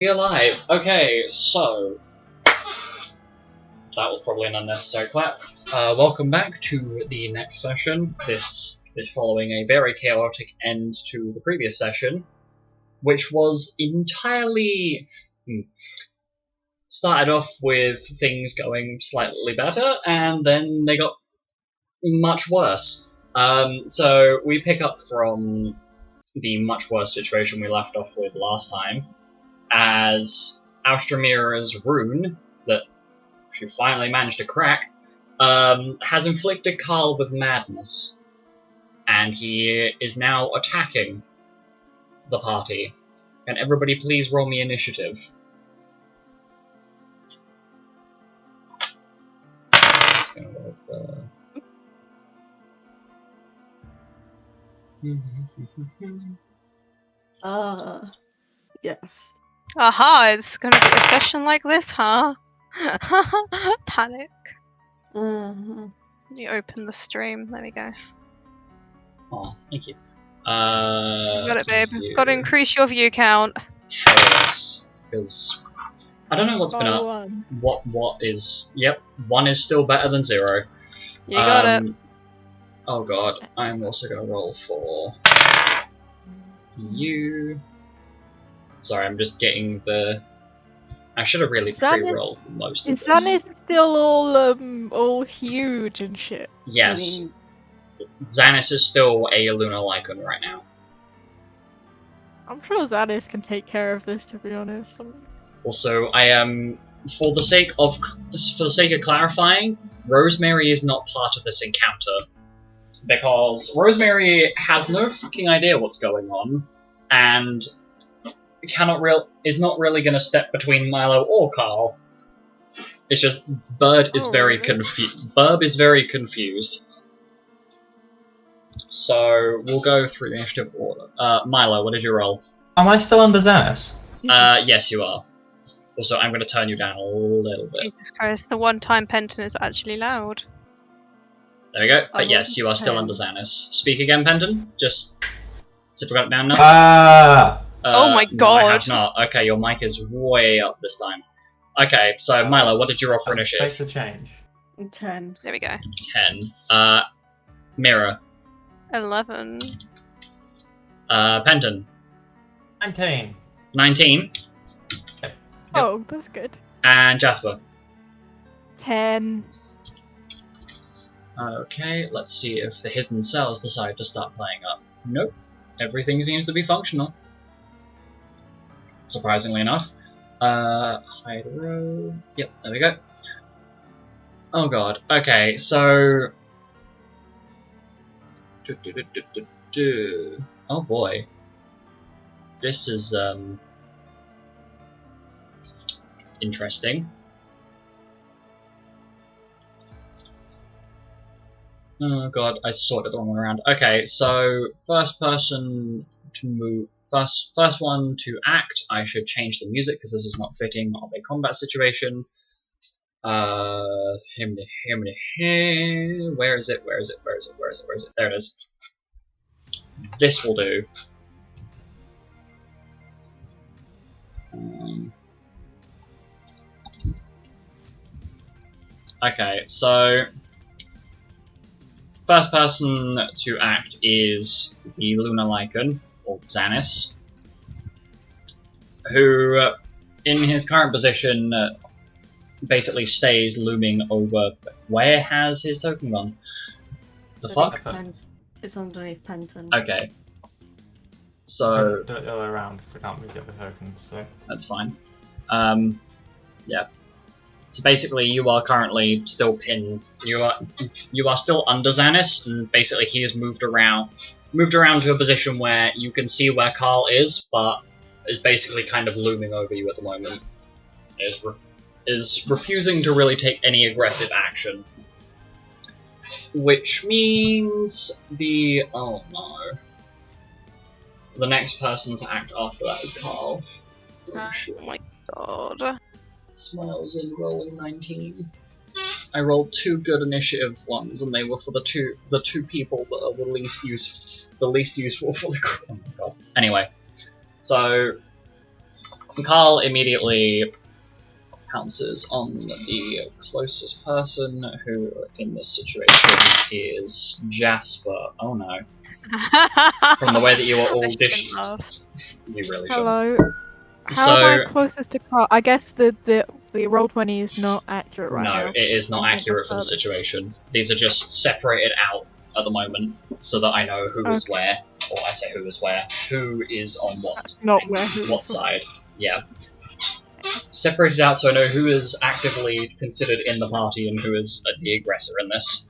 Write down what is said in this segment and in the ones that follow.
Be alive. Okay, so that was probably an unnecessary clap. Welcome back to the next session. This is following a very chaotic end to the previous session, which was entirely started off with things going slightly better, and then they got much worse. So we pick up from the much worse situation we left off with last time, as Austramira's rune, that she finally managed to crack, has inflicted Karl with madness, and he is now attacking the party. Can everybody please roll me initiative? Just gonna roll Yes. Aha, it's gonna be a session like this, huh? Panic. You open the stream, there we go. Oh, thank you. Got it, babe. You... Gotta increase your view count. Hell yes, because I don't know what's been up. One. What is... Yep, 1 is still better than 0. You got it. Oh god, I'm also gonna roll for you. Sorry, I'm just getting the... I should have really pre-rolled most of Is this. Xanis still all huge and shit? Yes. I mean, Xanis is still a lunar lycan right now. I'm sure Xanis can take care of this, to be honest. Also, I am for the sake of clarifying, Rosemary is not part of this encounter, because Rosemary has no fucking idea what's going on, and is not really going to step between Milo or Karl. It's just Bird is very confused. Burb is very confused. So we'll go through the initiative order. Milo, what did you roll? Am I still under Xanis? Yes, you are. Also, I'm going to turn you down a little bit. Jesus Christ, the one-time Penton is actually loud. There we go. But yes, you are still under Xanis. Speak again, Penton. Just sit it down now. Oh my god! No, I have not. Okay, your mic is way up this time. Okay, so Milo, what did you roll for initiative? Makes a change. 10. There we go. 10. Mira. 11. Penton. 19. 19. Yep. Oh, that's good. And Jasper. 10. Okay, let's see if the hidden cells decide to start playing up. Nope. Everything seems to be functional. Surprisingly enough. Hide row. Yep, there we go. Oh god. Okay, so... Oh boy. This is, interesting. Oh god, I sorted the wrong way around. Okay, so first person to move, first one to act. I should change the music because this is not fitting of a combat situation. Where is it? Where is it? Where is it? Where is it? Where is it? There it is. This will do. Okay, so first person to act is the lunar lycan, or Xanis, who, in his current position, basically stays looming over. Where has his token gone? The fuck? It's underneath Penton. Okay. So... Do it the other way around, because I can't move the other tokens, so... That's fine. Yeah. So basically, you are currently still pinned. You are still under Xanis, and basically he has moved around to a position where you can see where Karl is, but is basically kind of looming over you at the moment. Is refusing to really take any aggressive action, which means the next person to act after that is Karl. Oh my god. Smiles in rolling 19. I rolled 2 good initiative ones, and they were for the two people that are the least useful for the crew. Oh my god. Anyway, so Karl immediately pounces on the closest person who, in this situation, is Jasper. Oh no. From the way that you are all I shouldn't dished, laugh. you really should. Hello. How So, am I closest to Carl? I guess the roll20 is not accurate right no, now. it is not accurate for the situation. These are just separated out at the moment so that I know who is Okay. where, or I say who is where, who is on what, Not where who what is side. Yeah. Separated out so I know who is actively considered in the party and who is the aggressor in this.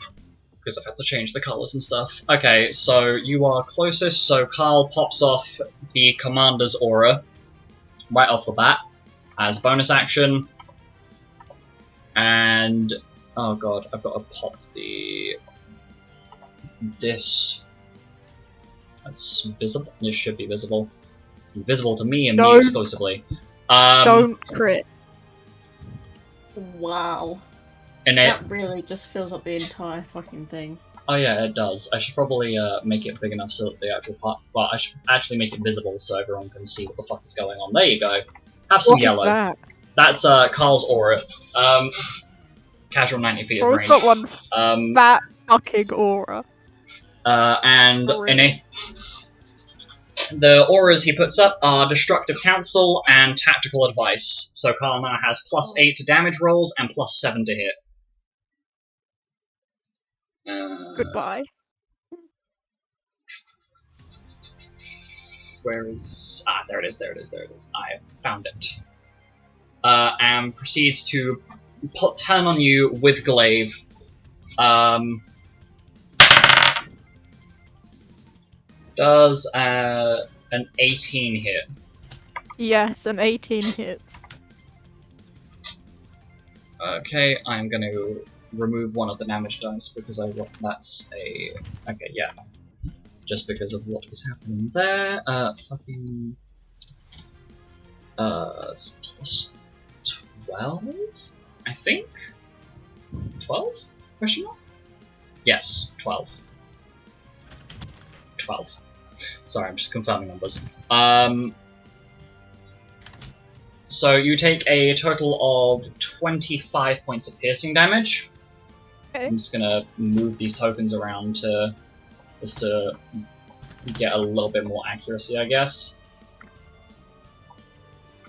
Because I've had to change the colours and stuff. Okay, so you are closest, so Karl pops off the commander's aura right off the bat as bonus action. And oh god, I've got to pop this. That's visible. This should be visible. Visible to me and me Don't- exclusively. Don't crit. Wow. And it, That really just fills up the entire fucking thing. oh yeah, it does. I should probably make it big enough so that the actual part. Well, I should actually make it visible so everyone can see what the fuck is going on. There you go. Have some What is yellow. that? That's Karl's aura. Casual 90 feet of Bro's range. got one Um, fat fucking aura. and For real. Innie. The auras he puts up are Destructive Counsel and Tactical Advice. So Karl now has +8 to damage rolls and +7 to hit. Goodbye. Where is... Ah, there it is, there it is, there it is. I have found it. And proceeds to turn on you with Glaive. Does an 18 hit. Yes, an 18 hits. Okay, I'm going to remove one of the damage dice because that's a... Okay, yeah. Just because of what is happening there. Fucking... it's +12? I think? 12? Question mark? Yes, 12. 12. Sorry, I'm just confirming numbers. So you take a total of 25 points of piercing damage. Okay. I'm just gonna move these tokens around just to get a little bit more accuracy, I guess.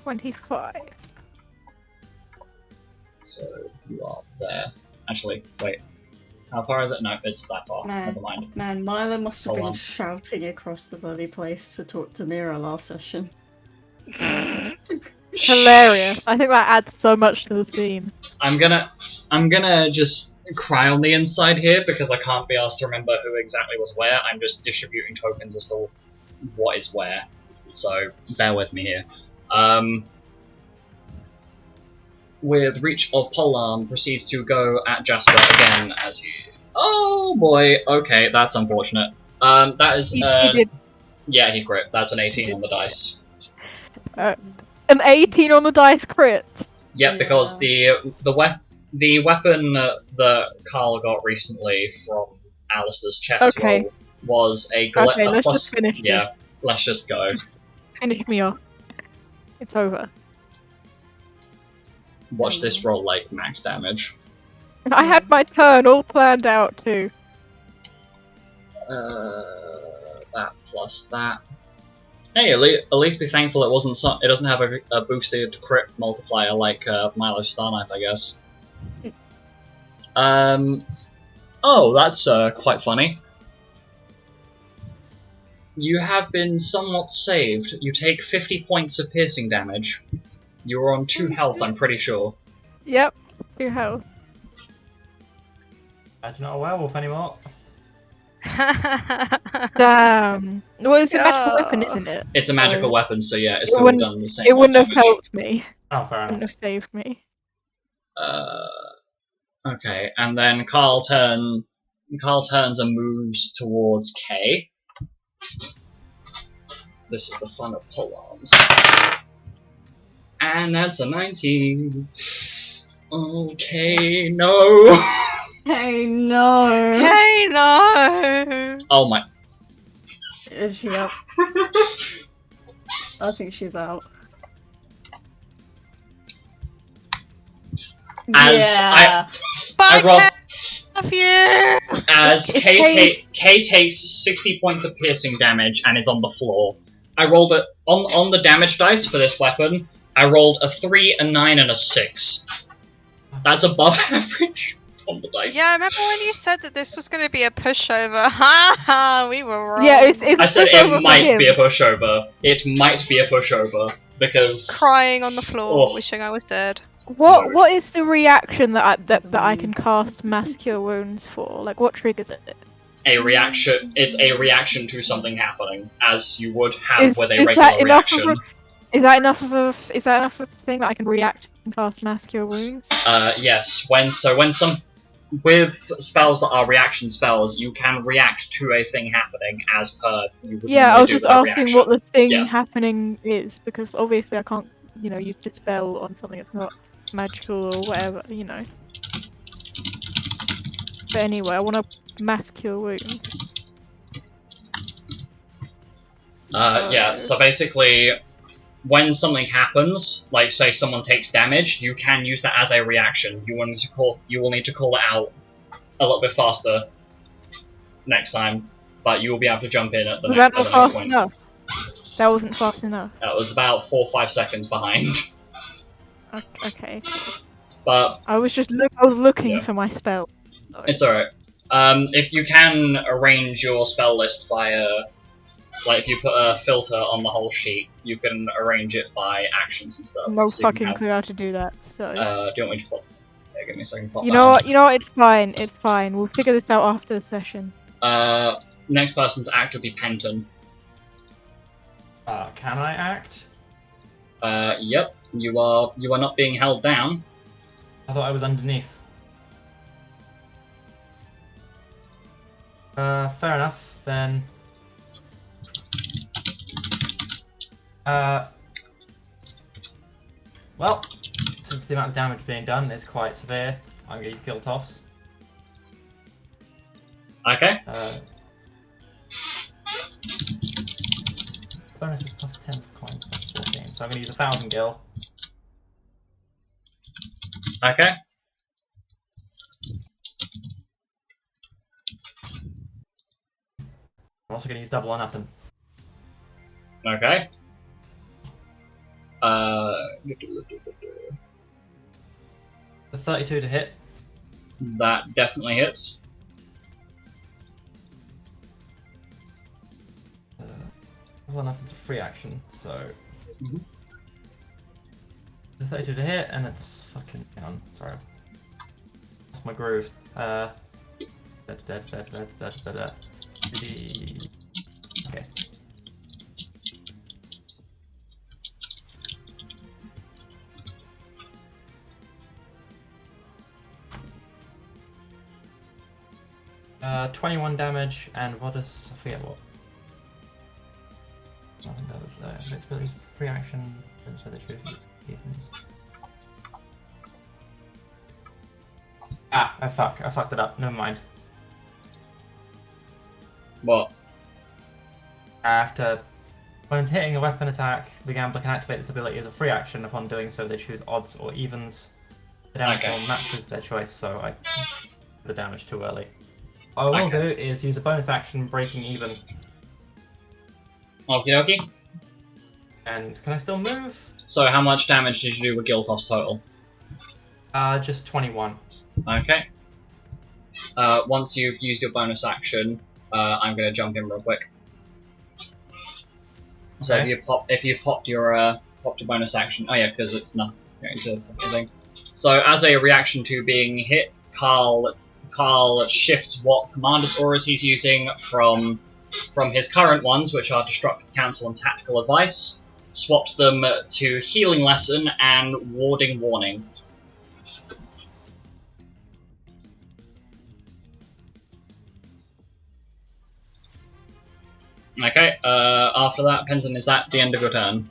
25. So you are there. Actually, wait. How far is it? No, it's that far. No. Never mind. Man, Milo must have Hold been on. shouting across the bloody place to talk to Mira last session. Hilarious. I think that adds so much to the scene. I'm gonna just cry on the inside here because I can't be asked to remember who exactly was where. I'm just distributing tokens as to what is where. So bear with me here. With Reach of Polearm proceeds to go at Jasper again as he... Oh boy, okay, that's unfortunate. That is... He did Yeah, he crit. That's an 18 on the dice. an 18 on the dice crit. Yep, because the weapon that Karl got recently from Alistair's chest Okay. roll was a Okay, let's just finish Yeah, this. let's just go. Finish me off. It's over. Watch this roll like max damage. I had my turn all planned out too. That plus that. Hey, at least be thankful it wasn't. It doesn't have a boosted crit multiplier like Milo Starknife, I guess. Oh, that's quite funny. You have been somewhat saved. You take 50 points of piercing damage. You are on 2 health, I'm pretty sure. Yep, 2 health. I'm not a werewolf anymore. Damn. Well, it's a magical weapon, isn't it? It's a magical So weapon, so yeah, it's it still wouldn't- done the same. It wouldn't have damage. helped me. Oh, fair Wouldn't enough. have saved me. Okay, and then Karl turns and moves towards K. This is the fun of polearms. And that's a 19. Okay, no. Hey, no! Hey, no! Oh my. Is she up? I think she's out. Yeah. I roll Of you! as If Kay takes 60 points of piercing damage and is on the floor. I rolled it on the damage dice for this weapon. I rolled a 3, a 9, and a 6. That's above average on the dice. Yeah, I remember when you said that this was going to be a pushover. Ha ha, we were wrong. Yeah, it's I said pushover it for might him. be a pushover. It might be a pushover because Crying on the floor, Oh. wishing I was dead. What is the reaction that I can cast Mass Cure Wounds for? Like, what triggers it? a reaction. It's a reaction to something happening, as you would have with a Is regular that enough reaction. Is that enough of a thing that I can react and cast Mass Cure Wounds? Yes. With spells that are reaction spells, you can react to a thing happening as per you would Yeah, normally I was do just with a asking reaction. what the thing Yeah. happening is, because obviously I can't, use the spell on something that's not magical or whatever, But anyway, I want to Mass Cure Wounds. Yeah, so basically, when something happens, like say someone takes damage, you can use that as a reaction. You will need to call it out a little bit faster next time, but you will be able to jump in at the Was that next not fast point. enough? That wasn't fast enough. That was about 4 or 5 seconds behind. Okay. But I was looking Yeah. for my spell. Sorry. it's alright. If you can arrange your spell list via, like if you put a filter on the whole sheet, you can arrange it by actions and stuff. No so you can fucking have, clue how to do that. So do you want me to flip? Yeah, give me a second. Pop you that know on. what? It's fine. It's fine. We'll figure this out after the session. Next person to act would be Penton. Can I act? Yep. You are not being held down. I thought I was underneath. Fair enough, then. Well, since the amount of damage being done is quite severe, I'm going to use Guild Toss. Okay. Bonus is plus 10 for coins, plus 14, so I'm going to use 1,000 gil. Okay. I'm also going to use double or nothing. Okay. The 32 to hit. That definitely hits. Well, nothing's a free action, so. Mhm. The 32 to hit, and it's fucking. Hang on, sorry. That's my groove. Okay. Uh, 21 damage, and what is. I forget what. Nothing does. It's really free action, and so they choose defense. Ah, I fucked it up. Never mind. What? After when hitting a weapon attack, the gambler can activate this ability as a free action. Upon doing so, they choose odds or evens. The damage roll matches their choice, so I the damage too early. What I will do is use a bonus action, breaking even. Okie dokie. And can I still move? So how much damage did you do with Guild Toss total? Just 21. Okay. Once you've used your bonus action, I'm gonna jump in real quick. So Okay. if you've popped your bonus action, oh yeah, because it's not going to pop anything. So as a reaction to being hit, Karl shifts what Commander's auras he's using from his current ones, which are Destructive Counsel and Tactical Advice, swaps them to Healing Lesson and Warding Warning. Okay, after that, Penton, is that the end of your turn?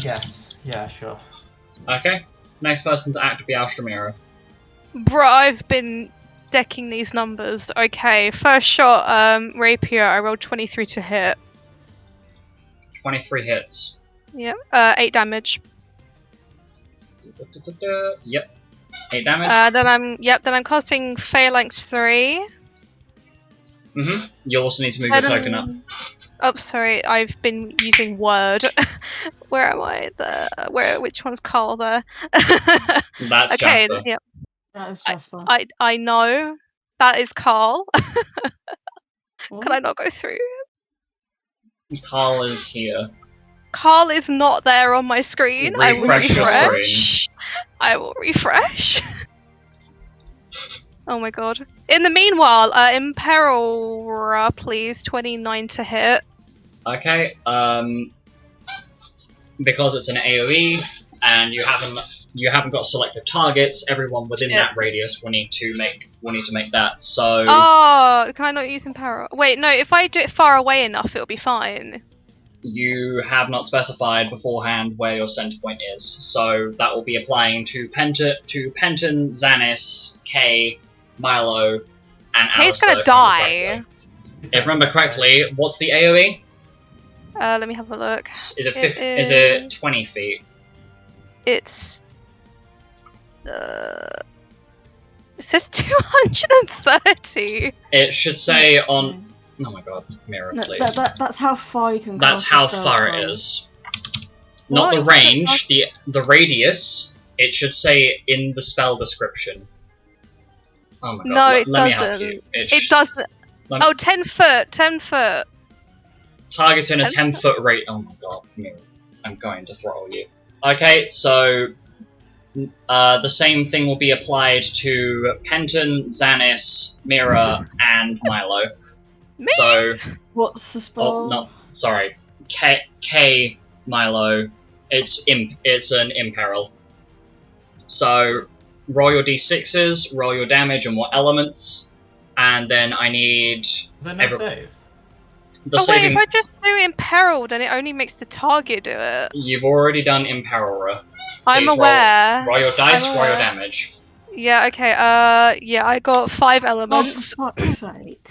Yes. Yeah, sure. Okay. Next person to act would be Astra. Bruh, I've been decking these numbers. Okay, first shot, rapier. I rolled 23 to hit. 23 hits. Yep. 8 damage. Yep. 8 damage. Then I'm casting Phalanx 3. You also need to move your token up. Oh, sorry, I've been using Word. Where am I? Which one's Carl there? That's okay, Jasper. yep. That is Jasper. I know that is Carl. What? Can I not go through? Carl is here. Carl is not there on my screen. Refresh your screen. I will refresh. Oh my god. In the meanwhile, Imperil, please, 29 to hit. Okay, because it's an AoE and you haven't got selected targets, everyone within that radius will need to make that. So Oh, can I not use Imperil? Wait, no, if I do it far away enough it'll be fine. you have not specified beforehand where your center point is. So that will be applying to Penton, Xanis, Kay, Milo, and Kay's Astra. gonna die. If I remember correctly, what's the AoE? Let me have a look. Is it 20 feet? It's it says 230. It should say on. Oh my god, mirror, No, please. that's how far you can. That's cast how a spell far from. it is. Not the What? range, the radius. It should say in the spell description. Oh my god. No, it let me doesn't. help you. It doesn't. Let me- Oh, 10 foot. 10 foot. Targeting a 10-foot rate. Oh my god, mirror. I'm going to throttle you. Okay, so the same thing will be applied to Penton, Xanis, Mira, and Milo. Me? So, What's the spell? oh, no, sorry, K Milo. It's an imperil. So, roll your d6s, roll your damage and what elements, and then I need There's no save. the Oh wait, saving. if I just do Imperiled, then it only makes the target do it. You've already done imperil. I'm Please aware. Roll your dice, I'm roll your aware. damage. Yeah, okay, yeah, I got 5 Oh, elements, for fuck's sake.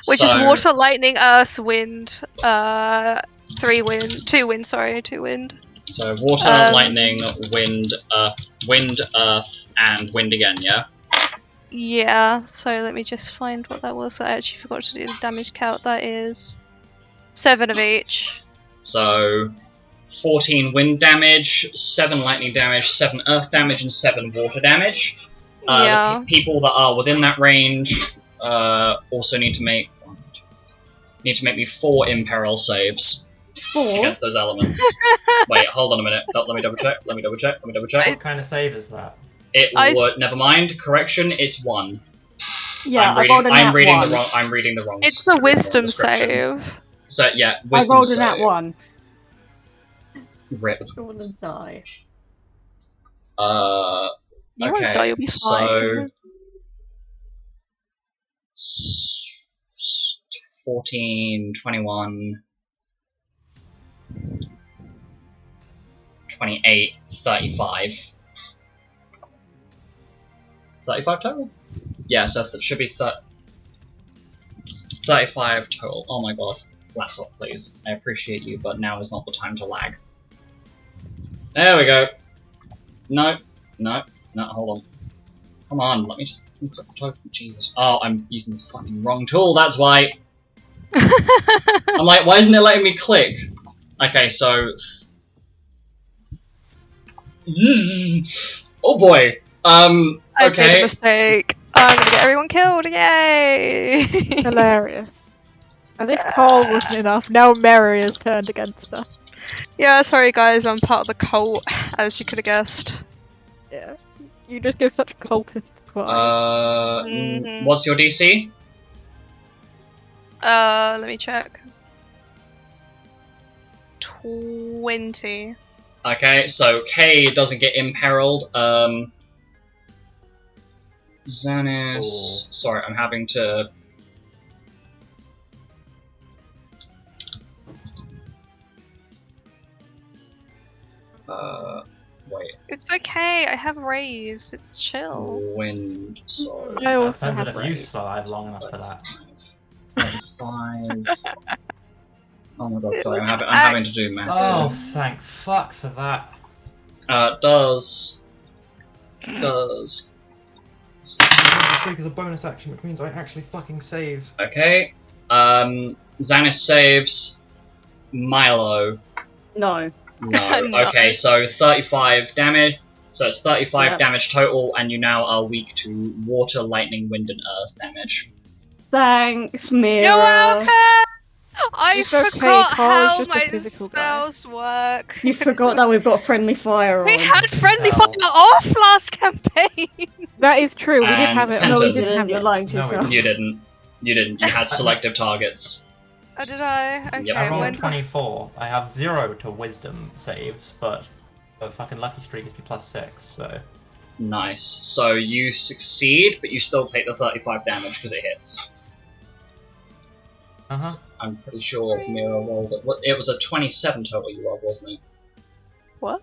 which is So- water, lightning, earth, wind, 2 wind, sorry, 2 wind. So water, lightning, wind, earth, and wind again, yeah? Yeah, so let me just find what that was. I actually forgot to do the damage count. That is 7 of each. So 14 wind damage, 7 lightning damage, 7 earth damage, and 7 water damage. Yeah. The people that are within that range also need to make me 4 imperil saves 4? against those elements. Wait, hold on a minute. Let me double check. What kind of save is that? Never mind. Correction. It's 1. Yeah, I'm reading the wrong. It's the wisdom description. save. So yeah, I wisdom rolled a save. nat 1. Rip. I want to die. You won't Okay, die, you'll be fine. So 14, 21, 28, 35. 35 total? Yeah, so it should be 35 total. Oh my god. Laptop, please. I appreciate you, but now is not the time to lag. There we go. No, hold on. Come on, let me just click the token. Jesus. Oh, I'm using the fucking wrong tool, that's why. I'm like, why isn't it letting me click? Okay, so... Oh boy. I made a Okay. mistake. I'm gonna get everyone killed, yay! Hilarious. As if Carl wasn't enough, now Mary has turned against her. Yeah, sorry guys, I'm part of the cult, as you could have guessed. Yeah. You just give such cultist vibes. What's your DC? Let me check. 20. Okay, so K doesn't get imperiled. Xanis. Oh. Sorry, I'm having to. Wait. It's okay. I have raise. It's chill. Wind. Sorry. I also Depends on have if you raise. survive long enough for that. 35. Oh my god, It sorry, was I'm an having to do maths. Oh, thank fuck for that. Does Freak is a bonus action, which means I actually fucking save. okay. Xanis saves. Milo. No. No. No. Okay, so 35 damage. So it's 35 Yep. damage total, and you now are weak to water, lightning, wind, and earth damage. Thanks, Mira. You're welcome! I It's okay, forgot Carl is how just a my physical guy. spells work. You forgot that we've got friendly fire on. We had friendly Hell. fire off last campaign! That is true. We did And have it. Penton. No, we we didn't. have You're it. lying to No, we yourself. You didn't. You didn't. You had selective targets. Oh, did I? Okay, Yep. I rolled when... 24. I have 0 to wisdom saves, but the fucking lucky streak is +6, so. Nice. So you succeed, but you still take the 35 damage because it hits. Uh-huh. I'm pretty sure Mira rolled it. It was a 27 total you rolled, wasn't it? What?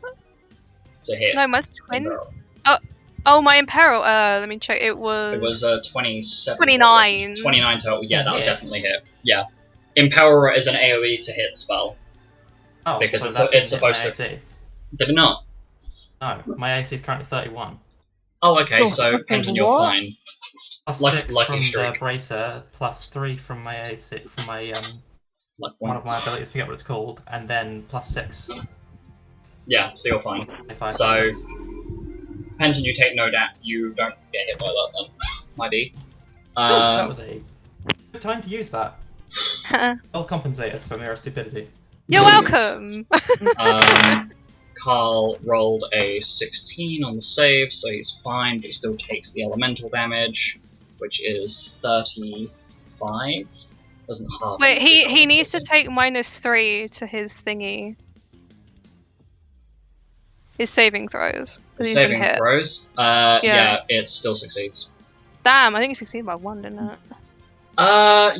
To hit. No, mine's 20. Imperil. Oh, my Imperil. Let me check. It was... It was 27. 29. 29 total. Yeah, that would Yeah. definitely hit. Yeah. Imperil is an AoE to hit spell. Oh, Because so it's- that it's didn't hit supposed my to- AC. Did it not? No, my AC is currently 31. Oh, okay, Oh, so okay, Penton, you're what? fine. Plus Lucky- 6 lucky from streak. the bracer, +3 from my AC, from my Like one of once. my abilities, forget what it's called, and then +6. Yeah, so you're fine. If I So- +6. Penton, you take no damage. You don't get hit by that then. Might be. That was a good time to use that. You're Well compensated for Mira's stupidity. welcome! Karl rolled a 16 on the save, so he's fine, but he still takes the elemental damage, which is 35. Doesn't half. Wait, he it, needs to does it? take -3 to his thingy. His saving throws. 'cause he's been Saving hit. throws. Yeah, it still succeeds. Damn, I think he succeeded by 1, didn't it?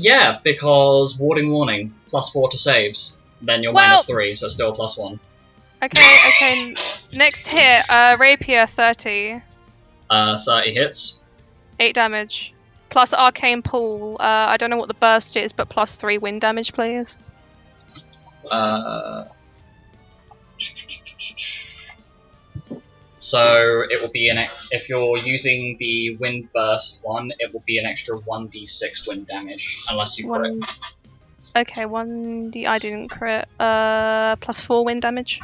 Yeah, because warding warning, +4 to saves. Then you're Well- -3, so still +1. Okay, next hit, Rapier 30. 30 hits. 8 damage. Plus Arcane Pool. I don't know what the burst is, but +3 wind damage, please. So it will be if you're using the wind burst one, it will be an extra 1d6 wind damage, unless you crit. Okay, 1d. I didn't crit. +4 wind damage.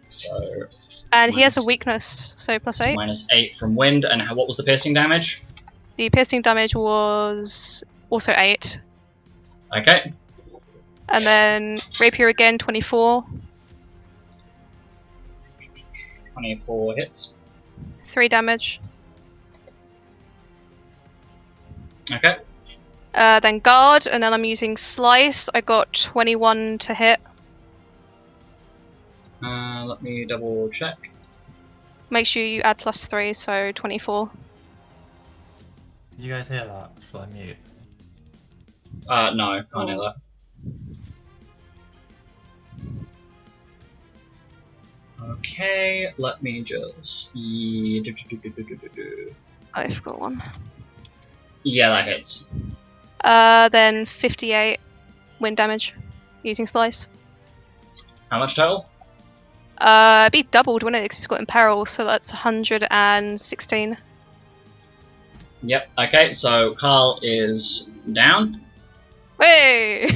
So And he has a Minus- weakness, so +8. -8 from wind, and what was the piercing damage? The piercing damage was also 8. Okay, And then Rapier again, 24. 24 hits. 3 damage. Okay, Then Guard, and then I'm using Slice. I got 21 to hit. let me double check. Make sure you add +3, so 24. You guys hear that? Shall I mute? No, can't hear that. Okay, let me just. I forgot one. Yeah, that hits. Then 58 wind damage using Slice. How much total? It'd be doubled, wouldn't it? Because it's got Imperil, so that's 116. Yep. Okay, so Karl is down. Way!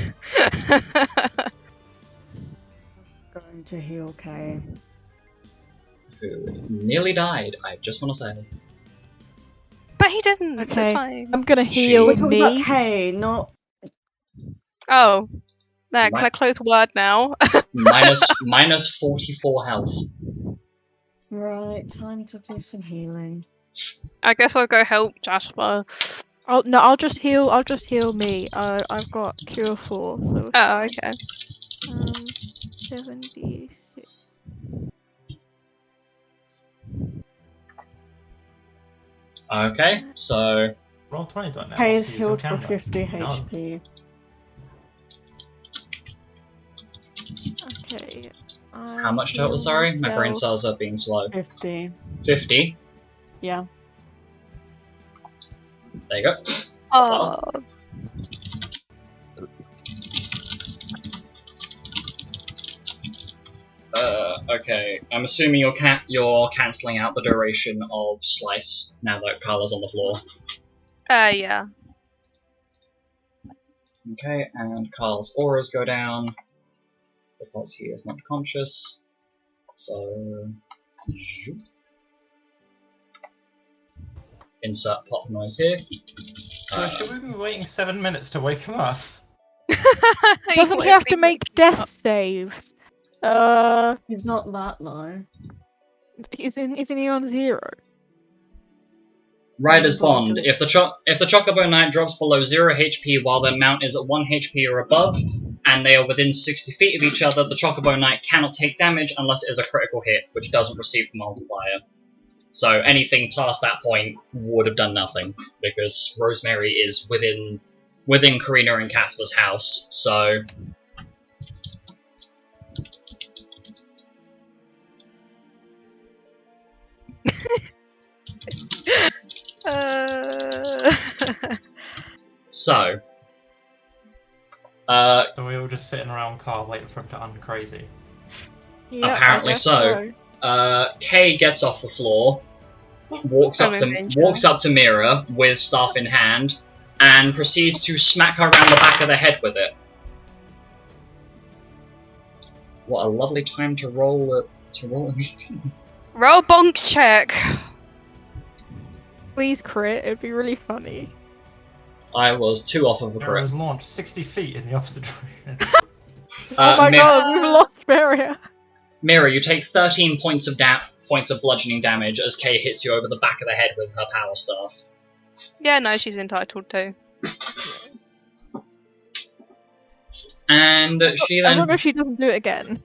Going to heal Kay. Who nearly died, I just want to say. But he didn't. Okay. That's fine. I'm gonna She- heal We're talking about me. Kay, not. Oh. There, can Right. I close word now? minus 44 health. Right, time to do some healing. I guess I'll go help Jasper. I'll just heal. I'll just heal me. I've got cure 4, so Oh, okay. 76. Okay, so Roll 20 dot now. Kay is to use your healed for camera. 50 No. HP. Okay. How much total, sorry? My brain cells are being slow. 50. 50. Yeah. There you go. Oh, Okay. I'm assuming you're cancelling out the duration of Slice now that Carla's on the floor. yeah. Okay, and Carl's auras go down because he is not conscious. So, insert pop noise here. So should we be waiting 7 minutes to wake him up? Doesn't he have to make death saves? He's not that low. Isn't he on 0? Rider's Bond. If the Chocobo Knight drops below 0 HP while their mount is at 1 HP or above, and they are within 60 feet of each other, the Chocobo Knight cannot take damage unless it is a critical hit, which doesn't receive the multiplier. So anything past that point would have done nothing, because Rosemary is within Karina and Casper's house, so... So... So we were just sitting around Carl waiting for him to uncrazy. Yeah, Apparently so. Kay gets off the floor, walks up to Mira with staff in hand, and proceeds to smack her around the back of the head with it. What a lovely time to roll an 18. Roll bonk check. Please crit, it'd be really funny. I was 2 off of a Mira crit. was launched 60 feet in the opposite direction. Oh my god, we've lost Maria! Mira, you take 13 points of bludgeoning damage as Kay hits you over the back of the head with her power staff. Yeah, no, she's entitled to. And she then... I wonder if she doesn't do it again.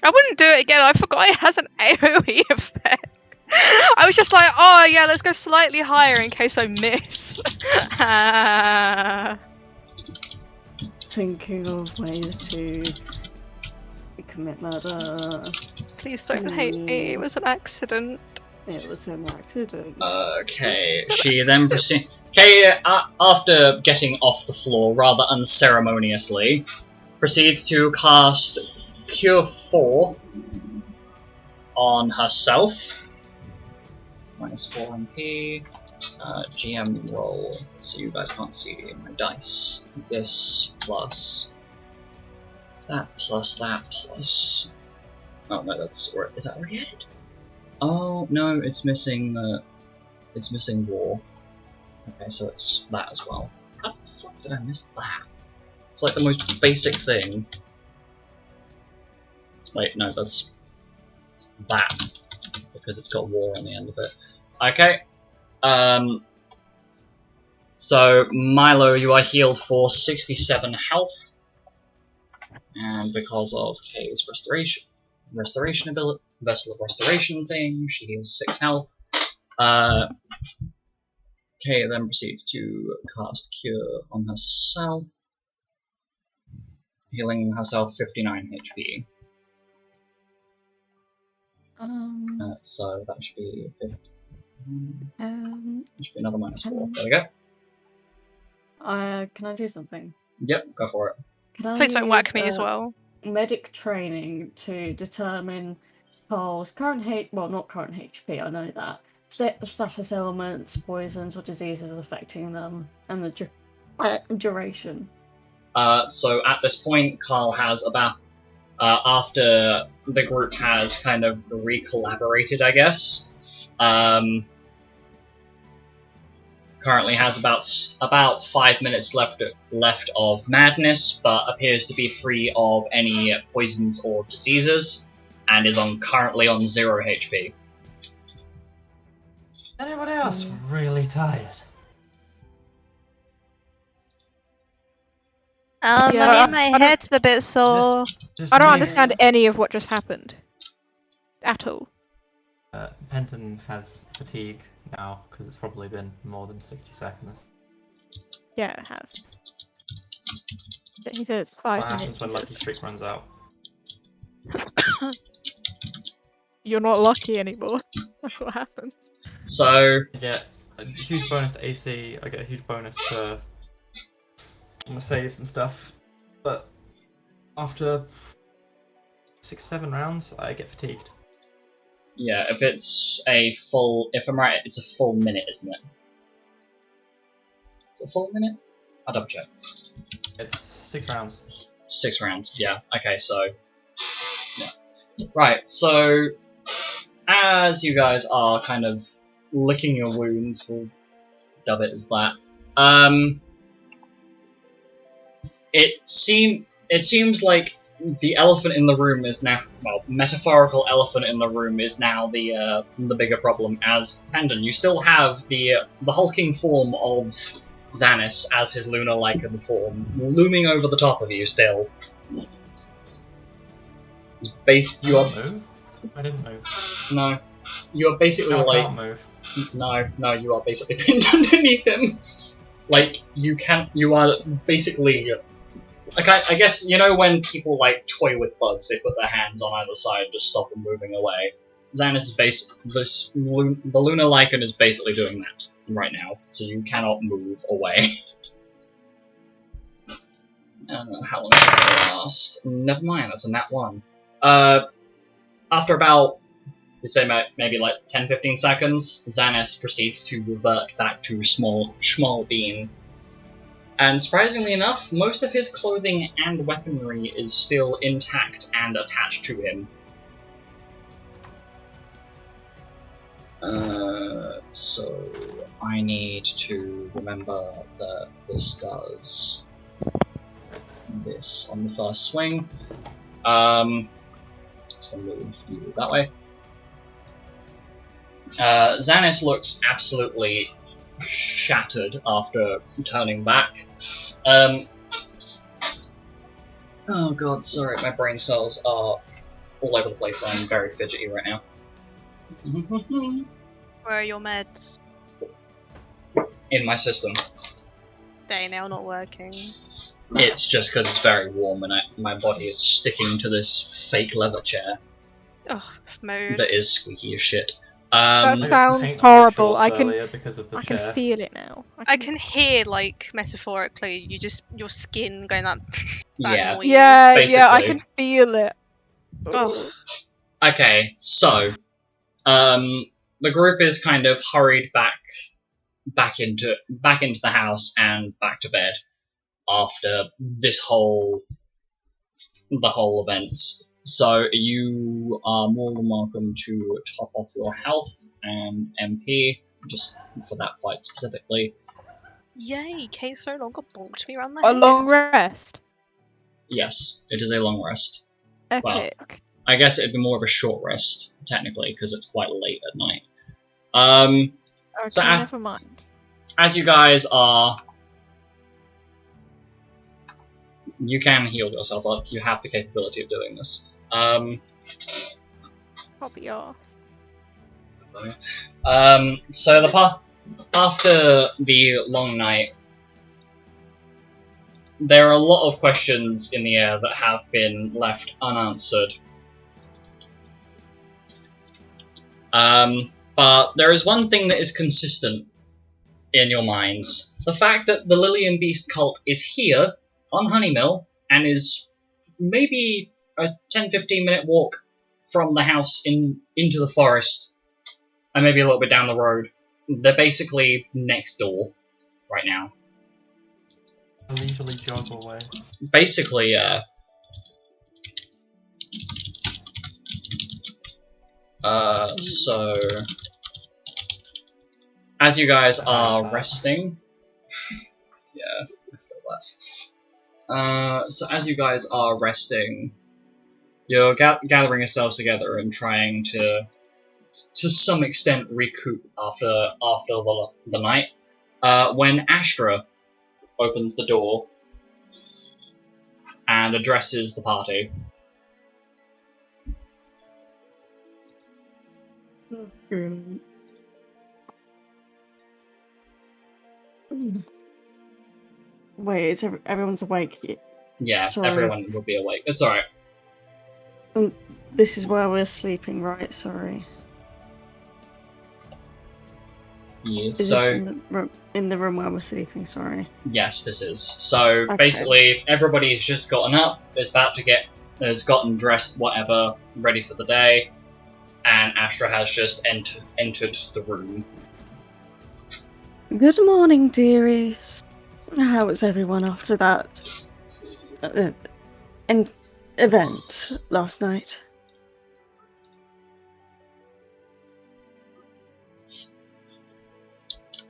I wouldn't do it again. I forgot it has an AoE effect. I was just like, oh yeah, let's go slightly higher in case I miss. Thinking of ways to commit murder. Please don't hate me. It was an accident. It was an accident. Okay, she then proceeds... Kay, after getting off the floor rather unceremoniously, proceeds to cast Cure 4 on herself. -4 MP. GM roll, so you guys can't see my dice. This plus that plus that plus. Oh no, is that already added? Oh no, it's missing war. Okay, so it's that as well. How the fuck did I miss that? It's like the most basic thing. Wait, no, that's that because it's got war on the end of it. Okay. So Milo, you are healed for 67 health, and because of Kay's restoration ability, Vessel of Restoration thing, she heals 6 health. Kay then proceeds to cast Cure on herself, healing herself 59 HP. So that should be 50. Should be another -4. There we go. Can I do something? Yep, go for it. Can I Please don't whack use, me as well. medic training to determine Carl's current not current HP, I know that. Status elements, poisons, or diseases affecting them, and the duration. So at this point, Carl has about, after the group has kind of re-collaborated, I guess, currently has about 5 minutes left of madness, but appears to be free of any poisons or diseases, and is currently on 0 HP. Anyone else really tired? I Yeah. mean, my head's a bit sore. Just I don't me. understand any of what just happened. At all. Penton has fatigue now, because it's probably been more than 60 seconds. Yeah, it has. He says 5 What minutes. happens when Lucky Streak runs out? you're not lucky anymore. That's what happens. So I get a huge bonus to AC. I get a huge bonus to my saves and stuff. But after 6-7 rounds, I get fatigued. yeah, if I'm right, it's a full minute, isn't it? Is it a full minute? I'll double check. It's 6 rounds. 6 rounds, yeah. Okay, so yeah. Right, so as you guys are kind of licking your wounds, we'll dub it as that. It seems like the elephant in the room is now, well, metaphorical elephant in the room is now the bigger problem. As Penton, you still have the hulking form of Xanis as his lunar lichen form looming over the top of you still. You are Move? I didn't move. no, you are basically No, I like can't move. no, you are basically pinned underneath him. Like you are basically. Like I guess you know when people like toy with bugs, they put their hands on either side to stop them moving away. Xanis is the lunar lichen is basically doing that right now, so you cannot move away. How long is this gonna last? Never mind, that's a nat 1. After about, let's say maybe like 10-15 seconds, Xanis proceeds to revert back to small being. And surprisingly enough, most of his clothing and weaponry is still intact and attached to him. So I need to remember that this does this on the first swing. So move you that way. Xanis looks absolutely shattered after turning back. Oh god, sorry, my brain cells are all over the place. I'm very fidgety right now. Where are your meds? In my system. They're now not working. It's just because it's very warm and my body is sticking to this fake leather chair Ugh, mood. that is squeaky as shit. That I got sounds paint on my horrible. shorts I can earlier because of the I chair. can feel it now. I can hear, like, metaphorically, your skin going like that Yeah. noise. Yeah, I basically. can feel it. Ugh. Okay, so the group is kind of hurried back into the house and back to bed after the whole events. So you are more than welcome to top off your health and MP just for that fight specifically. Yay, Kate's no longer bonked me around the A head. long rest. Yes, it is a long rest. Epic. Well, I guess it'd be more of a short rest technically because it's quite late at night. Okay, so never mind. as you guys are, you can heal yourself up. You have the capability of doing this. Probably yours. So after the long night, there are a lot of questions in the air that have been left unanswered. But there is one thing that is consistent in your minds. The fact that the Lily and Beast cult is here on Honeymill and is maybe a 10-15 minute walk from the house into the forest and maybe a little bit down the road. They're basically next door right now. I leisurely jog away. Basically, so as you guys are resting, yeah, I feel that. So as you guys are resting, you're gathering yourselves together and trying to some extent recoup after the night. When Astra opens the door and addresses the party. Wait, is everyone's awake? Yeah, Sorry. everyone will be awake. It's alright. This is where we're sleeping, right? Sorry. Yeah, Is so this in the room where we're sleeping? Sorry. yes, this is. So Okay. basically, everybody's just gotten up, has gotten dressed, whatever, ready for the day, and Astra has just entered the room. Good morning, dearies. How was everyone after that event last night?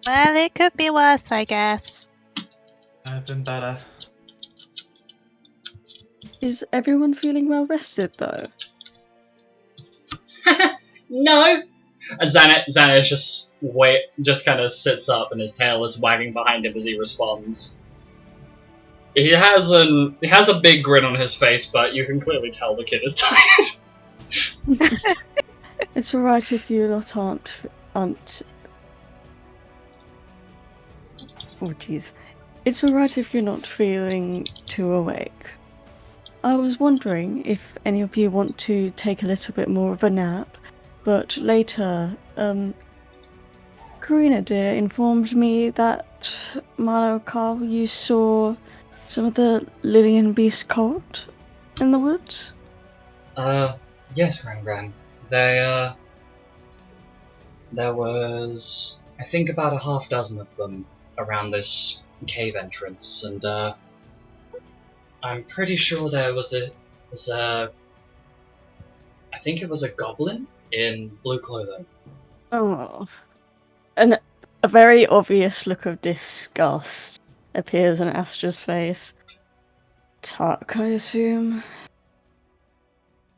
Well, it could be worse, I guess. I've been better. Is everyone feeling well rested, though? No! And Xanis just kind of sits up and his tail is wagging behind him as he responds. He has a big grin on his face, but you can clearly tell the kid is tired. It's alright if you lot aren't. Oh, jeez. It's alright if you're not feeling too awake. I was wondering if any of you want to take a little bit more of a nap, but later, Karina dear informed me that Milo Karl, you saw some of the Lillian Beast cult in the woods? Yes, Gran. There was, I think, about a half dozen of them around this cave entrance, and, I'm pretty sure there was I think it was a goblin in blue clothing. Oh. And a very obvious look of disgust appears on Astra's face. Tuck, I assume?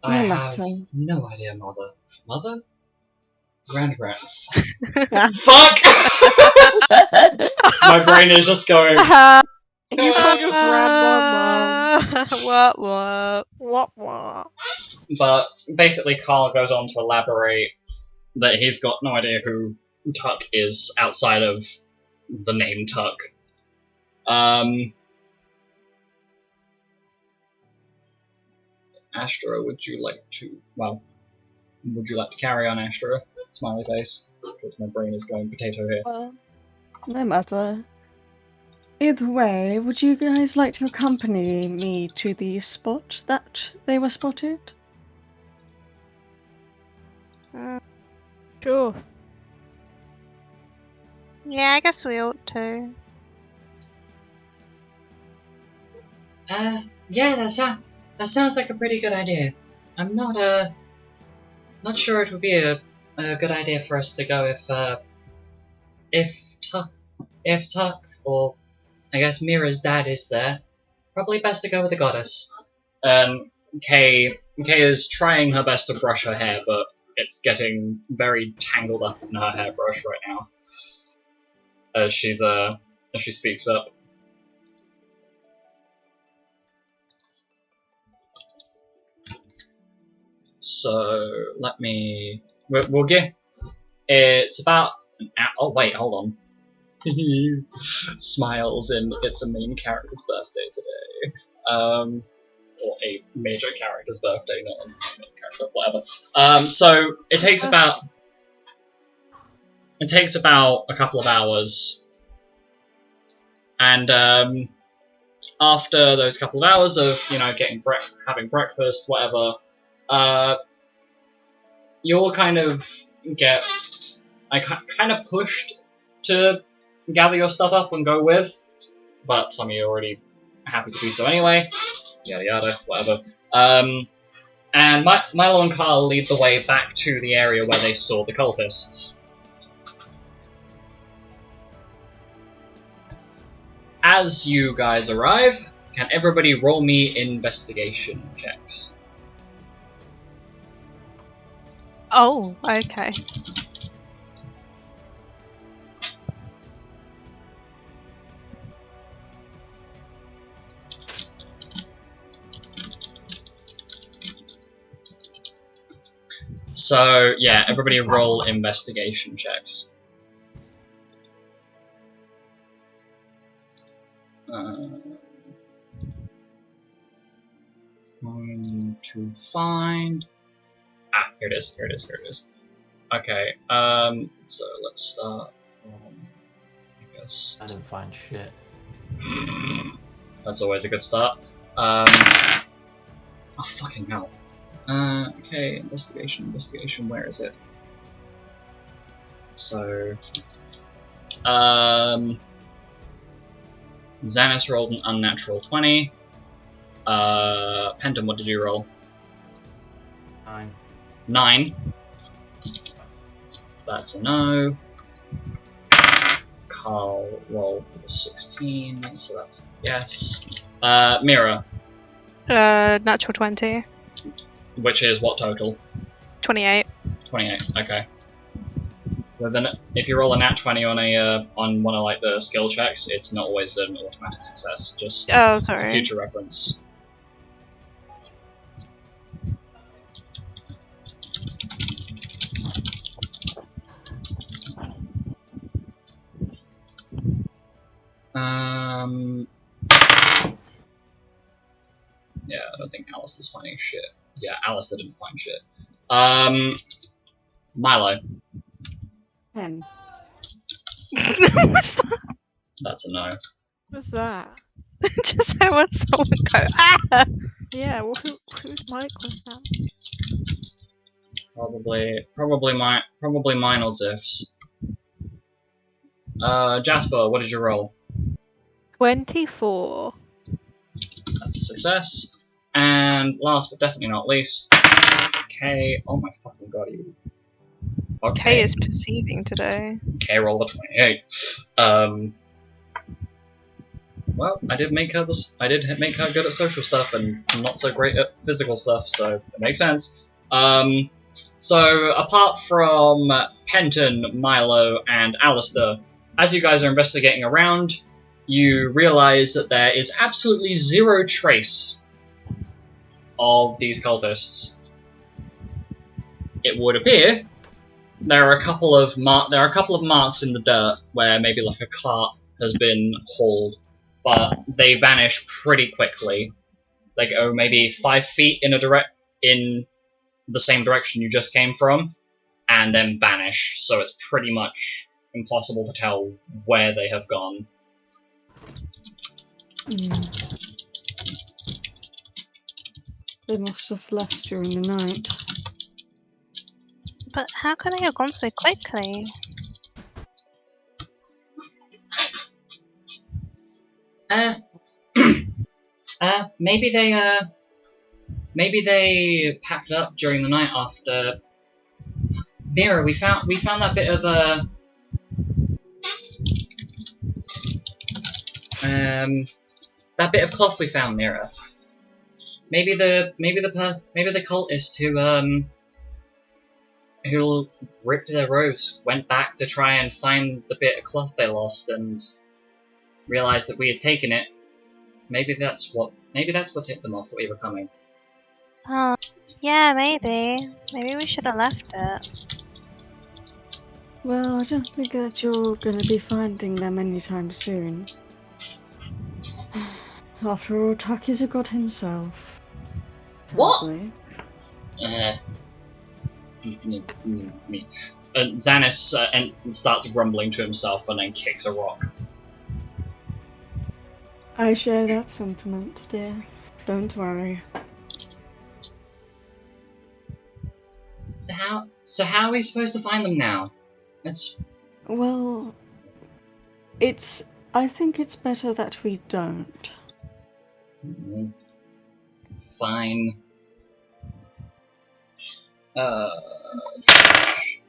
I No have matter. no idea, Mother. Mother? Grand. Ah. Fuck! My brain is just going. You called your grandma mum. What? What? But basically, Carl goes on to elaborate that he's got no idea who Tuck is outside of the name Tuck. Astra, would you like to carry on, Astra? Smiley face, because my brain is going potato here. Well, no matter. Either way, would you guys like to accompany me to the spot that they were spotted? Sure. Yeah, I guess we ought to. Yeah, that sounds like a pretty good idea. I'm not sure it would be a good idea for us to go if Tuck, or I guess Mira's dad is there. Probably best to go with the goddess. Kay is trying her best to brush her hair, but it's getting very tangled up in her hairbrush right now. As she speaks up. So we'll get. It's about an hour. Oh wait, hold on. Smiles, and it's a main character's birthday today. Or a major character's birthday, not a main character, whatever. So it takes about a couple of hours, and after those couple of hours of having breakfast, whatever, you'll kind of get kind of pushed to gather your stuff up and go with, but some of you are already happy to do so anyway. Yada yada, whatever. And Milo and Karl lead the way back to the area where they saw the cultists. As you guys arrive, can everybody roll me investigation checks? Oh, okay. So, yeah, everybody roll investigation checks. Going to find Here it is. Here it is. Here it is. Okay. So let's start from. I guess I didn't find shit. that's always a good start. Oh fucking hell. Okay. Investigation. Investigation. Where is it? So. Xanis rolled an unnatural 20. Penton, what did you roll? 9. 9. That's a no. Karl rolled a 16, so that's a yes. Mira, Natural 20. which is what total? 28. 28. Okay. Well, then, if you roll a nat 20 on one of like the skill checks, it's not always an automatic success. Just Oh, for sorry. future reference. Yeah, I don't think Alistair's finding shit. Yeah, Alistair didn't find shit. Milo, 10. What's that? that's a no. What's that? Just I want someone to go, ah! Yeah, well, whose mic was that? Probably mine or Ziff's. Jasper, what did you roll? 24. That's a success. And last but definitely not least, Kay. Oh my fucking god, you. Okay. Kay is perceiving today. Kay rolled a 28. Well, I did make her good at social stuff and not so great at physical stuff, so it makes sense. So apart from Penton, Milo, and Alistair, as you guys are investigating around, you realise that there is absolutely zero trace of these cultists. It would appear there are a couple of marks in the dirt where maybe like a cart has been hauled, but they vanish pretty quickly. They go maybe 5 feet in the same direction you just came from, and then vanish. So it's pretty much impossible to tell where they have gone. They must have left during the night. But how can they have gone so quickly? Maybe they packed up during the night after. Vera, we found that bit of that bit of cloth we found, Mira. Maybe the cultist who ripped their robes went back to try and find the bit of cloth they lost and realized that we had taken it. Maybe that's what tipped them off that we were coming. Oh, yeah, maybe. Maybe we should have left it. Well, I don't think that you're going to be finding them anytime soon. After all, Taki's a god himself. What? Sadly. Xanis starts grumbling to himself and then kicks a rock. I share that sentiment, dear. Don't worry. So how are we supposed to find them now? Well, I think it's better that we don't. Fine.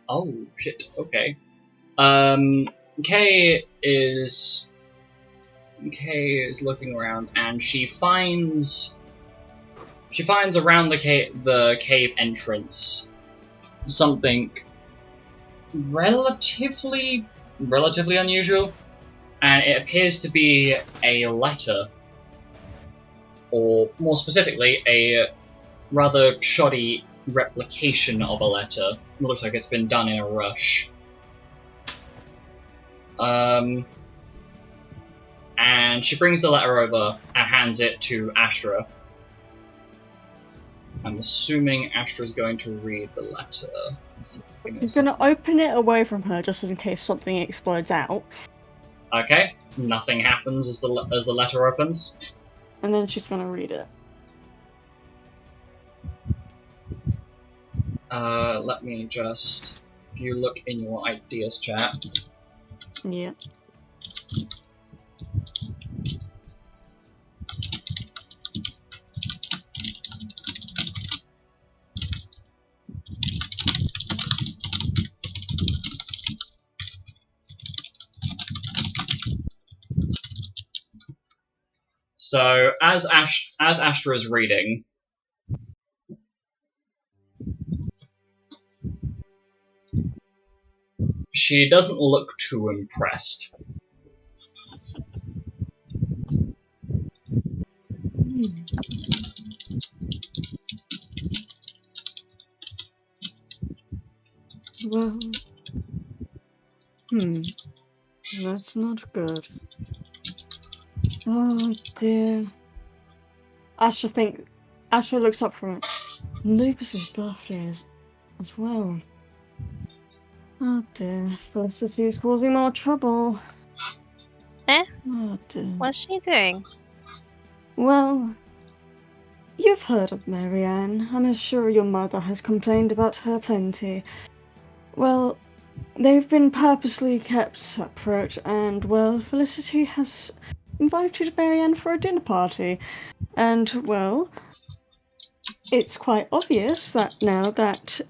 Oh shit. Okay. Kay is looking around and she finds around the cave entrance something relatively unusual, and it appears to be a letter, or more specifically, a rather shoddy replication of a letter. It looks like it's been done in a rush. And she brings the letter over and hands it to Astra. I'm assuming Astra's going to read the letter. So give me a She's gonna second. open it away from her just in case something explodes out, Okay, nothing happens as the letter opens. and then she's gonna read it. Let me just... If you look in your ideas chat... Yeah. So, as Astra is reading... She doesn't look too impressed. Well, that's not good. Oh dear. Astra looks up from it. Lupus's birthday is as well. Oh dear, Felicity is causing more trouble. Eh? Oh dear. What's she doing? Well, you've heard of Marianne. I'm sure your mother has complained about her plenty. Well, they've been purposely kept separate, and, well, Felicity has invited Marianne for a dinner party. And, well, it's quite obvious that now that,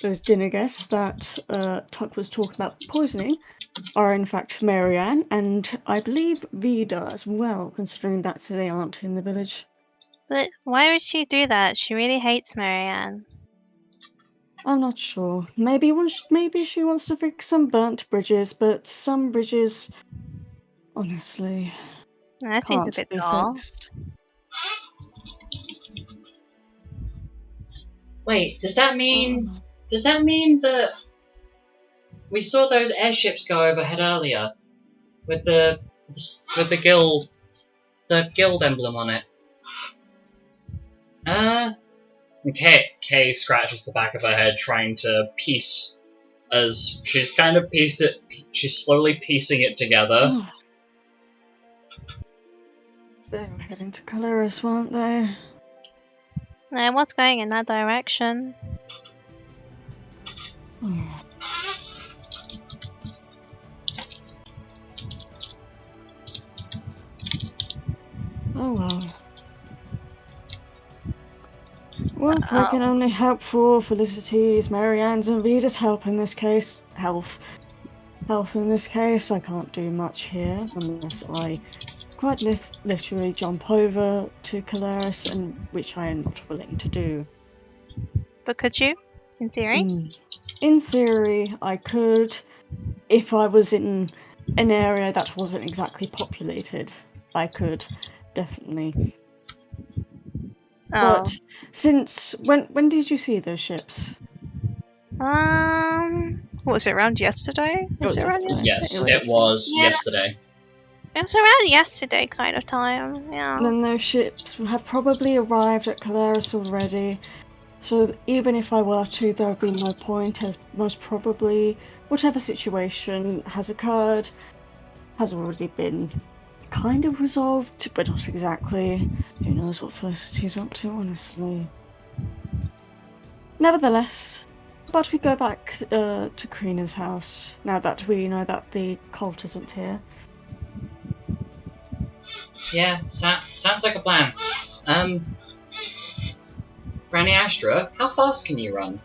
those dinner guests that, Tuck was talking about poisoning are in fact Marianne, and I believe Vida as well, considering that they aren't in the village. But why would she do that? She really hates Marianne. I'm not sure. Maybe she wants to fix some burnt bridges, but some bridges, honestly, That seems a can't bit be dull. fixed. Wait, does that mean that we saw those airships go overhead earlier with the guild emblem on it? Kay scratches the back of her head, trying to piece, as she's kind of pieced it. She's slowly piecing it together. They were heading to Caloris, weren't they? No, what's going in that direction? Oh. Oh well. Well, I can only hope for Felicity's, Marianne's, and Vida's help in this case. Health in this case. I can't do much here unless I quite literally jump over to Caloris, and which I am not willing to do. But could you, in theory? In theory, I could, if I was in an area that wasn't exactly populated. I could, definitely. Oh. But since when did you see those ships? What was it, around yesterday? Was it around yesterday? Yes, It it was Yeah. yesterday. It was around yesterday kind of time, yeah. Then those ships have probably arrived at Caloris already. So even if I were to, there would be no point, as most probably whatever situation has occurred has already been kind of resolved, but not exactly. Who knows what Felicity's up to, honestly. Nevertheless, but we go back to Krina's house, now that we know that the cult isn't here. Yeah, sounds like a plan. Granny Astra, how fast can you run?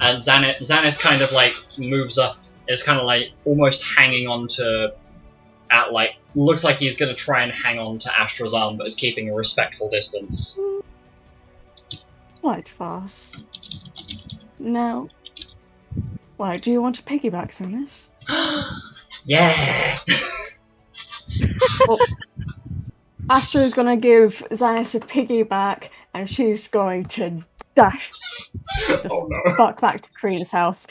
And Xanis kind of like moves up, is kind of like almost hanging on to, looks like he's going to try and hang on to Astra's arm, but is keeping a respectful distance. Quite fast. Now, why, do you want to piggyback, Xanis? Yeah! Well, Astra's gonna give Xanis a piggyback, and she's going to dash Oh no. fuck back to Krina's house.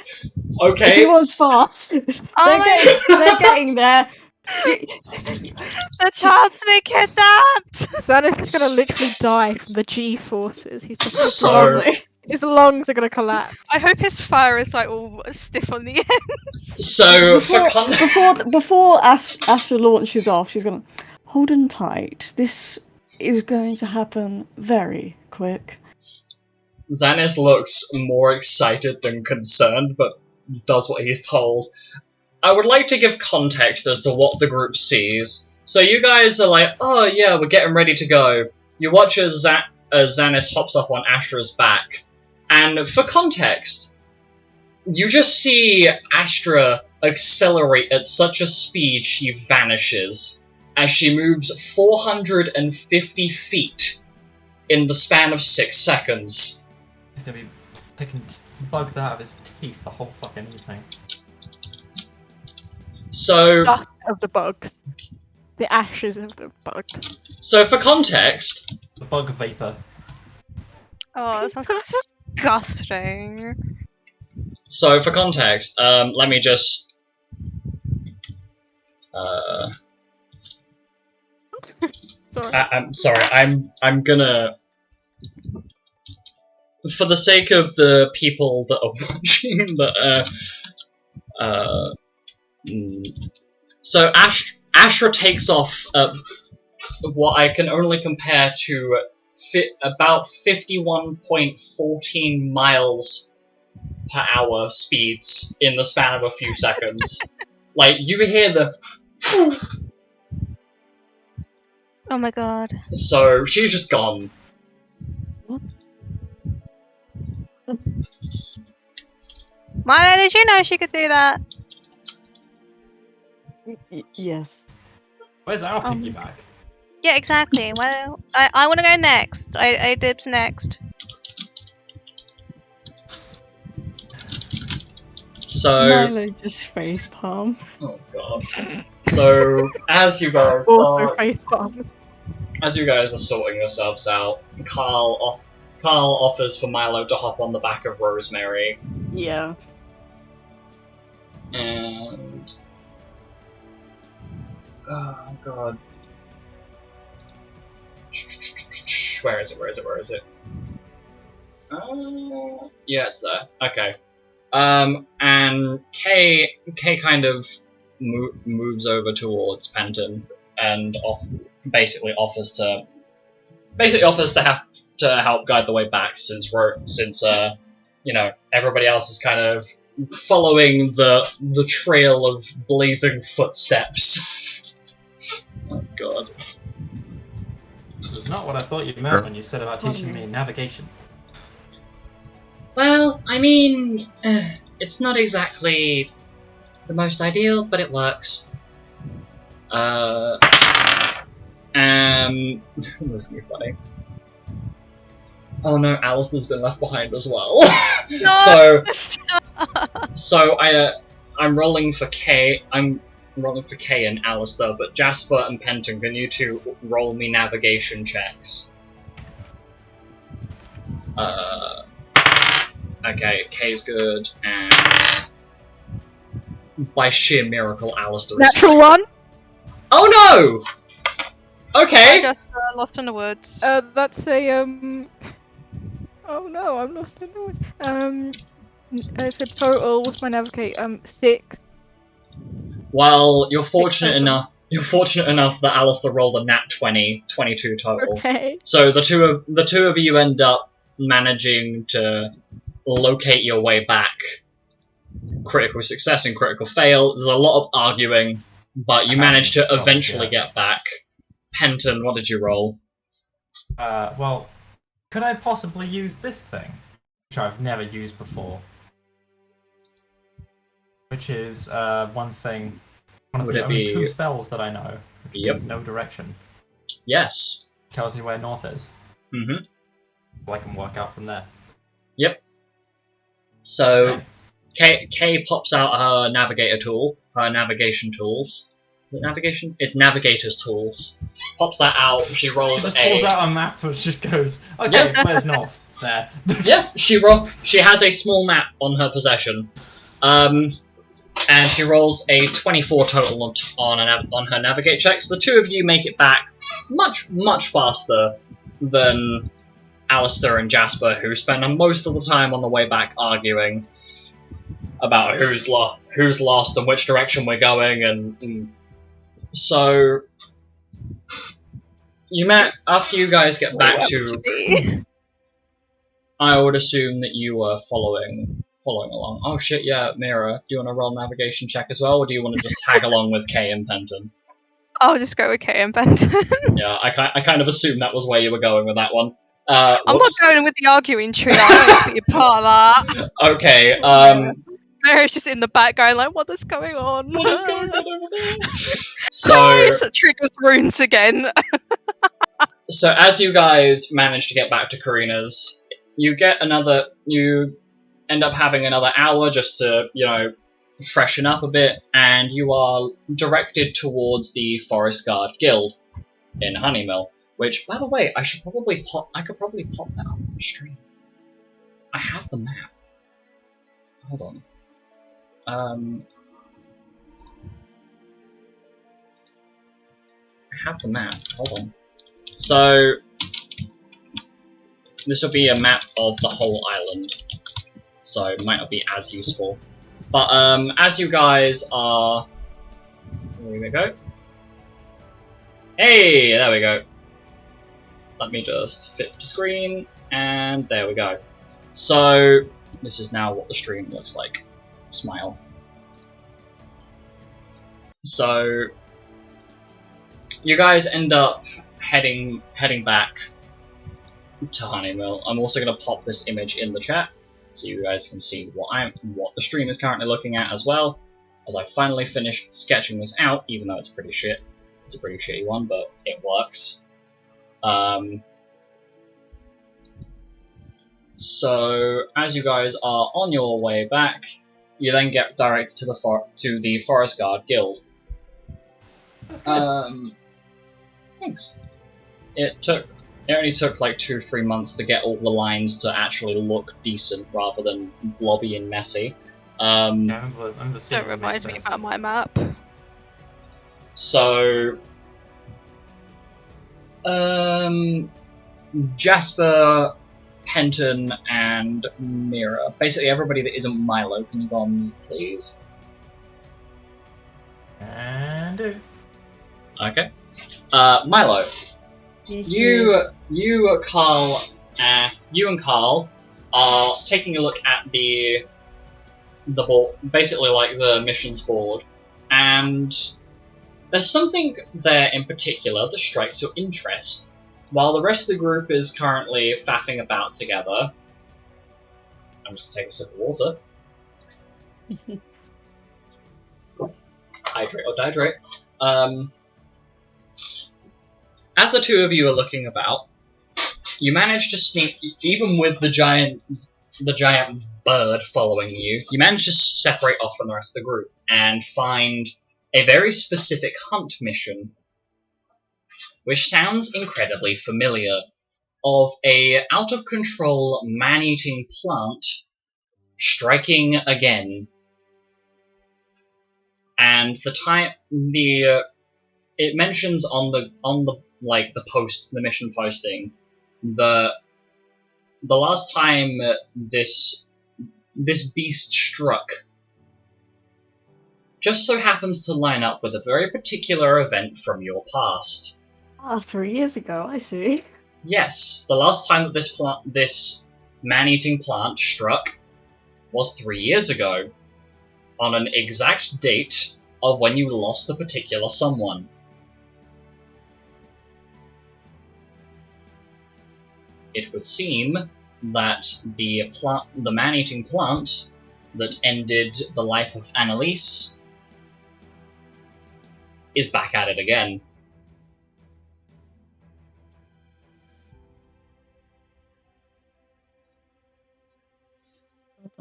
Okay. He was fast. Oh They're getting there. The child's been kidnapped! Xanis is gonna literally die from the G forces. He's just So- his lungs are gonna collapse. I hope his fire is like all stiff on the ends. So for Before Astra launches off, she's gonna hold on tight. This is going to happen very quick. Xanis looks more excited than concerned, but does what he's told. I would like to give context as to what the group sees. So you guys are like, oh yeah, we're getting ready to go. You watch as Xanis hops up on Astra's back. And for context, you just see Astra accelerate at such a speed she vanishes, as she moves 450 feet in the span of 6 seconds. He's gonna be picking bugs out of his teeth the whole fucking evening. So, Dust of the bugs. The ashes of the bugs. so for context, The bug vapor. Oh, that sounds disgusting. let me just Sorry. I'm sorry. I'm gonna, for the sake of the people that are watching, so Astra takes off what I can only compare to about 51.14 miles per hour speeds in the span of a few seconds. Like, you hear the Oh my god. so she's just gone. Milo, did you know she could do that? Yes. Where's our piggyback? Yeah, exactly. Well, I want to go next. I dibs next. So Milo just face palm. oh god. So as you guys Also are face bombs. sorting yourselves out, Carl offers for Milo to hop on the back of Rosemary, Yeah. and oh god, where is it? Yeah, it's there. Okay. And Kay kind of moves over towards Penton and basically offers to help guide the way back, since you know, everybody else is kind of following the trail of blazing footsteps. Oh god. This is not what I thought you meant when you said about teaching me navigation. Well, I mean, it's not exactly the most ideal, but it works. This is gonna be funny. Oh no, Alistair's been left behind as well. No! So I'm rolling for K. I'm rolling for K and Alistair, but Jasper and Penton, can you two roll me navigation checks? Okay, K's good, and by sheer miracle, Alistair is Natural one. Oh no! I Okay. just lost in the woods. That's a Oh no, I'm lost in the woods. It's a total. What's my navigate? 6. Well, you're fortunate enough that Alistair rolled a nat 20, 22 total. Okay. So the two of you end up managing to locate your way back. Critical success and critical fail. There's a lot of arguing, but you manage to eventually get back. Penton, what did you roll? Well, could I possibly use this thing, which I've never used before? Which is one of Would the it only be- 2 spells that I know. Which Yep. is no direction. Yes. Tells me where north is. Mm-hmm. So I can work out from there. Yep. So Okay. Kay pops out her navigation tools. Is it navigation? It's navigator's tools. Pops that out. She rolls Just a. pulls out a map and just goes, okay, where's north? It's there. Yeah, she has a small map on her possession. And and she rolls a 24 total on her navigate check. So the two of you make it back much faster than Alistair and Jasper, who spend most of the time on the way back arguing about who's lost and which direction we're going, and so after you guys get back to. I would assume that you were following along. Oh shit, yeah, Mira, do you want to roll navigation check as well, or do you want to just tag along with Kay and Penton? I'll just go with Kay and Penton. Yeah, I kind of assumed that was where you were going with that one. I'm not going with the arguing trio. I don't want to be a part of that. Okay, Mary's just in the back going like, what is going on? What is going on over there? Guys, it triggers runes again. So as you guys manage to get back to Karina's, you end up having another hour just to, freshen up a bit, and you are directed towards the Forest Guard Guild in Honeymill. Which, by the way, I could probably pop that up on the stream. I have the map. Hold on. I have the map. Hold on. So, this will be a map of the whole island. So, it might not be as useful. But, as you guys are... Here we go. Hey! There we go. Let me just fit the screen, and there we go. So, this is now what the stream looks like. Smile. So, you guys end up heading back to Honeymill. I'm also going to pop this image in the chat, so you guys can see what the stream is currently looking at as well, as I finally finished sketching this out, even though it's pretty shit. It's a pretty shitty one, but it works. So, as you guys are on your way back, you then get directed to the Forest Guard Guild. That's good. Thanks. It only took like 2-3 months to get all the lines to actually look decent rather than blobby and messy. I remember seeing Don't remind me about my map. So, Jasper, Penton, and Mira. Basically everybody that isn't Milo. Can you go on mute, please? And do. Okay. Milo, you and Karl are taking a look at the board, basically like the missions board, and there's something there in particular that strikes your interest. While the rest of the group is currently faffing about together, I'm just gonna take a sip of water. Hydrate or dihydrate. As the two of you are looking about, you manage to sneak, even with the giant bird following you, you manage to separate off from the rest of the group and find a very specific hunt mission, which sounds incredibly familiar, of a out-of-control man-eating plant striking again. And it mentions on the mission posting that the last time this beast struck just so happens to line up with a very particular event from your past. 3 years ago, I see. Yes, the last time that this man-eating plant struck was 3 years ago, on an exact date of when you lost a particular someone. It would seem that the man-eating plant that ended the life of Annalise is back at it again.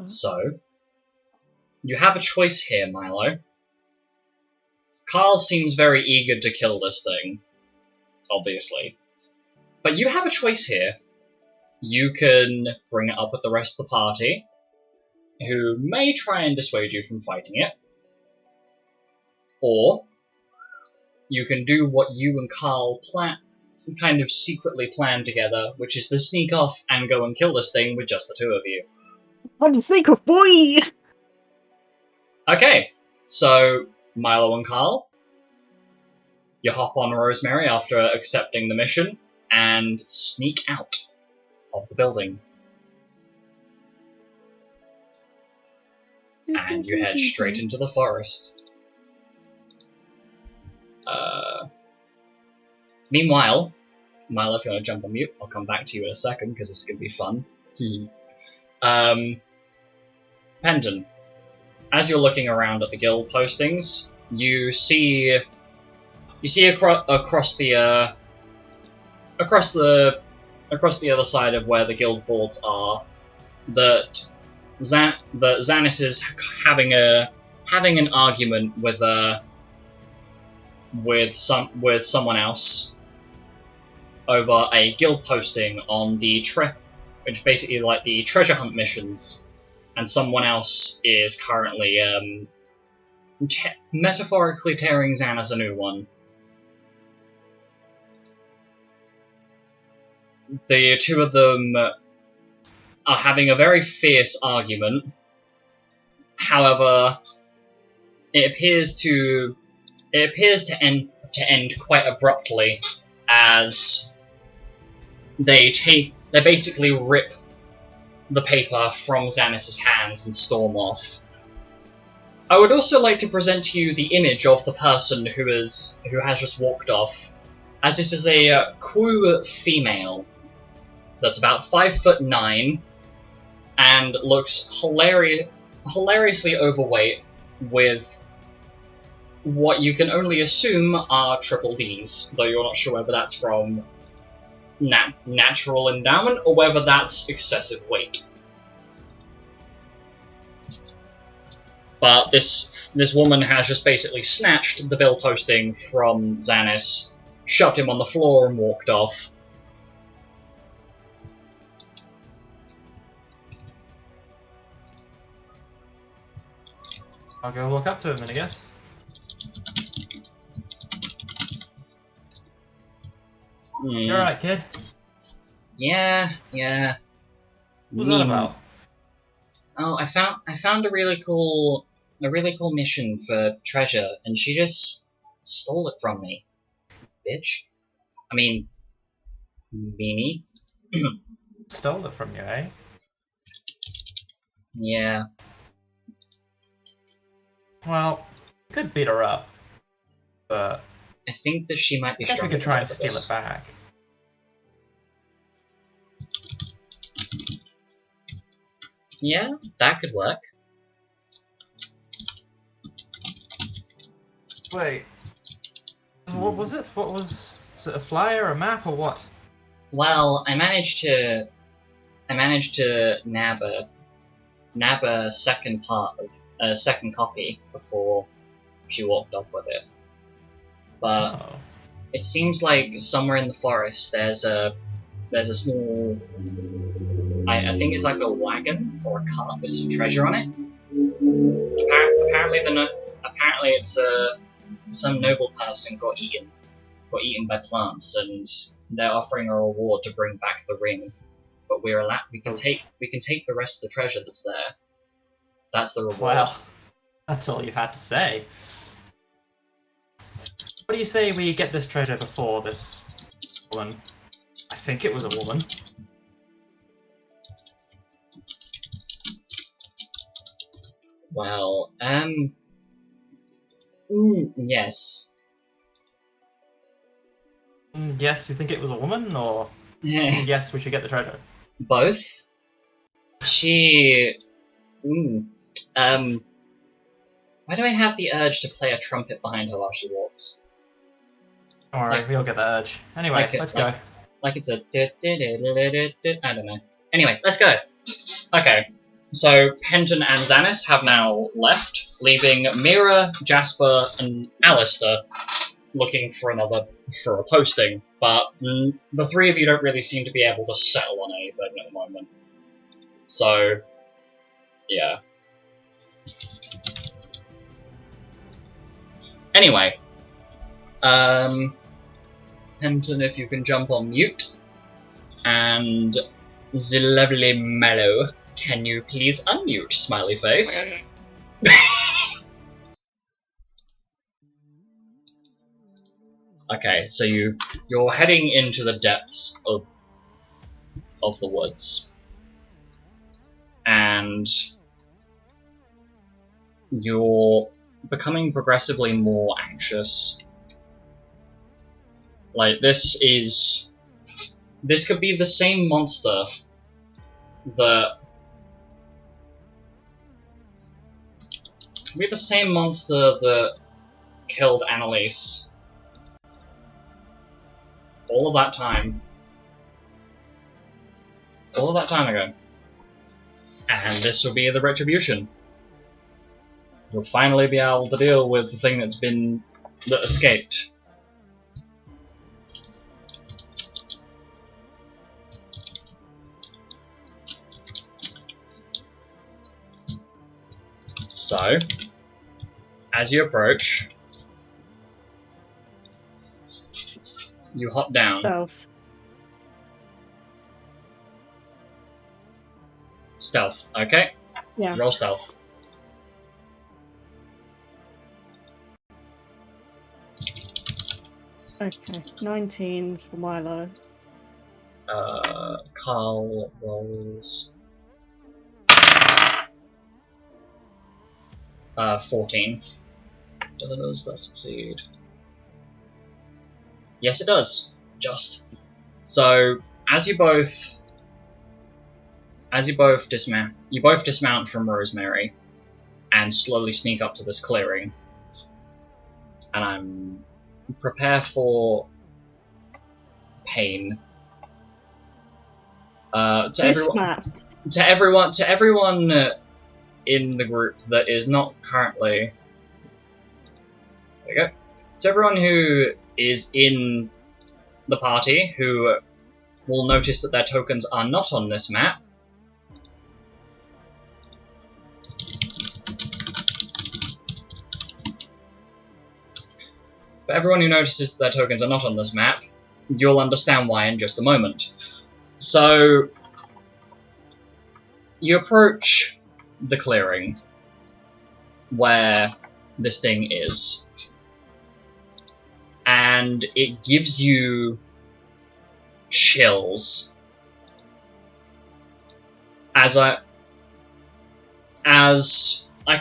So, you have a choice here, Milo. Karl seems very eager to kill this thing, obviously. But you have a choice here. You can bring it up with the rest of the party, who may try and dissuade you from fighting it, Or you can do what you and Karl kind of secretly planned together, which is to sneak off and go and kill this thing with just the two of you. On sneak off, boy! Okay, so Milo and Karl, you hop on Rosemary after accepting the mission and sneak out of the building. And you head straight into the forest. Meanwhile, Milo, if you want to jump on mute, I'll come back to you in a second because this is going to be fun. Penton, as you're looking around at the guild postings, you see across the other side of where the guild boards are that Xanis is having an argument with someone else over a guild posting on the which is basically like the treasure hunt missions, and someone else is currently metaphorically tearing Xanis a new one. The two of them are having a very fierce argument. However, it appears to end quite abruptly as they basically rip the paper from Xanis' hands and storm off. I would also like to present to you the image of the person who has just walked off, as it is a queer female that's about 5'9" and looks hilariously overweight with what you can only assume are triple Ds, though you're not sure whether that's from natural endowment or whether that's excessive weight. But this woman has just basically snatched the bill posting from Xanis, shoved him on the floor and walked off. I'll go walk up to him then, I guess. You're right, kid. Yeah. What was that about? Oh, I found a really cool mission for treasure, and she just stole it from me, bitch. I mean, meanie. Stole it from you, eh? Yeah. Well, we could beat her up, but I think that she might be I guess we strong could try and enough for steal this. it back. Yeah, that could work. Wait, what was it? Was it a flyer, a map, or what? Well, I managed to nab a second copy before she walked off with it. But Oh. it seems like somewhere in the forest there's a small, I think it's like a wagon or a cart with some treasure on it. Apparently it's some noble person got eaten by plants, and they're offering a reward to bring back the ring. But we can take the rest of the treasure that's there. That's the reward. Well, that's all you had to say. What do you say we get this treasure before this woman? I think it was a woman. Well, yes. Yes, you think it was a woman, or yes, we should get the treasure? Both. She... Why do I have the urge to play a trumpet behind her while she walks? Don't worry, we'll get the urge. Anyway, let's go. Like it's a... I don't know. Anyway, let's go! Okay, so Penton and Xanis have now left, leaving Mira, Jasper, and Alistair looking for a posting, but the three of you don't really seem to be able to settle on anything at the moment. So, yeah. Anyway, Penton, if you can jump on mute, and the lovely Milo, can you please unmute? Smiley face. Okay, so you're heading into the depths of the woods, and you're becoming progressively more anxious. Like, this could be the same monster that killed Annalise all of that time ago. And this will be the retribution. You'll finally be able to deal with the thing that escaped. So, as you approach, you hop down. Stealth, okay? Yeah. Roll stealth. Okay, 19 for Milo. Karl rolls 14. Does that succeed? Yes, it does. Just. So, as you both dismount from Rosemary and slowly sneak up to this clearing. And prepare for pain. To everyone in the group that is not currently. There we go. To everyone who is in the party who will notice that their tokens are not on this map. For everyone who notices that their tokens are not on this map, you'll understand why in just a moment. So, you approach the clearing where this thing is, and it gives you chills. As I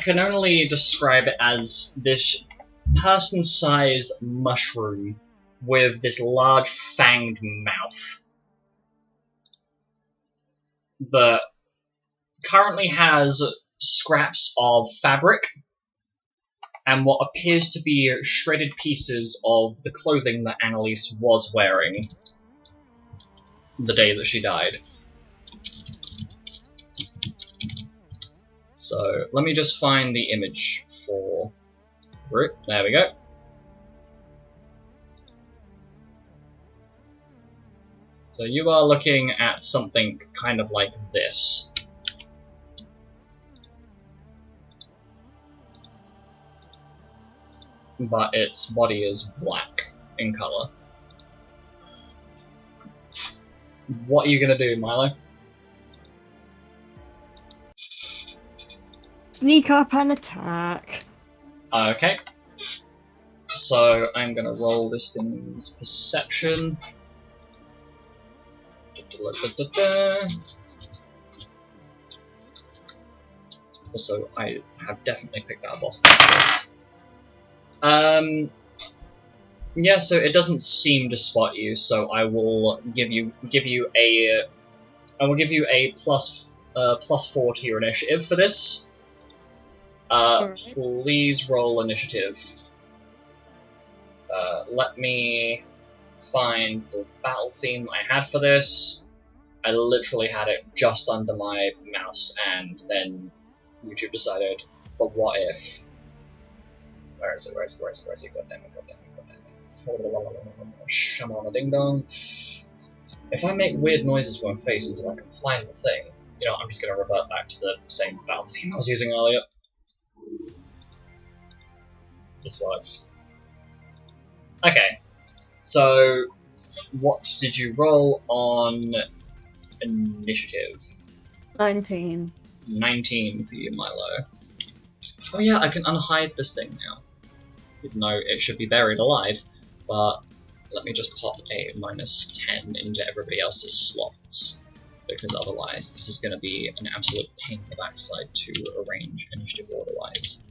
can only describe it as this person-sized mushroom with this large fanged mouth that currently has scraps of fabric and what appears to be shredded pieces of the clothing that Annalise was wearing the day that she died. So, let me just find the image for Root. There we go. So you are looking at something kind of like this. But its body is black in colour. What are you going to do, Milo? Sneak up and attack. Okay. So I'm going to roll this thing's perception. Also, I have definitely picked out a boss like this. Yeah, so it doesn't seem to spot you, so I will give you a plus 4 to your initiative for this. Please roll initiative. Let me find the battle theme I had for this. I literally had it just under my mouse, and then YouTube decided, but what if? Where is it? God damn it. Shamana ding dong. If I make weird noises with my face until I can find the thing, I'm just going to revert back to the same battle theme I was using earlier. This works. Okay, so what did you roll on initiative? 19. 19 for you, Milo. Oh yeah, I can unhide this thing now. Even though it should be buried alive, but let me just pop a -10 into everybody else's slots, because otherwise this is going to be an absolute pain in the backside to arrange initiative order-wise.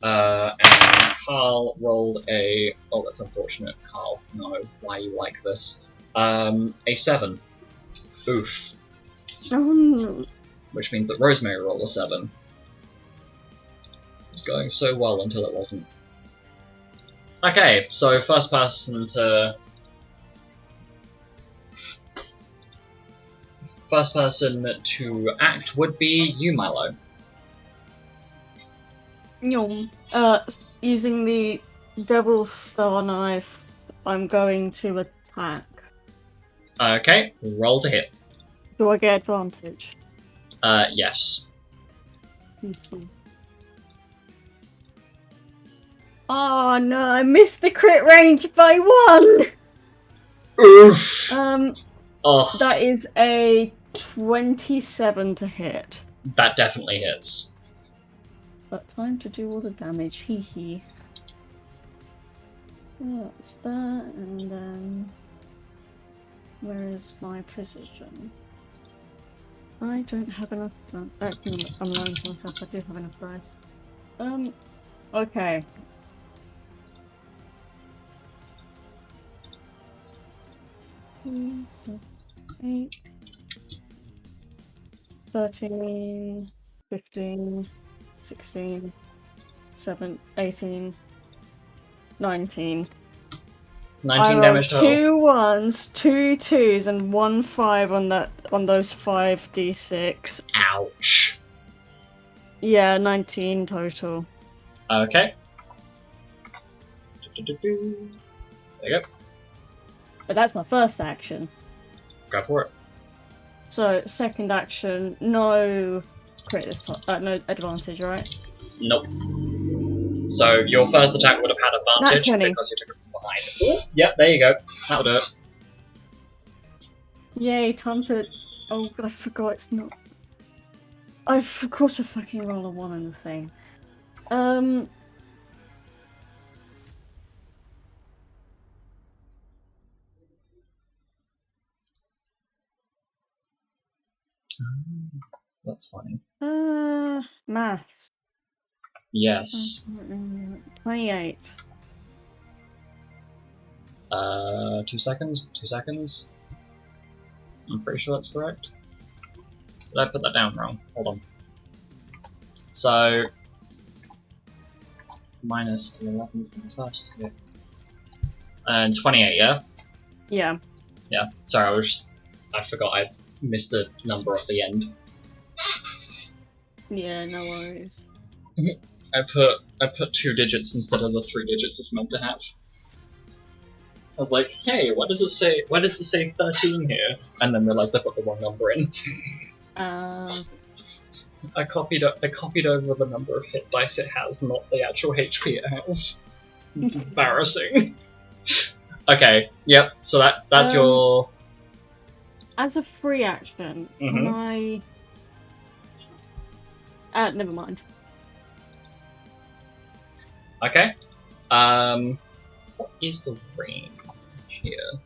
And Karl rolled a... Oh, that's unfortunate, Karl. No, why are you like this? A 7. Oof. Oh no. Which means that Rosemary rolled a 7. It was going so well until it wasn't. Okay, so first person to act would be you, Milo. Yum. Using the Devil Star Knife, I'm going to attack. Okay, roll to hit. Do I get advantage? Yes. Oh no, I missed the crit range by 1! Oof! Oh, That is a 27 to hit. that definitely hits. But time to do all the damage, hee hee. That's that, and then... Where is my precision? I don't have enough... Actually, I'm lying to myself, I do have enough dice. Okay. Hmm, 8, 13, 15, 16, 17, 18, 19. 19 I damage rolled total. 2 1s, 2 2s, and 1 5 on those 5d6. Ouch. Yeah, 19 total. Okay. There you go. But that's my first action. Go for it. So second action, no crit this time. No advantage, right? Nope. So your first attack would have had advantage Nat 20. because you took it from behind. Ooh, yep, there you go. That'll do it. Yay, time to... Oh, I forgot it's not... Of course I fucking roll a 1 on the thing. That's funny. Maths. Yes. 28. 2 seconds. 2 seconds. I'm pretty sure that's correct. Did I put that down wrong? Hold on. So minus the 11 from the first. Yeah. And 28, yeah? Yeah. Yeah. Sorry, I forgot I missed the number off the end. Yeah, no worries. I put 2 digits instead of the 3 digits it's meant to have. I was like, hey, why does it say 13 here? And then realized I put the wrong number in. I copied over the number of hit dice it has, not the actual HP it has. It's embarrassing. Okay, yep, so that's your... As a free action, can I... never mind. Okay. What is the range here?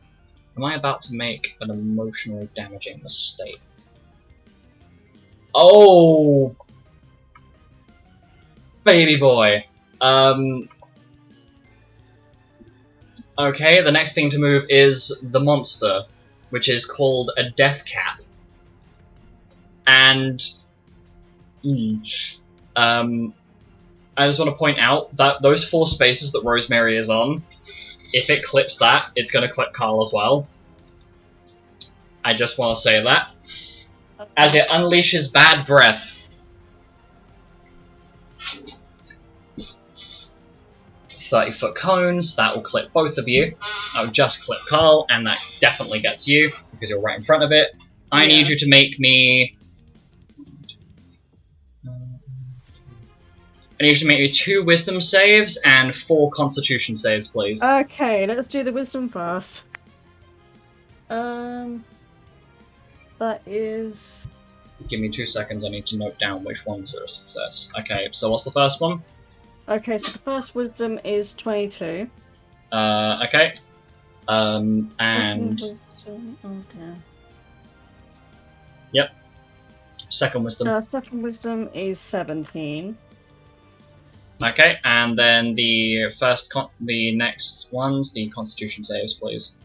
Am I about to make an emotionally damaging mistake? Oh! Baby boy. Okay, the next thing to move is the monster, which is called a death cap. And... I just want to point out that those 4 spaces that Rosemary is on, if it clips that, it's going to clip Karl as well. I just want to say that. As it unleashes bad breath. 30-foot cones, that will clip both of you. That will just clip Karl, and that definitely gets you, because you're right in front of it. I need you to make me... I need you to make me 2 wisdom saves and 4 constitution saves, please. Okay, let's do the wisdom first. That is... Give me 2 seconds, I need to note down which ones are a success. Okay, so what's the first one? Okay, so the first wisdom is 22. Okay. And... Second wisdom... Oh dear. Yep. Second wisdom. Second wisdom is 17. Okay, and then the the next ones, the constitution saves, please.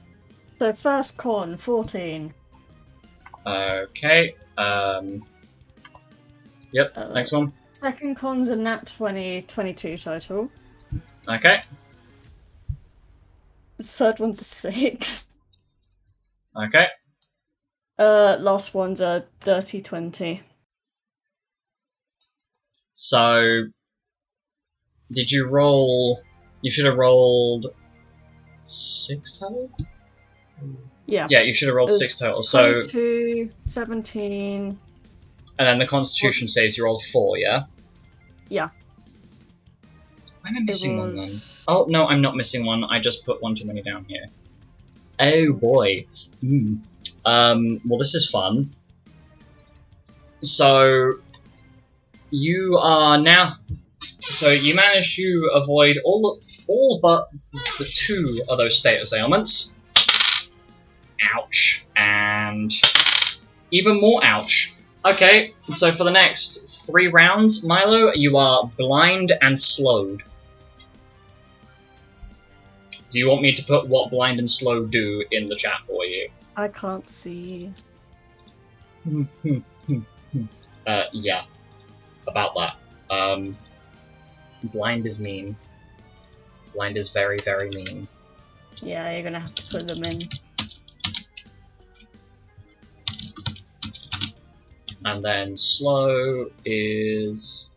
So first con, 14. Okay, yep, next one. Second con's a nat 20, 22 total. Okay, The third one's a 6. okay. Last one's a dirty 20. So, did you roll... You should have rolled 6 total? Yeah. Yeah, you should have rolled There's 6 total, so... 22, 17... And then the constitution saves, you rolled 4, yeah? Yeah. Why am I missing one then? was- Oh, no, I'm not missing one. I just put one too many down here. Oh, boy. Well, this is fun. So, you are now... So, you managed to avoid all but the 2 of those status ailments. Ouch. And... even more ouch. Okay, so for the next 3 rounds, Milo, you are blind and slowed. Do you want me to put what blind and slow do in the chat for you? I can't see. Yeah. About that. Blind is mean. Blind is very, very mean. Yeah, you're gonna have to put them in. And then slow is...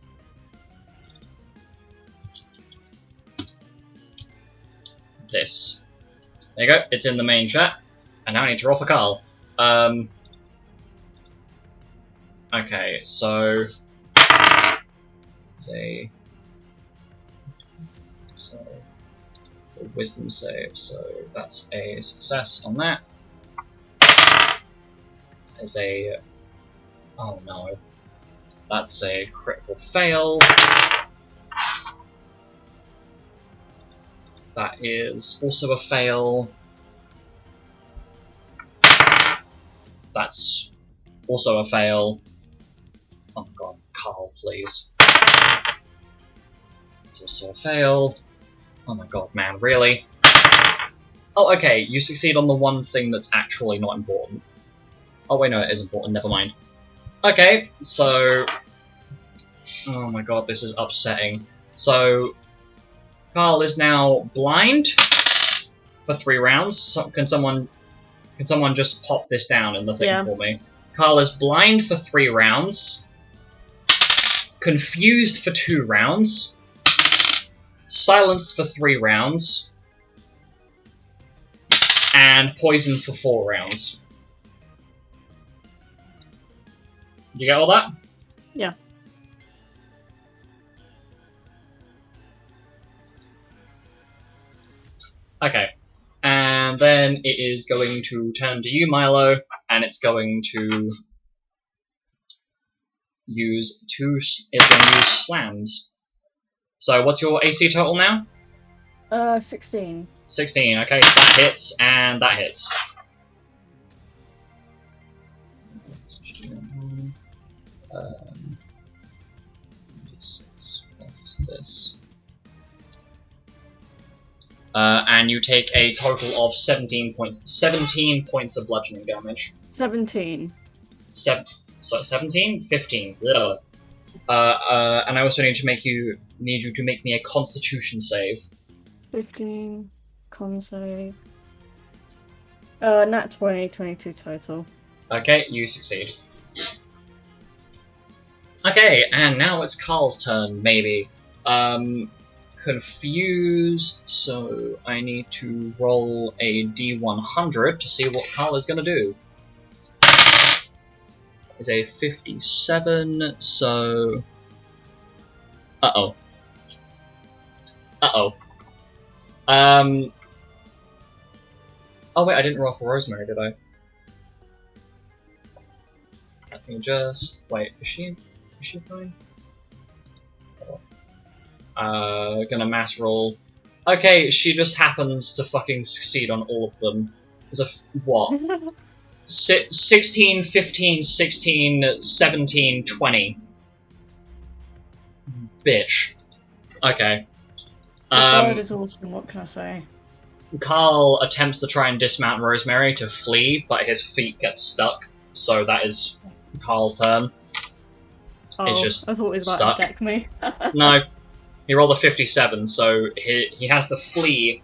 this. There you go, it's in the main chat. And now I need to roll for Karl. Okay, so... say... So... wisdom save, so that's a success on that. Is a... oh no. That's a critical fail. That is also a fail. That's also a fail. Oh my god, Karl, please. It's also a fail. Oh my god, man, really? Oh, okay, you succeed on the one thing that's actually not important. Oh wait, no, it is important, never mind. Okay, so... oh my god, this is upsetting. So, Karl is now blind for 3 rounds. So, can someone just pop this down in the thing for me? Karl is blind for 3 rounds, confused for 2 rounds, silenced for 3 rounds, and poisoned for 4 rounds. Did you get all that? Yeah. Okay. And then it is going to turn to you, Milo, and it's going to use slams. So what's your AC total now? 16. 16, okay, so that hits, and that hits. This. And you take a total of 17 points of bludgeoning damage. 17. 17? 15. Ugh. And I also need you to make me a Constitution save. 15. Con save. Nat 20, 22 total. Okay, you succeed. Okay, and now it's Karl's turn, maybe. Confused, so I need to roll a D100 to see what Karl is going to do. It's a 57, so... uh-oh. Uh-oh. Oh wait, I didn't roll for Rosemary, did I? Let me just... Wait, is she fine? Gonna mass roll. Okay, she just happens to fucking succeed on all of them. There's what? 16, 15, 16, 17, 20. Bitch. Okay. The bird is awesome, what can I say? Karl attempts to try and dismount Rosemary to flee, but his feet get stuck. So that is Karl's turn. Oh, just I thought it was about stuck. to deck me. No, he rolled a 57, so he has to flee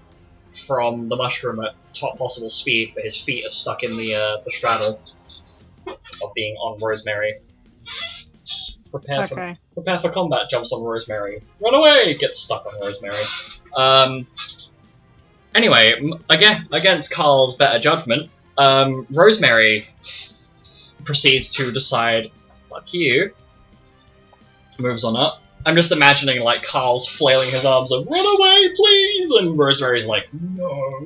from the mushroom at top possible speed, but his feet are stuck in the straddle of being on Rosemary. Prepare for combat, jumps on Rosemary. Run away! Gets stuck on Rosemary. Anyway, again, against Karl's better judgment, Rosemary proceeds to decide, fuck you, moves on up. I'm just imagining, like, Karl's flailing his arms like, run away, please! And Rosemary's like, no.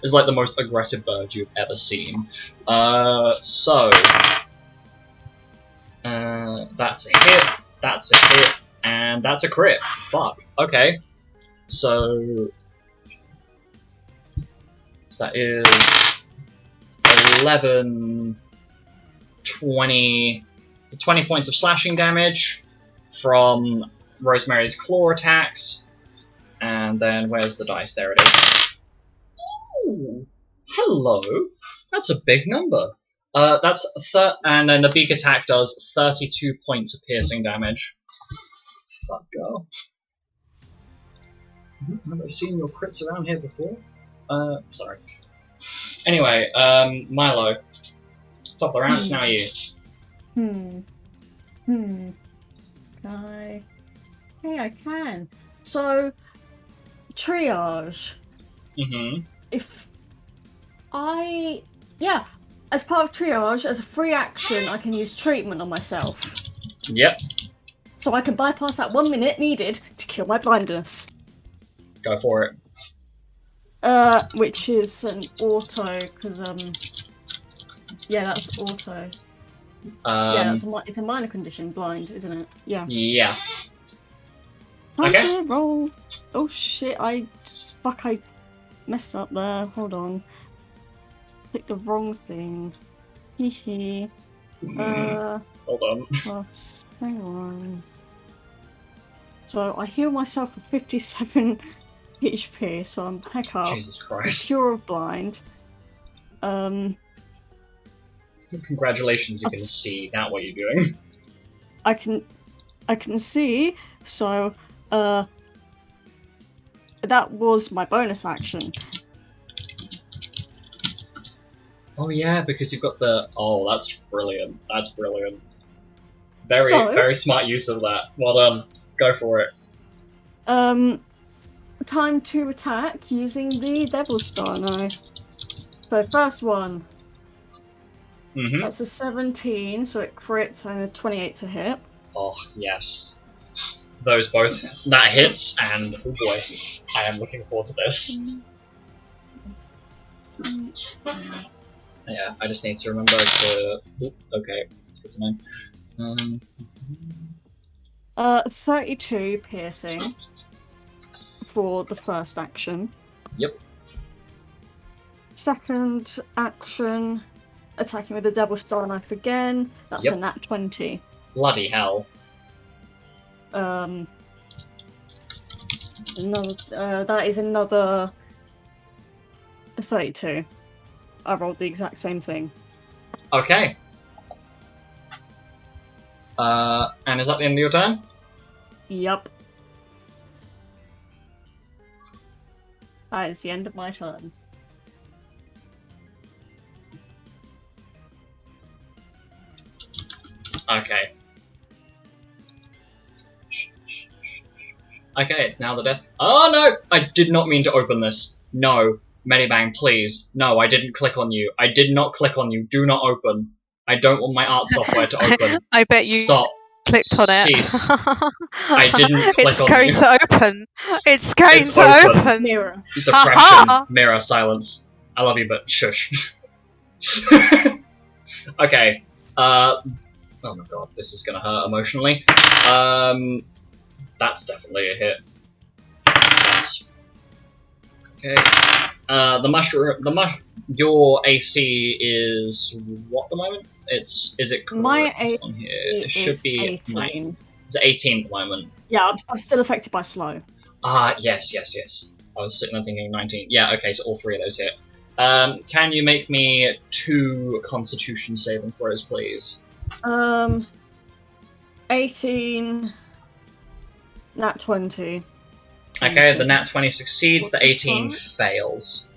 It's like the most aggressive bird you've ever seen. That's a hit, that's a hit, and that's a crit. Fuck. Okay. So that is 11, 20 points of slashing damage from Rosemary's claw attacks. And then, where's the dice? There it is. Ooh, hello. That's a big number. And then the beak attack does 32 points of piercing damage. Fuck, girl. Have I seen your crits around here before? Sorry. Anyway, Milo. Top of the round, it's now you. Can I? Hey, I can. So, triage. If as part of triage, as a free action, I can use treatment on myself. Yep. So I can bypass that 1 minute needed to kill my blindness. Go for it. Which is an auto, because, yeah, that's auto. Yeah, it's a minor condition, blind, isn't it? Yeah. Yeah. Okay. Roll. Oh shit, I messed up there. Hold on. Clicked the wrong thing. Hehe. Hold on. Plus, hang on. So I heal myself for 57 HP, so I'm back up. Jesus Christ. Cure of blind. Congratulations, you can see now what you're doing. I can see, so that was my bonus action. Oh yeah, because you've got the... Oh, that's brilliant. That's brilliant. Very smart use of that. Well done. Go for it. Time to attack using the Devil's Star now. So first one. That's a 17, so it crits, and a 28 to hit. Oh, yes. Those both. That hits, and oh boy, I am looking forward to this. Yeah, I just need to remember to... Oop, okay, that's good to know. 32 piercing for the first action. Yep. Second action, attacking with the Devil Star Knife again. That's a nat 20. Bloody hell. Another. That is another 32. I rolled the exact same thing. Okay. And is that the end of your turn? Yep. That is the end of my turn. Okay. Okay, it's now the death. Oh no! I did not mean to open this. No. Medibang, please. No, I didn't click on you. I did not click on you. Do not open. I don't want my art software to open. I bet you Stop. clicked on it. Cease. I didn't click It's on going you. to open. It's going It's to open. open. Mirror. Depression, Aha! mirror, silence. I love you, but shush. Okay. Oh my god, this is gonna hurt emotionally. That's definitely a hit. That's okay. Your AC is what at the moment? Is it correct My on here? AC It should is be 18. 9. It's 18 at the moment. Yeah, I'm still affected by slow. Ah, yes. I was sitting there thinking 19. Yeah, okay, so all 3 of those hit. Can you make me 2 Constitution saving throws, please? 18, nat 20. Okay, the nat 20 succeeds, the 18 What? fails.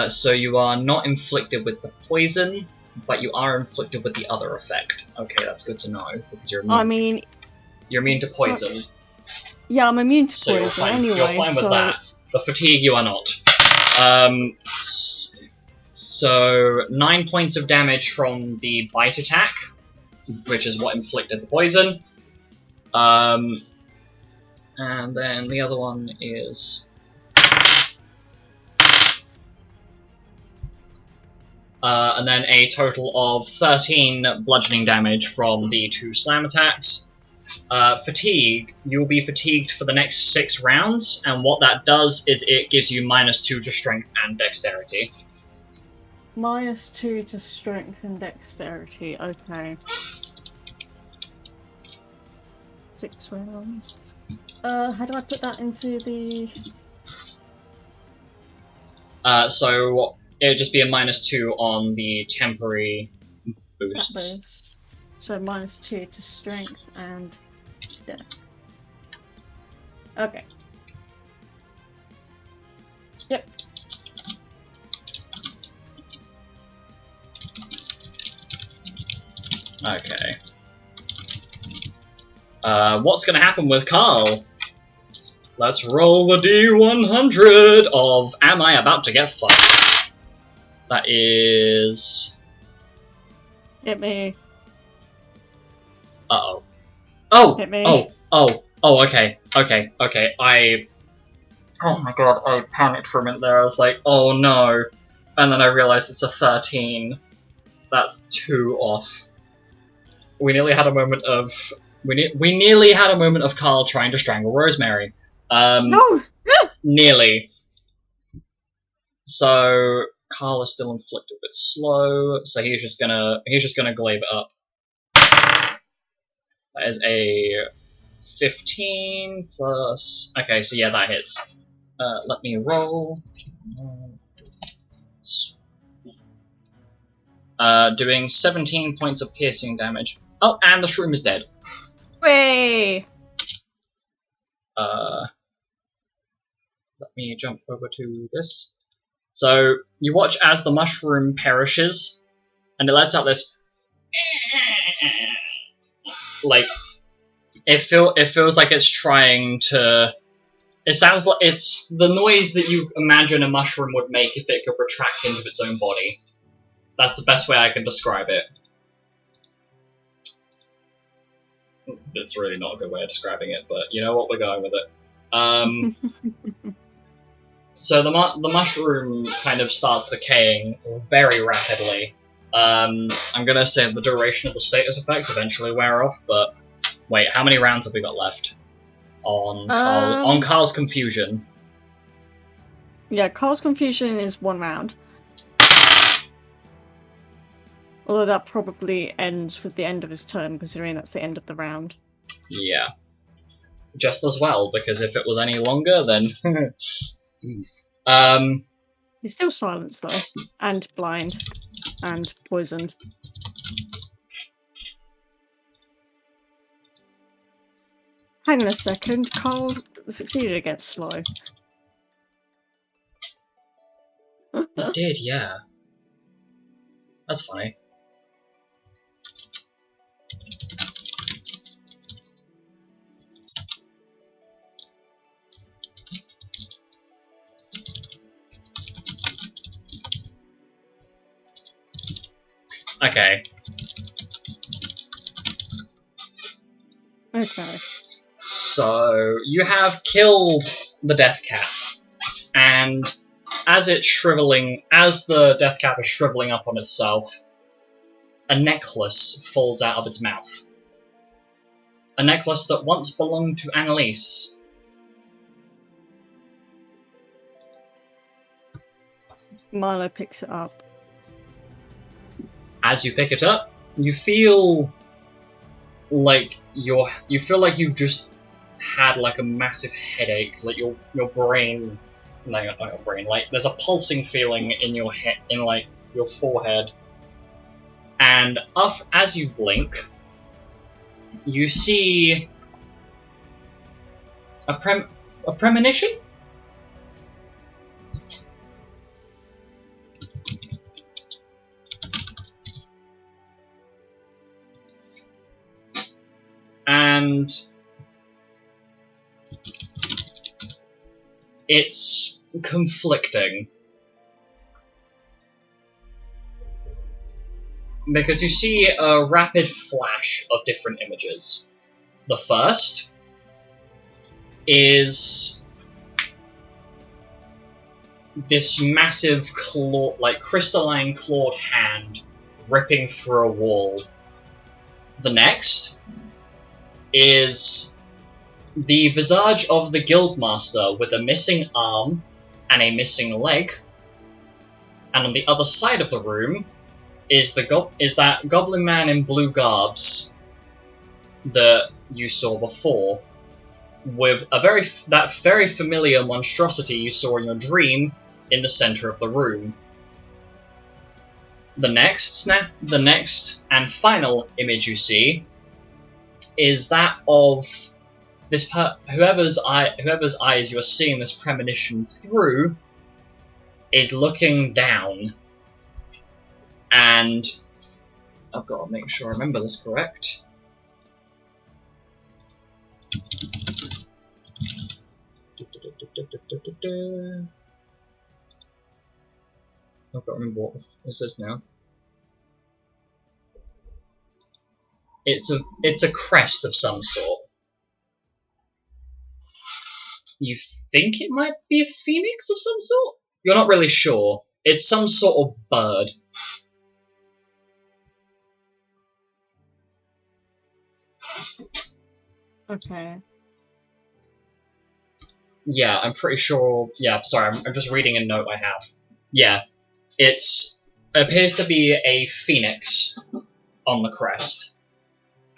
So you are not inflicted with the poison, but you are inflicted with the other effect. Okay, that's good to know, because you're immune. You're immune to poison. Yeah, I'm immune to So poison anyway. you're fine with that. The fatigue, you are not. So 9 points of damage from the bite attack, which is what inflicted the poison. And then the other one is... and then a total of 13 bludgeoning damage from the 2 slam attacks. Fatigue, you'll be fatigued for the next 6 rounds, and what that does is it gives you -2 to strength and dexterity. -2 to strength and dexterity, okay. 6 rounds. How do I put that into the... So it would just be a -2 on the temporary boosts. boost? So -2 to strength and dex. Okay. Yep. Okay. What's gonna happen with Karl? Let's roll the D100 of Am I About to Get Fucked? That is... Hit me. Uh-oh. Oh! Hit me. Okay. Oh my god, I panicked for a minute there. I was like, oh no. And then I realized it's a 13. That's 2 off. We nearly had a moment of... We nearly had a moment of Karl trying to strangle Rosemary. No! Nearly. So Karl is still inflicted with slow, so he's just gonna glaive it up. That is a 15 plus. Okay, so yeah, that hits. Let me roll. Doing 17 points of piercing damage. Oh, and the shroom is dead. Way! Let me jump over to this. So you watch as the mushroom perishes, and it lets out this like it feels like it's trying to. It sounds like it's the noise that you imagine a mushroom would make if it could retract into its own body. That's the best way I can describe it. It's really not a good way of describing it, but you know what, we're going with it. So the mushroom kind of starts decaying very rapidly. I'm gonna say the duration of the status effects eventually wear off, but wait, how many rounds have we got left on Karl, on Karl's confusion? Yeah, Karl's confusion is 1 round. Although that probably ends with the end of his turn, considering that's the end of the round. Yeah. Just as well, because if it was any longer, then... He's still silenced, though. And blind. And poisoned. Hang on a second, Karl succeeded against slow. It did, yeah. That's funny. Okay. Okay. So you have killed the death cat, and as the death cat is shriveling up on itself, a necklace falls out of its mouth. A necklace that once belonged to Annalise. Milo picks it up. As you pick it up, you feel like you've just had like a massive headache, like your brain, no, not your brain, like there's a pulsing feeling in your head, in like your forehead, and as you blink, you see a premonition. And it's conflicting. Because you see a rapid flash of different images. The first is this massive crystalline clawed hand ripping through a wall. The next is the visage of the Guildmaster with a missing arm and a missing leg. And on the other side of the room is that goblin man in blue garbs that you saw before, with that very familiar monstrosity you saw in your dream in the center of the room. The next and final image you see is that of this whoever's eyes you are seeing this premonition through is looking down, and I've got to make sure I remember this correct. I've got to remember what this is now. It's a crest of some sort. You think it might be a phoenix of some sort? You're not really sure. It's some sort of bird. Okay. Yeah, I'm pretty sure. Yeah, sorry, I'm just reading a note I have. Yeah, it appears to be a phoenix on the crest,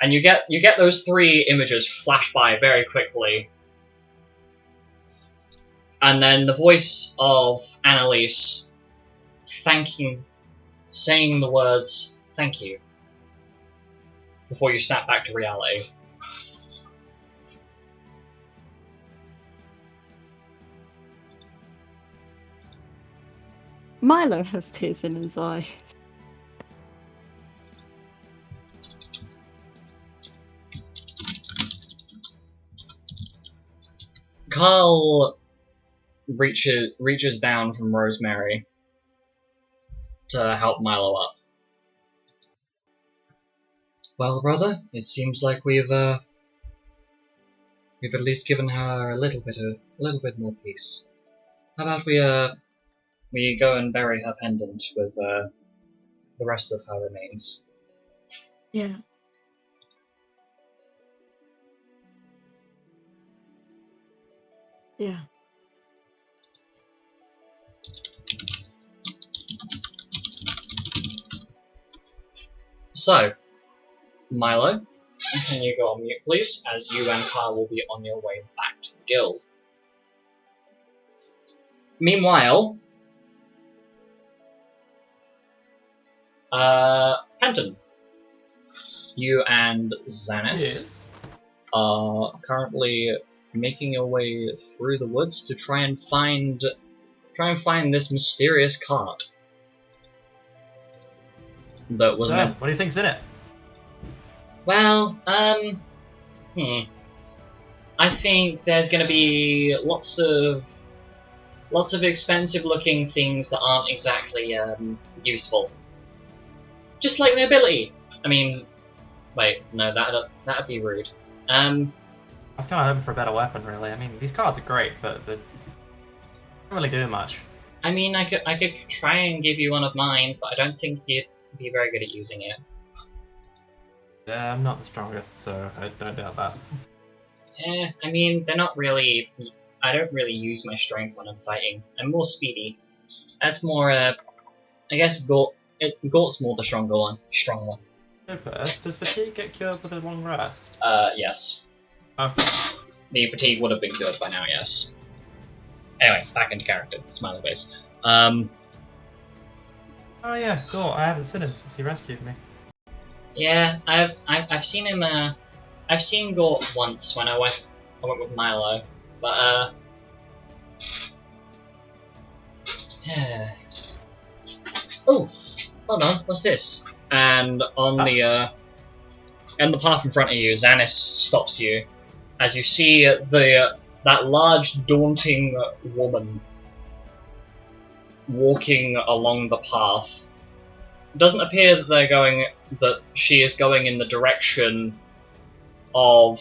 and you get those three images flash by very quickly, and then the voice of Annalise saying the words "thank you" before you snap back to reality. Milo has tears in his eyes. Karl reaches down from Rosemary to help Milo up. Well, brother, it seems like we've at least given her a little bit more peace. How about we go and bury her pendant with the rest of her remains? Yeah. Yeah. So, Milo, can you go on mute, please, as you and Karl will be on your way back to the guild. Meanwhile, Penton, you and Xanis Yes. are currently making your way through the woods to try and find this mysterious cart that was So, meant. what do you think's in it? Well, I think there's going to be lots of expensive-looking things that aren't exactly useful. just like the ability. I mean, wait, no, that'd be rude. I was kind of hoping for a better weapon, really. I mean, these cards are great, but they don't really do much. I mean, I could try and give you one of mine, but I don't think you'd be very good at using it. Yeah, I'm not the strongest, so I don't doubt that. I mean, they're not really... I don't really use my strength when I'm fighting. I'm more speedy. That's more, I guess Gort's more the strong one. Does fatigue get cured with a long rest? Yes. Okay. The fatigue would have been cured by now, yes. Anyway, back into character. Smiley face. Oh yeah, cool. I haven't seen him since he rescued me. Yeah, I've seen him. I've seen Gort once when I went with Milo, but oh, hold on, what's this? And on the path in front of you, Xanis stops you as you see that large, daunting woman walking along the path. It doesn't appear that she is going in the direction of.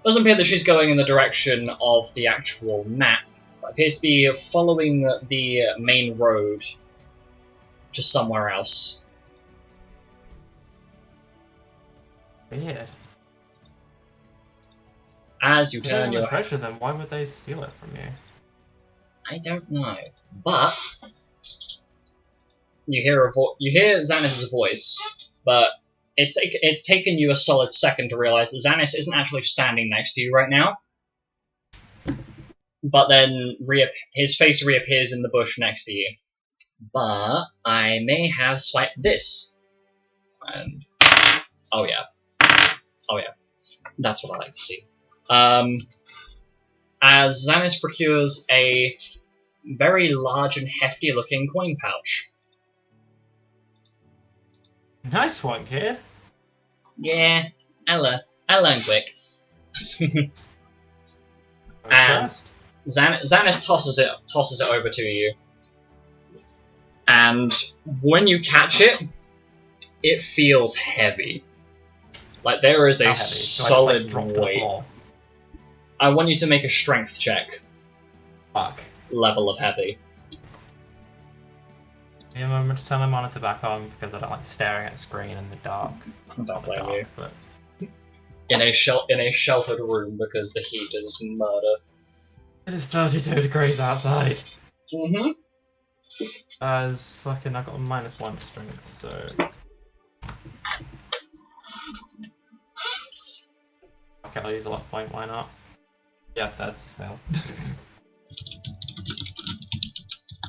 Doesn't appear that she's going in the direction of the actual map. It appears to be following the main road to somewhere else. Weird. As you turn your treasure them, why would they steal it from you? I don't know, but you hear Xanis' voice, but it's taken you a solid second to realize that Xanis isn't actually standing next to you right now. But then his face reappears in the bush next to you. But I may have swiped this. And oh yeah, that's what I like to see. As Xanis procures a very large and hefty looking coin pouch. Nice one, kid. Yeah, I learn quick. And Xanis tosses it over to you. And when you catch it, it feels heavy. Like there is a solid weight. I want you to make a strength check. Fuck. Level of heavy. Give me a moment to turn my monitor back on because I don't like staring at a screen in the dark. Don't blame you. But... In a sheltered room because the heat is murder. It is 32 degrees outside. Mm-hmm. As fucking, I got a -1 strength, so. Okay, I'll use a luck point, why not? Yeah, that's a fail.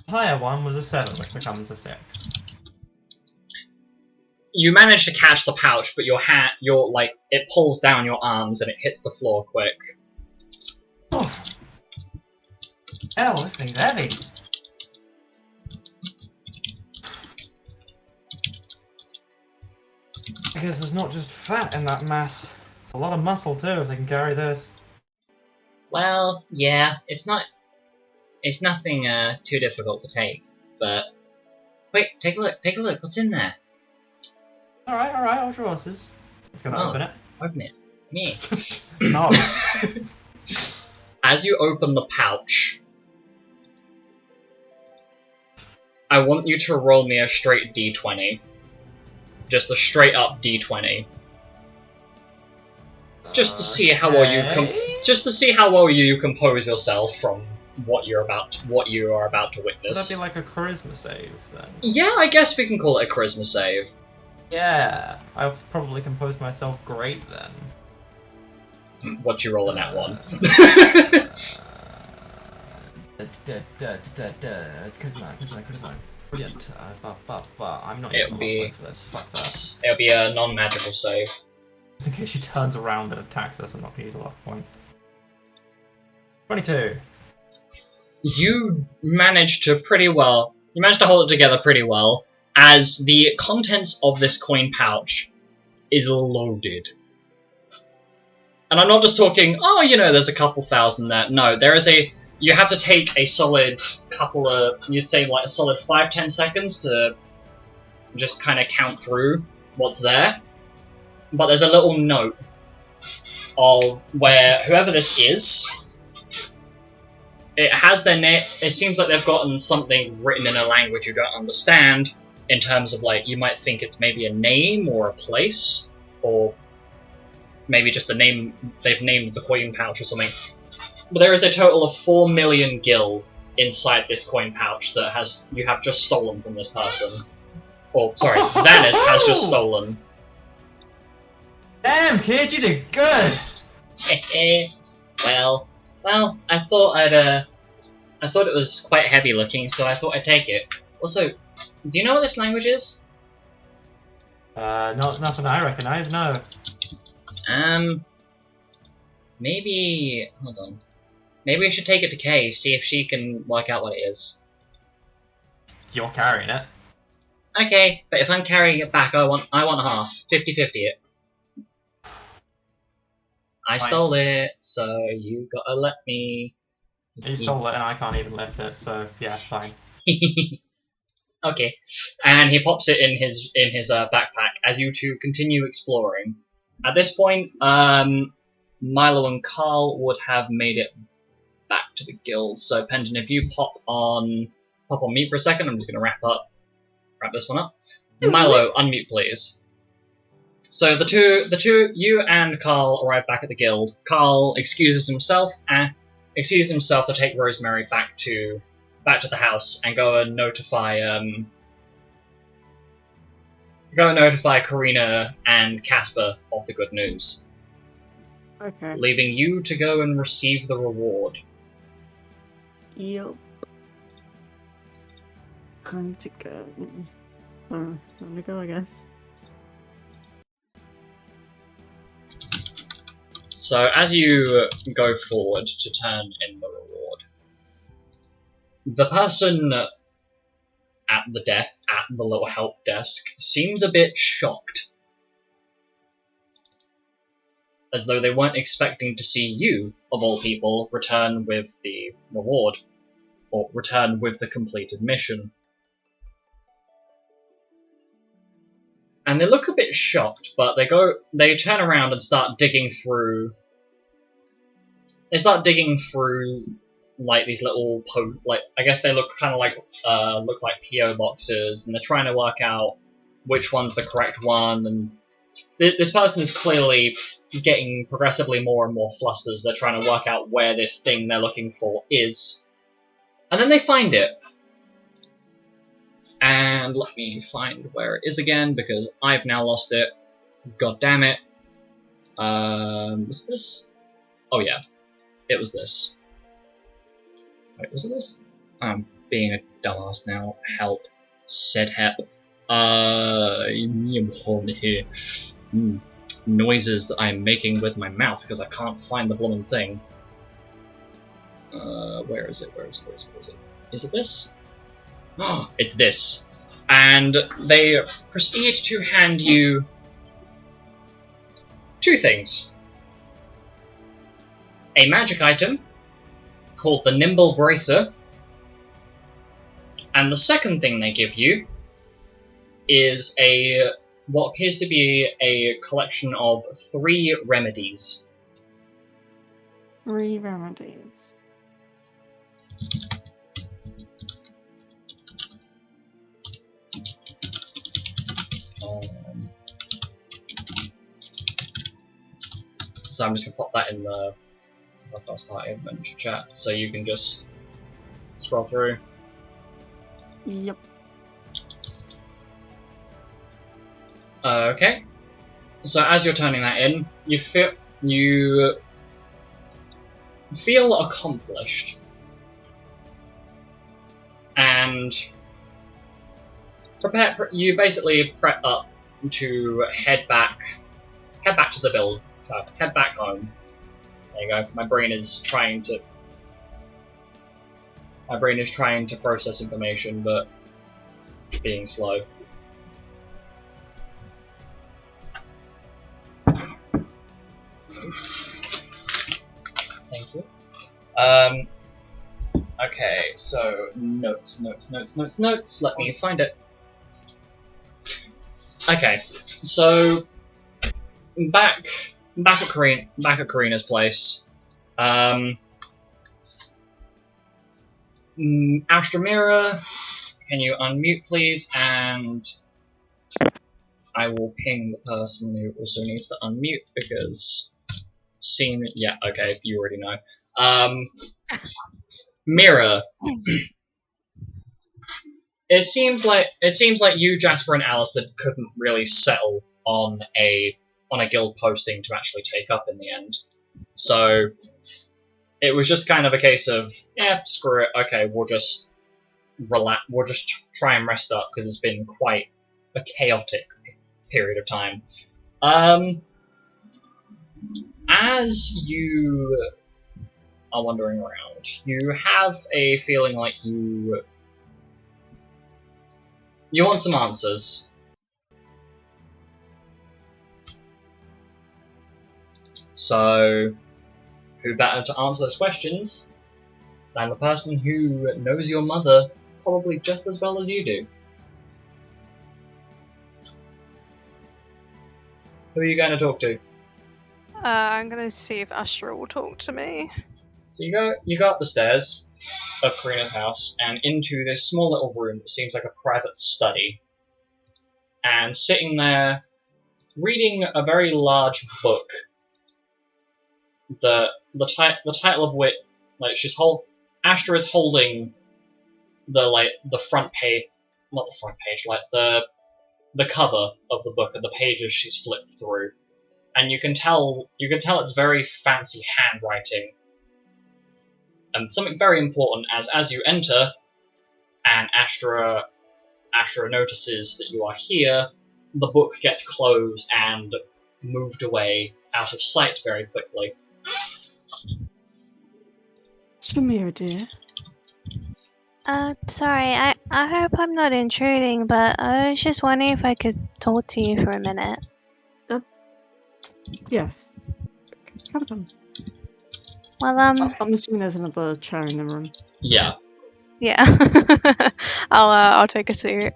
The higher one was a 7, which becomes a 6. You manage to catch the pouch, but it pulls down your arms and it hits the floor quick. Oh. Hell, this thing's heavy. I guess there's not just fat in that mass. It's a lot of muscle too, if they can carry this. Well, yeah, it's nothing too difficult to take, but... Wait, take a look, what's in there? Alright, hold your horses. It's gonna open it. Open it. Me. No. As you open the pouch, I want you to roll me a straight D20. Just a straight up D20. Just to see how well you compose yourself from what you are about to witness. Would that be like a charisma save then? Yeah, I guess we can call it a charisma save. Yeah, I'll probably compose myself great then. What you rolling at one? It's charisma. Brilliant. I'm not It'll be for this. Fuck that. It'll be a non-magical save. In case she turns around and attacks us, I'm not gonna use a luck point. 22. You managed to hold it together pretty well, as the contents of this coin pouch is loaded. And I'm not just talking, there's a couple thousand there. No, you have to take a solid couple of, you'd say like a solid 5-10 seconds to just kind of count through what's there. But there's a little note of where whoever this is, it has their name. It seems like they've gotten something written in a language you don't understand, in terms of like, you might think it's maybe a name or a place, or maybe just the name they've named the coin pouch or something. But there is a total of 4 million gil inside this coin pouch that you have just stolen from this person. Or sorry, Xanis has just stolen. Damn, kid, you did good. well, I thought I thought it was quite heavy looking, so I thought I'd take it. Also, do you know what this language is? Nothing I recognise, no. Maybe... hold on. Maybe we should take it to Kay, see if she can work out what it is. You're carrying it. Okay, but if I'm carrying it back, I want half. 50-50 it. I stole it, so you gotta let me... You stole it and I can't even lift it, so yeah, fine. Okay, and he pops it in his backpack as you two continue exploring. At this point, Milo and Karl would have made it back to the guild. So Penton, if you pop on mute for a second, I'm just gonna wrap this one up. Milo, unmute please. So the two, you and Karl arrive back at the guild. Karl excuses himself to take Rosemary back to the house and go and notify Karina and Casper of the good news. Okay. Leaving you to go and receive the reward. Yep. Time to go. Time to go, I guess. So as you go forward to turn in the reward, the person at the little help desk seems a bit shocked, as though they weren't expecting to see you, of all people, return with the reward, or return with the completed mission. And they look a bit shocked, but they turn around and start digging through. They start digging through like these little I guess they look kind of like PO boxes, and they're trying to work out which one's the correct one. And this person is clearly getting progressively more and more flustered as they're trying to work out where this thing they're looking for is. And then they find it. And let me find where it is again, because I've now lost it. God damn it. Was this? Oh yeah, it was this. Wait, was it this? I'm being a dumbass now. Help. Said Hep. Noises that I'm making with my mouth because I can't find the blooming thing. Where is it? Is it this? Oh, it's this. And they proceed to hand you two things. A magic item called the Nimble Bracer, and the second thing they give you is what appears to be a collection of 3 remedies. 3 remedies. So I'm just going to pop that in the podcast party adventure chat, so you can just scroll through. Yep. Okay. So as you're turning that in, you feel accomplished, and you basically prep up to head back to the build. Head back home. There you go. My brain is trying to process information, but being slow. Thank you. Okay, so notes. Let me find it. Okay, so back at Karina's place. Astra Mira, can you unmute please? And I will ping the person who also needs to unmute because yeah, okay, you already know. Mira, it seems like you, Jasper, and Alistair couldn't really settle on a guild posting to actually take up in the end. So it was just kind of a case of, yeah, screw it. Okay, we'll just relax. We'll just try and rest up because it's been quite a chaotic period of time. As you are wandering around, you have a feeling like you want some answers. So, who better to answer those questions than the person who knows your mother probably just as well as you do? Who are you going to talk to? I'm gonna see if Astra will talk to me. So you go up the stairs of Karina's house and into this small little room that seems like a private study. And sitting there, reading a very large book. The title of which, like, Astra is holding the front page, not the front page, like the cover of the book and the pages she's flipped through, and you can tell it's very fancy handwriting. And something very important as you enter, and Astra notices that you are here, the book gets closed and moved away out of sight very quickly. Shamira, dear. Sorry, I hope I'm not intruding, but I was just wondering if I could talk to you for a minute. Yes. Come on. Well, I'm assuming there's another chair in the room. Yeah. yeah. I'll take a seat.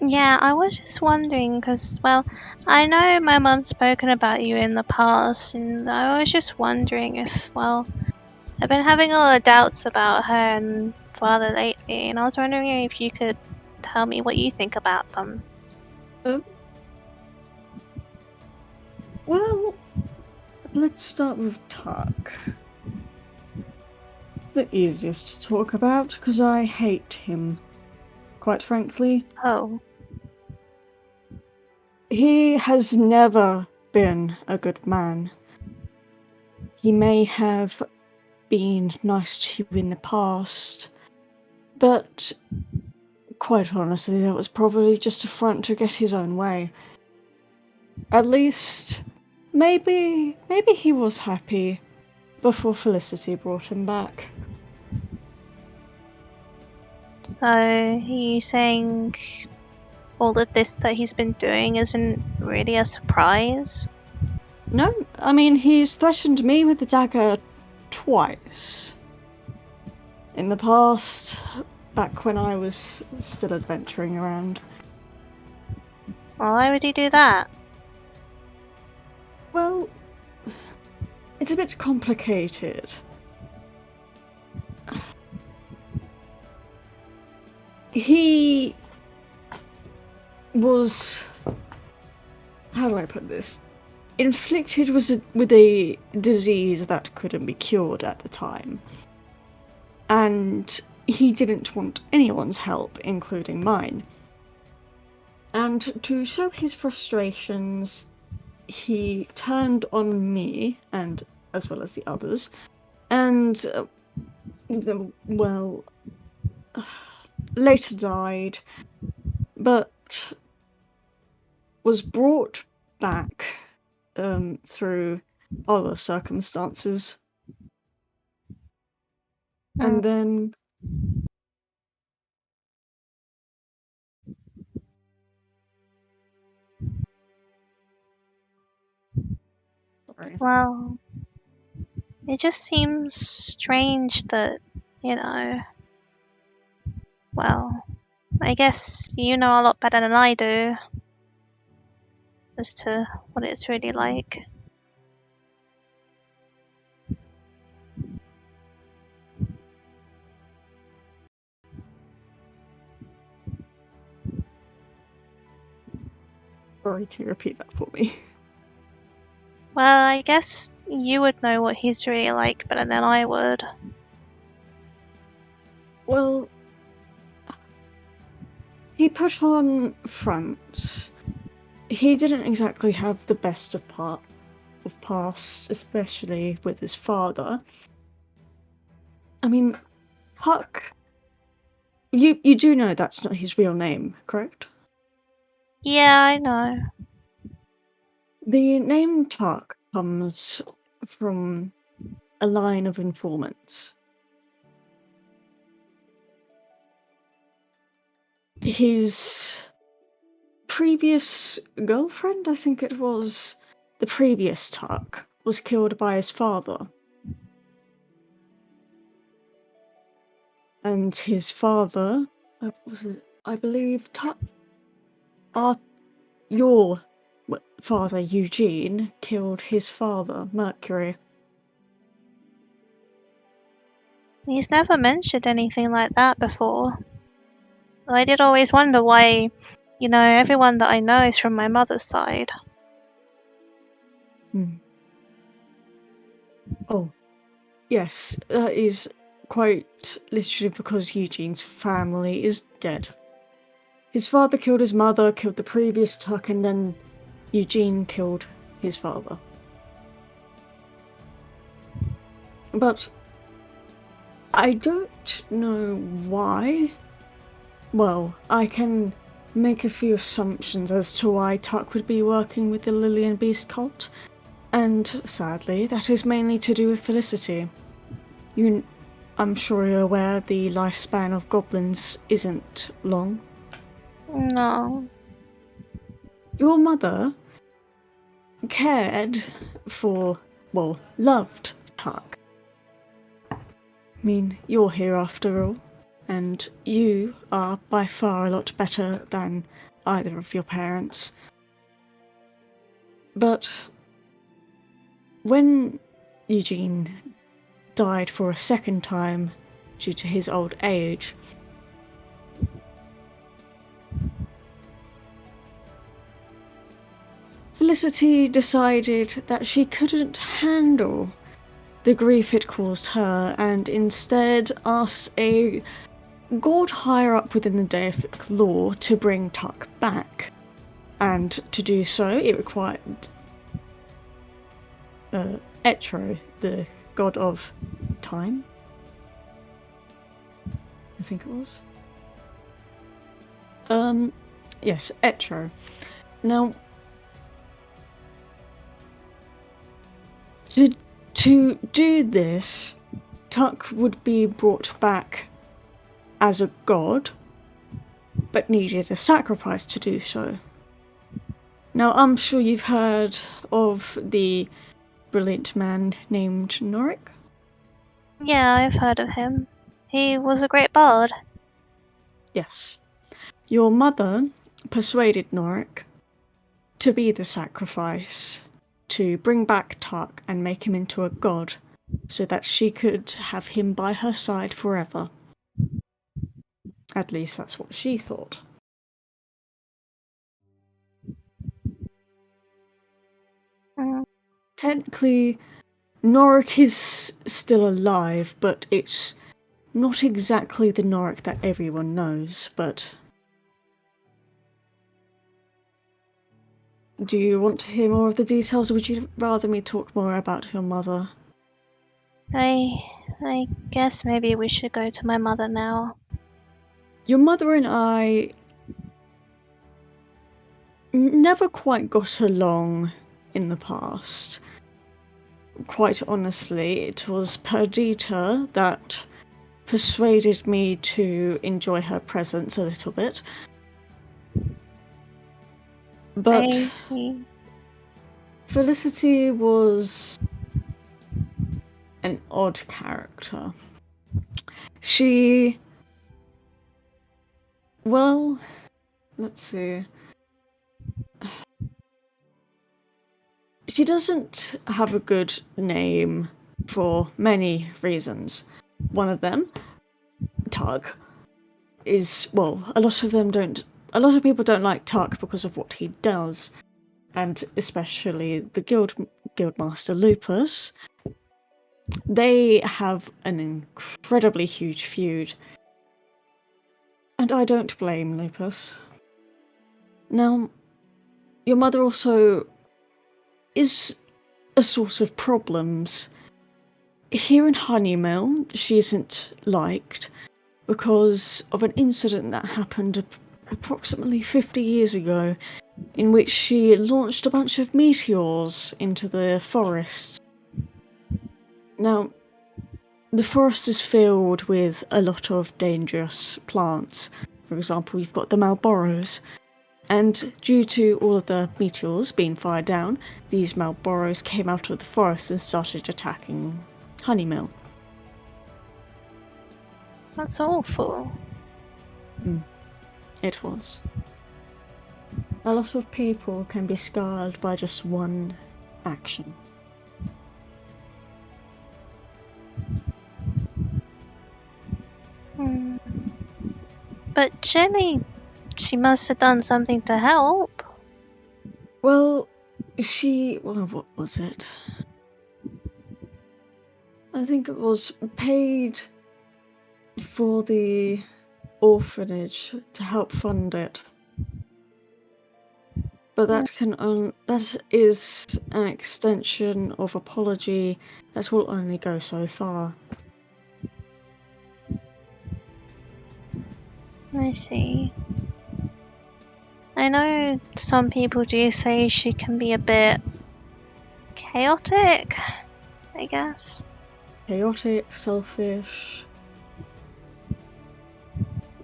Yeah, I was just wondering, because, well, I know my mum's spoken about you in the past, and I was just wondering if, well, I've been having a lot of doubts about her and father lately, and I was wondering if you could tell me what you think about them. Well, let's start with Tuck. The easiest to talk about, because I hate him, quite frankly. Oh. He has never been a good man. He may have been nice to you in the past, but quite honestly, that was probably just a front to get his own way. At least, maybe he was happy before Felicity brought him back. So, are you saying all of this that he's been doing isn't really a surprise? No, I mean, he's threatened me with the dagger twice. In the past, back when I was still adventuring around. Why would he do that? Well, it's a bit complicated. He was... how do I put this? Inflicted with a disease that couldn't be cured at the time. And he didn't want anyone's help, including mine. And to show his frustrations, he turned on me, and as well as the others, and, well, later died, but was brought back through other circumstances. And then... sorry. Well, it just seems strange that, well, I guess you know a lot better than I do as to what it's really like. Sorry, can you repeat that for me? Well, I guess you would know what he's really like better than I would. Well, he put on fronts. He didn't exactly have the best of past, especially with his father. I mean, Huck, you do know that's not his real name, correct? Yeah, I know. The name Tuck comes from a line of informants. His previous girlfriend, I think it was, the previous Tuck, was killed by his father. And his father, I believe, your father, Eugene, killed his father, Mercury. He's never mentioned anything like that before. I did always wonder why, everyone that I know is from my mother's side. Oh, yes, that is quite literally because Eugene's family is dead. His father killed his mother, killed the previous Tuck, and then Eugene killed his father. But I don't know why. Well, I can make a few assumptions as to why Tuck would be working with the Lily and Beast cult, and sadly, that is mainly to do with Felicity. I'm sure you're aware the lifespan of goblins isn't long. No. Your mother cared for, well, loved Tuck. I mean, you're here after all, and you are by far a lot better than either of your parents. But when Eugene died for a second time due to his old age, Felicity decided that she couldn't handle the grief it caused her, and instead asked a god higher up within the deific law to bring Tuck back. And to do so, it required Etro, the god of time, I think it was. Yes, Etro. Now, to do this, Tuck would be brought back as a god, but needed a sacrifice to do so. Now, I'm sure you've heard of the brilliant man named Norik? Yeah, I've heard of him. He was a great bard. Yes. Your mother persuaded Norik to be the sacrifice, to bring back Tuck and make him into a god, so that she could have him by her side forever. At least that's what she thought. Technically, Norik is still alive, but it's not exactly the Norik that everyone knows, but... Do you want to hear more of the details, or would you rather me talk more about your mother? I guess maybe we should go to my mother now. Your mother and I never quite got along in the past. Quite honestly, it was Perdita that persuaded me to enjoy her presence a little bit. But I see. Felicity was an odd character. She Well, let's see. She doesn't have a good name for many reasons. One of them, Tug, is, well, a lot of people don't like Tug because of what he does, and especially the guildmaster Lupus. They have an incredibly huge feud, and I don't blame Lupus. Now, your mother also is a source of problems. Here in Honeymill, she isn't liked because of an incident that happened approximately 50 years ago, in which she launched a bunch of meteors into the forest. Now, the forest is filled with a lot of dangerous plants. For example, you've got the Malboros. And due to all of the meteors being fired down, these Malboros came out of the forest and started attacking Honeymill. That's awful. It was. A lot of people can be scarred by just one action. But surely she must have done something to help. Well, what was it? I think it was paid for the orphanage to help fund it. But that is an extension of apology that will only go so far. I see. I know some people do say she can be a bit chaotic, I guess. Chaotic, selfish.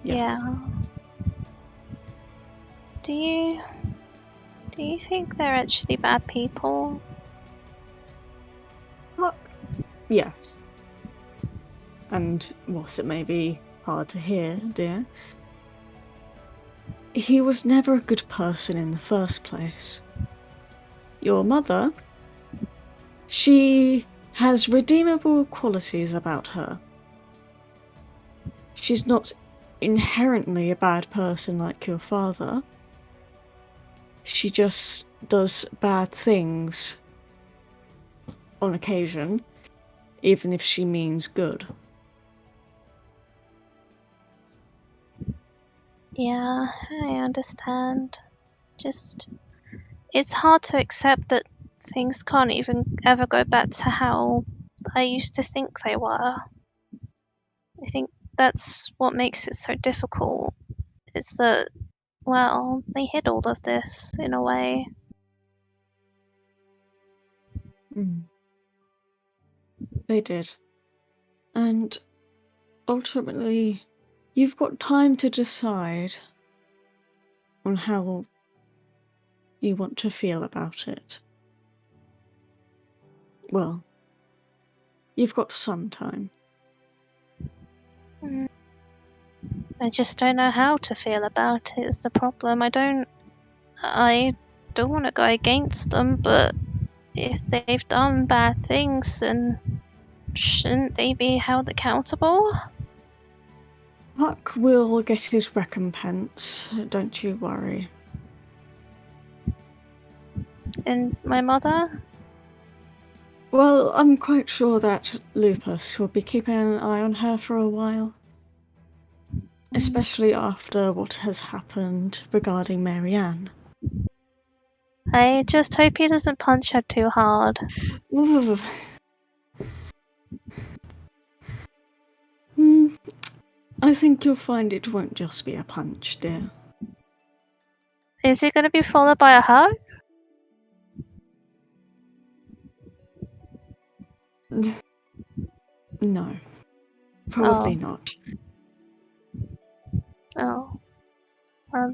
Yes. Yeah. Do you think they're actually bad people? Yes. And whilst it may be hard to hear, dear, he was never a good person in the first place. Your mother, she has redeemable qualities about her. She's not inherently a bad person like your father. She just does bad things on occasion, even if she means good. Yeah, I understand. Just, it's hard to accept that things can't even ever go back to how I used to think they were. I think that's what makes it so difficult. Is that, well, they hid all of this in a way. They did. And ultimately, you've got time to decide on how you want to feel about it. Well, you've got some time. I just don't know how to feel about it is the problem. I don't want to go against them, but if they've done bad things, then shouldn't they be held accountable? Huck will get his recompense, don't you worry. And my mother? Well, I'm quite sure that Lupus will be keeping an eye on her for a while. Especially after what has happened regarding Marianne. I just hope he doesn't punch her too hard. I think you'll find it won't just be a punch, dear. Is it going to be followed by a hug? No. Probably not. Oh. Well,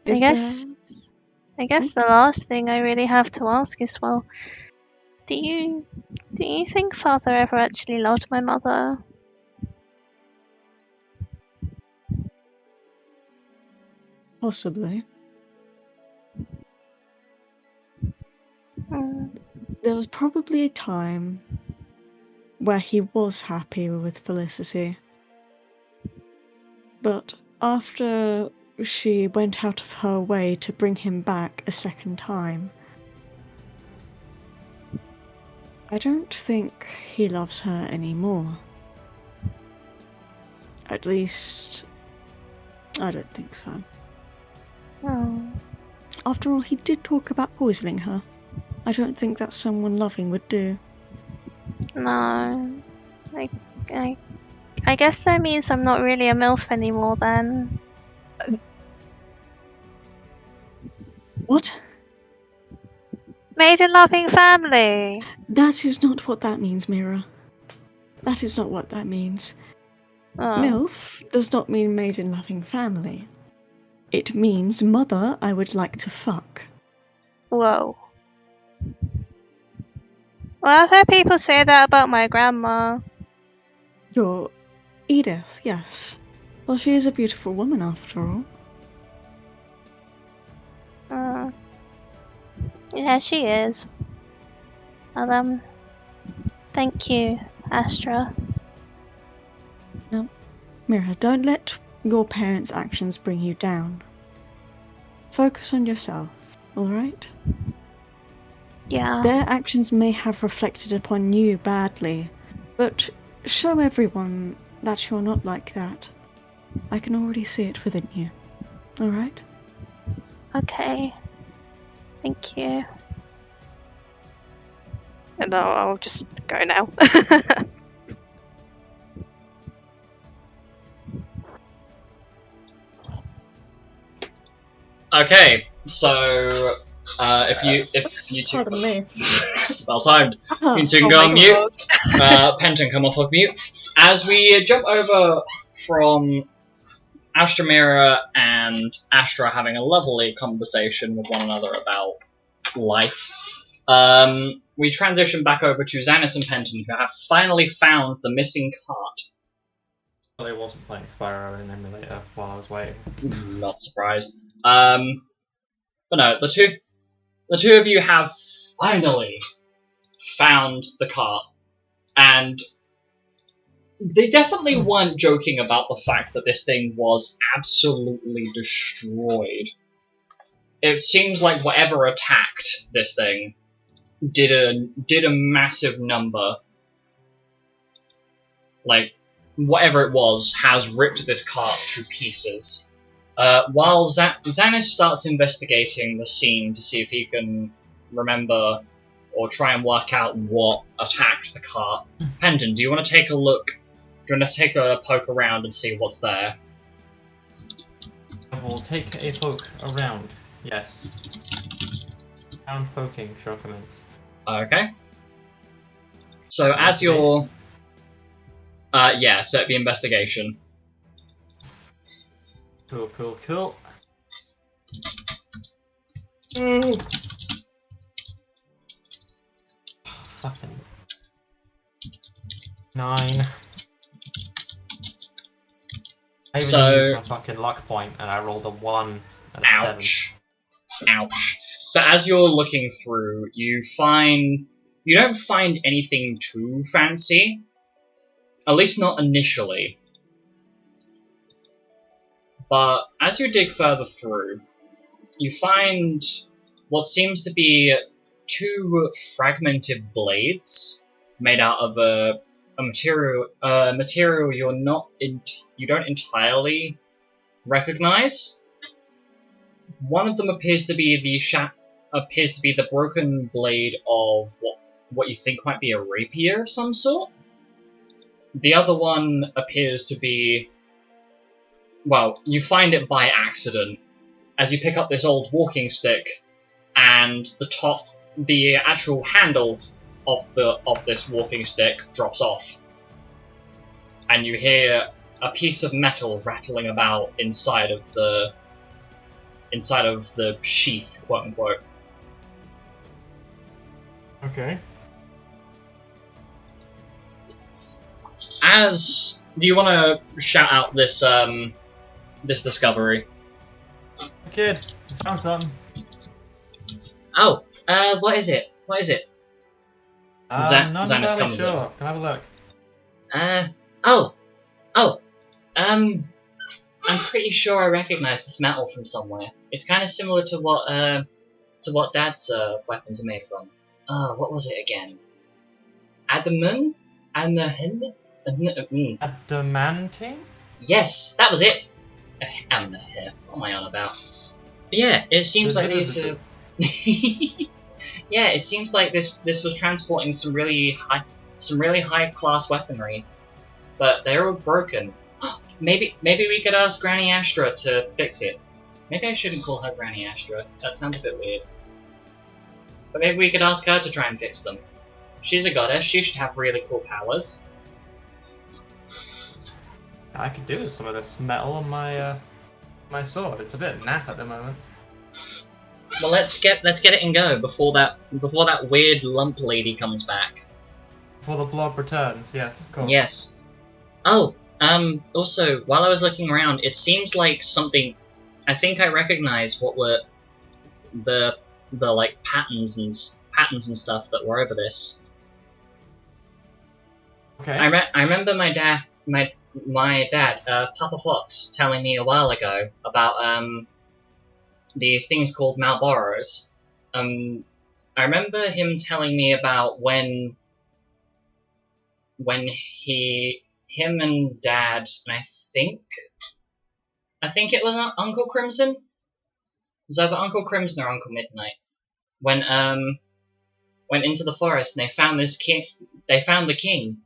I Is guess the last thing I really have to ask is, well, do you think Father ever actually loved my mother? Possibly. Mm. There was probably a time where he was happy with Felicity. But after she went out of her way to bring him back a second time, I don't think he loves her anymore. At least, I don't think so. Oh. After all, he did talk about poisoning her. I don't think that's someone loving would do. No. I guess that means I'm not really a MILF anymore then. What? Made in loving family. That is not what that means, Mira. That is not what that means. Oh. MILF does not mean made in loving family. It means mother I would like to fuck. Whoa. Well, I've heard people say that about my grandma. Your Edith, yes. Well, she is a beautiful woman after all. Yeah, she is. Well, thank you, Astra. No, Mira, don't let your parents' actions bring you down. Focus on yourself, alright? Yeah. Their actions may have reflected upon you badly, but show everyone that you're not like that. I can already see it within you. Alright? Okay. Thank you. And I'll just go now. Okay, so if you two, Pardon me. well timed. You two Oh go my on mute. Penton, come off of mute. As we jump over from Astra Mira and Astra having a lovely conversation with one another about life, we transition back over to Xanis and Penton, who have finally found the missing cart. Well, I wasn't playing Spyro in emulator while I was waiting. Not surprised. But no, the two of you have finally found the cart, and they definitely weren't joking about the fact that this thing was absolutely destroyed. It seems like whatever attacked this thing did a massive number. Like, whatever it was has ripped this cart to pieces. While Xanis starts investigating the scene to see if he can remember or try and work out what attacked the cart, Penton, do you want to take a look? Do you want to take a poke around and see what's there? I will take a poke around. Yes. Round poking shall commence. Okay. So as you're... yeah, so it'd be investigation. Cool, cool, cool. Fucking 9. I even used my fucking luck point and I rolled a 1 and a 7. Ouch. Ouch. So as you're looking through, you don't find anything too fancy. At least not initially. But as you dig further through, you find what seems to be 2 fragmented blades made out of a material you don't entirely recognize. One of them appears to be the broken blade of what you think might be a rapier of some sort. The other one appears to be, well, you find it by accident as you pick up this old walking stick, and the actual handle of this walking stick drops off, and you hear a piece of metal rattling about inside of the sheath, quote unquote. Okay. Do you want to shout out this discovery? Kid, found something. Oh, what is it? What is it? Not Xanis entirely comes sure. Can I have a look? I'm pretty sure I recognize this metal from somewhere. It's kind of similar to what Dad's weapons are made from. What was it again? Adamant? Adamantine? Yes, that was it. What am I on about? Yeah, it seems like these. Yeah, it seems like this was transporting some really high class weaponry, but they're all broken. Maybe we could ask Granny Astra to fix it. Maybe I shouldn't call her Granny Astra. That sounds a bit weird. But maybe we could ask her to try and fix them. She's a goddess. She should have really cool powers. I could do with some of this metal on my my sword. It's a bit naff at the moment. Well, let's get it and go before that weird lump lady comes back. Before the blob returns, yes, of course. Yes. Oh, also, while I was looking around, it seems like something. I think I recognize what were the like patterns and stuff that were over this. Okay. I remember my dad, Papa Fox, telling me a while ago about these things called Malboros. I remember him telling me about when him and Dad, and I think it was Uncle Crimson. It was either Uncle Crimson or Uncle Midnight. Went into the forest and they found this king. They found the king,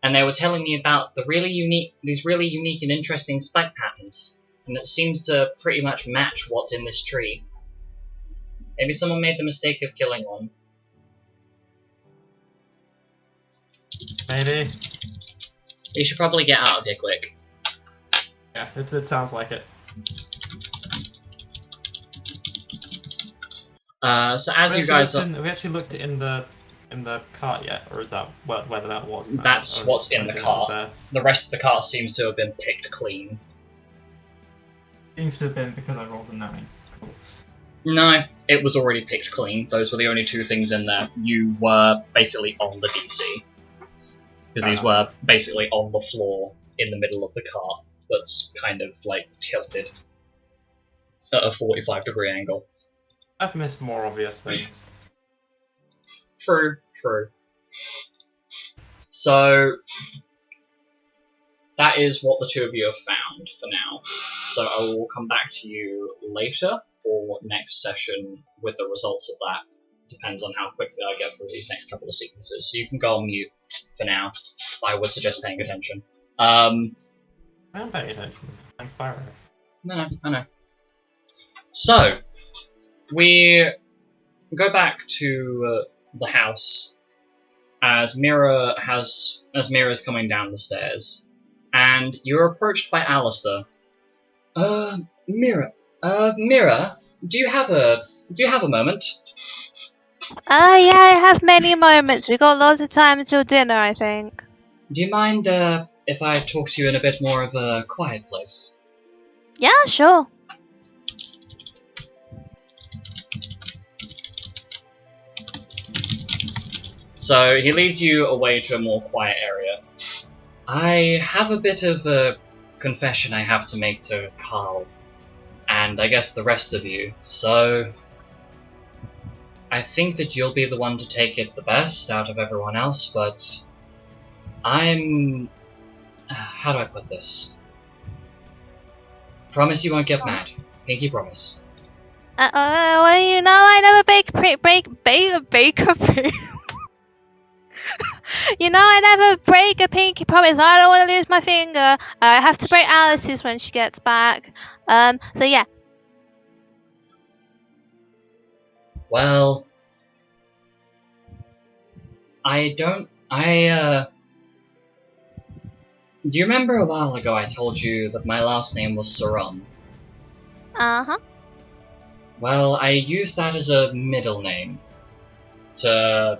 and they were telling me about these really unique and interesting spike patterns, and it seems to pretty much match what's in this tree. Maybe someone made the mistake of killing one. Maybe. We should probably get out of here quick. Yeah, it sounds like it. So as you guys are... Have we actually looked in the cart yet, or is that whether that was? That's what's in the cart. The rest of the cart seems to have been picked clean. Seems to have been because I rolled a 9. Cool. No, it was already picked clean. Those were the only two things in there. You were basically on the DC. Because these were basically on the floor in the middle of the cart that's kind of, like, tilted at a 45-degree angle. I've missed more obvious things. True. So, that is what the two of you have found for now. So I will come back to you later, or next session, with the results of that. Depends on how quickly I get through these next couple of sequences. So you can go on mute for now. I would suggest paying attention. I am paying attention. Thanks, Pyro. No, I know. So, we go back to the house as Mira's coming down the stairs, and you're approached by Alistair. Mira, do you have a moment? Yeah, I have many moments. We got lots of time until dinner, I think. Do you mind if I talk to you in a bit more of a quiet place? Yeah, sure. So he leads you away to a more quiet area. I have a bit of a confession I have to make to Karl, and I guess the rest of you, so I think that you'll be the one to take it the best out of everyone else, but I'm... how do I put this? Promise you won't get mad. Pinky promise. Well, you know, I never bake You know, I never break a pinky promise. I don't want to lose my finger. I have to break Alice's when she gets back. So yeah. Well, do you remember a while ago I told you that my last name was Saran? Uh-huh. Well, I used that as a middle name to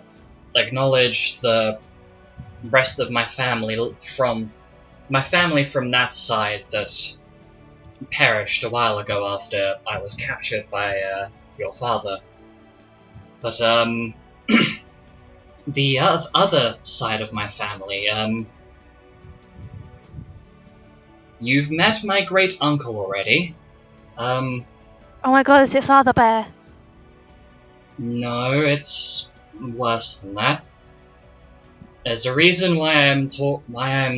acknowledge the rest of my family from that side that perished a while ago after I was captured by your father. But the other side of my family, you've met my great uncle already. Oh my god, is it Father Bear? No, it's worse than that. There's a reason why I'm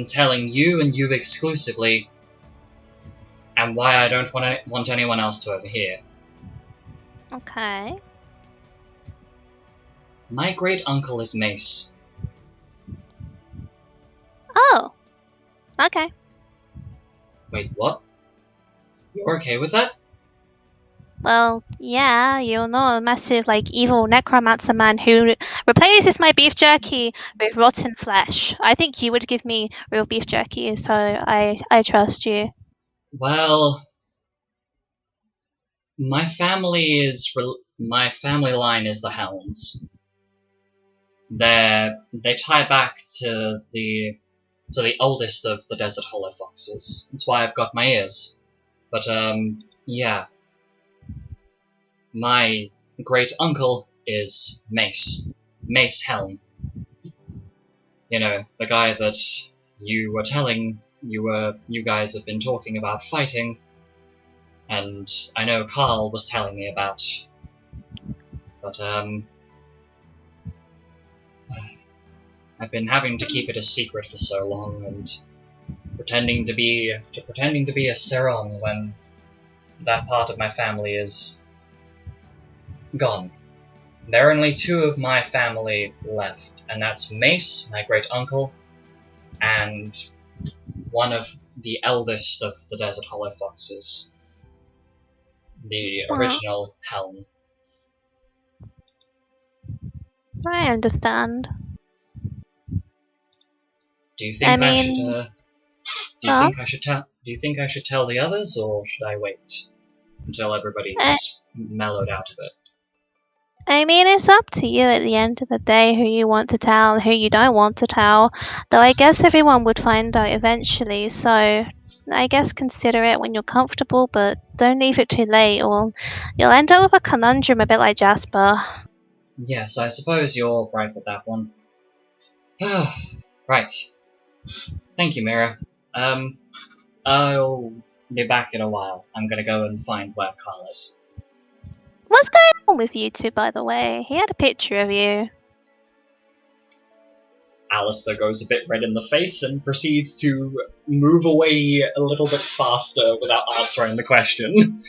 telling you and you exclusively, and why I don't want anyone else to overhear. Okay. My great uncle is Mace. Oh. Okay. Wait, what? You're okay with that? Well, yeah, you're not a massive, like, evil necromancer man who replaces my beef jerky with rotten flesh. I think you would give me real beef jerky, so I trust you. Well, my family line is the Hounds. They tie back to the oldest of the Desert Hollow Foxes. That's why I've got my ears. But yeah. My great uncle is Mace. Mace Helm. You know, the guy that you were telling you guys have been talking about fighting, and I know Karl was telling me about. But I've been having to keep it a secret for so long, and pretending to be a Seron when that part of my family is gone. There are only two of my family left, and that's Mace, my great uncle, and one of the eldest of the Desert Hollow Foxes, the original Helm. I understand. Do you think I I mean- should? Do you think I should tell the others, or should I wait until everybody's mellowed out a bit? I mean, it's up to you at the end of the day who you want to tell and who you don't want to tell. Though I guess everyone would find out eventually, so I guess consider it when you're comfortable, but don't leave it too late or you'll end up with a conundrum a bit like Jasper. Yes, I suppose you're right with that one. Right. Thank you, Mira. I'll be back in a while. I'm gonna go and find where Karl is. What's going on with you two, by the way? He had a picture of you. Alistair goes a bit red in the face and proceeds to move away a little bit faster without answering the question.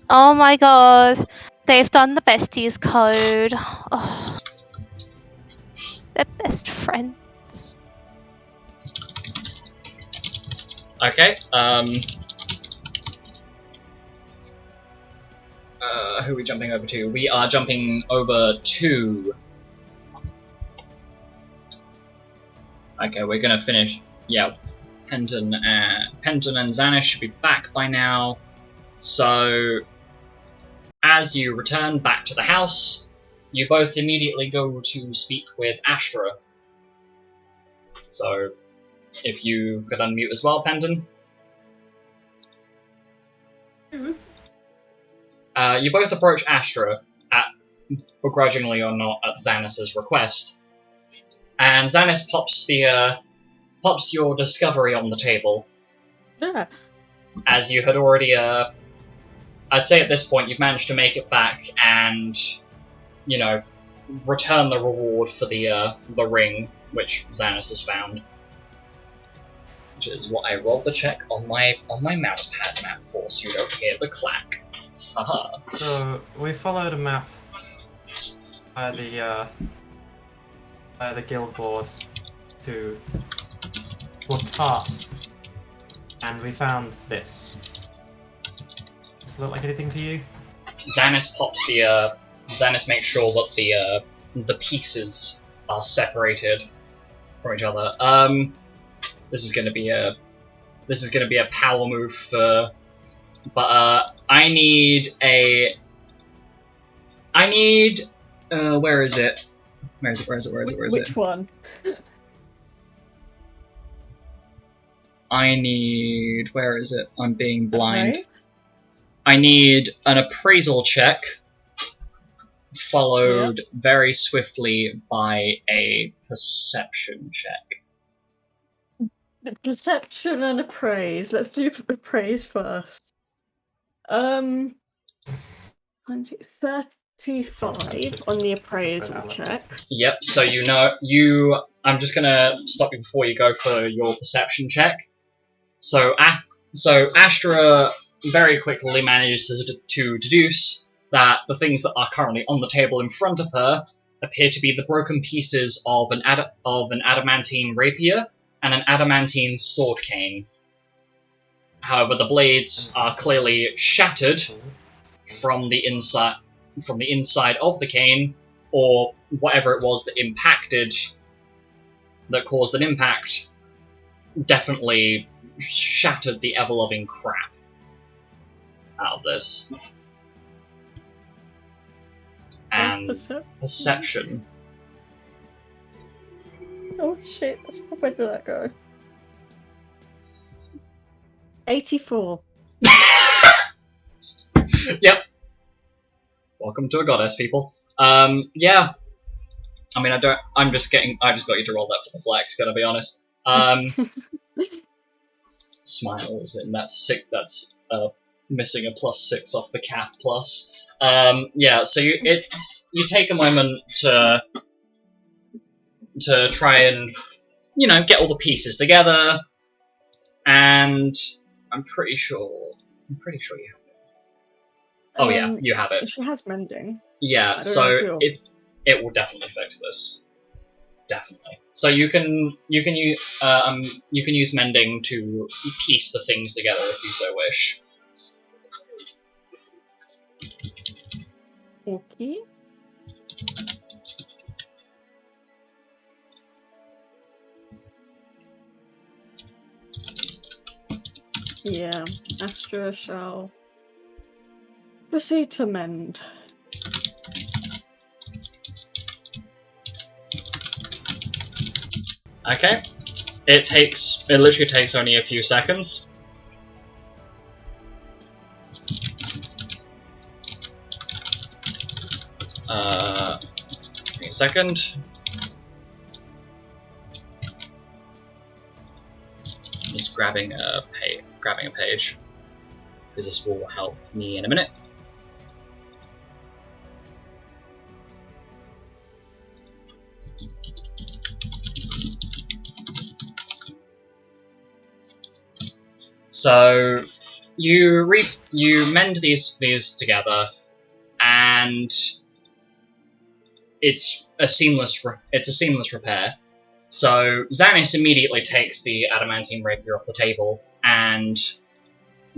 Oh my god, they've done the besties code. Oh, they're best friends. Okay, who are we jumping over to? We are jumping over to... Okay, we're gonna finish... Yeah, Penton and Xanis should be back by now. So, as you return back to the house, you both immediately go to speak with Astra. So, if you could unmute as well, Penton. You both approach Astra, begrudgingly or not, at Xanis's request. And Xanis pops your discovery on the table. Yeah. As you had already, I'd say at this point you've managed to make it back and, you know, return the reward for the ring, which Xanis has found. Which is what I rolled the check on my mousepad map for, so you don't hear the clack. Haha. So we followed a map by the guild board to a cart, and we found this. Does it look like anything to you? Xanis Xanis makes sure that the pieces are separated from each other. This is gonna be a power move for, but I need where is it? Which one? I need... Where is it? I'm being blind. Right. I need an appraisal check, followed very swiftly by a perception check. Perception and appraise. Let's do appraise first. 35 on the appraisal check. Yep, so I'm just gonna stop you before you go for your perception check. So Astra very quickly manages to deduce that the things that are currently on the table in front of her appear to be the broken pieces of an adamantine rapier and an adamantine sword cane. However, the blades are clearly shattered from the inside of the cane, or whatever it was that caused an impact, definitely shattered the ever-loving crap out of this. And perception. Oh shit, where did that go? 84. Yep. Welcome to a goddess, people. Yeah. I mean, I just got you to roll that for the flex, gotta be honest. Smiles, and that's missing a +6 off the cap plus. Yeah, so you take a moment to try and, get all the pieces together, and I'm pretty sure you have it. Oh yeah, you have it. She has mending. Yeah, so it will definitely fix this. Definitely. So you can use mending to piece the things together if you so wish. Okay. Yeah, Astra shall proceed to mend. Okay. It literally takes only a few seconds. Give me a second. I'm just grabbing a page, because this will help me in a minute. So you mend these together, and it's a seamless repair. So Xanis immediately takes the adamantine rapier off the table and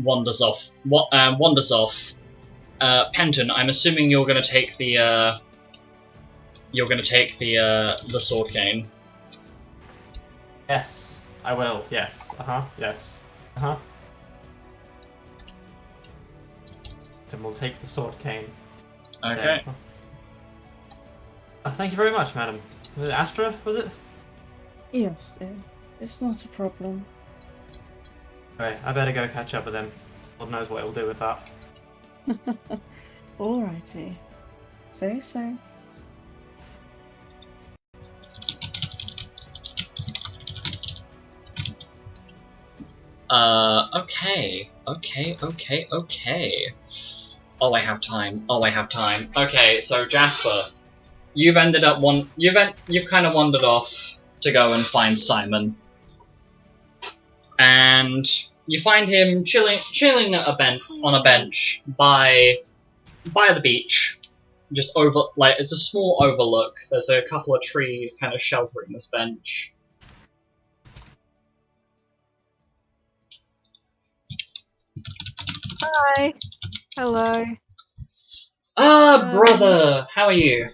wanders off. Penton, I'm assuming you're going to take the sword cane. Yes, I will. Yes. Yes. Then we'll take the sword cane. Okay. Thank you very much, madam. Was it Astra, was it? Yes, dear. It's not a problem. Alright, I better go catch up with him. Lord knows what he'll do with that. Alrighty. Stay safe. Okay. Oh, I have time. Okay, so Jasper, you've kind of wandered off to go and find Simon, and you find him chilling on a bench by the beach, just it's a small overlook. There's a couple of trees kind of sheltering this bench. Hi. Hello. Brother, how are you?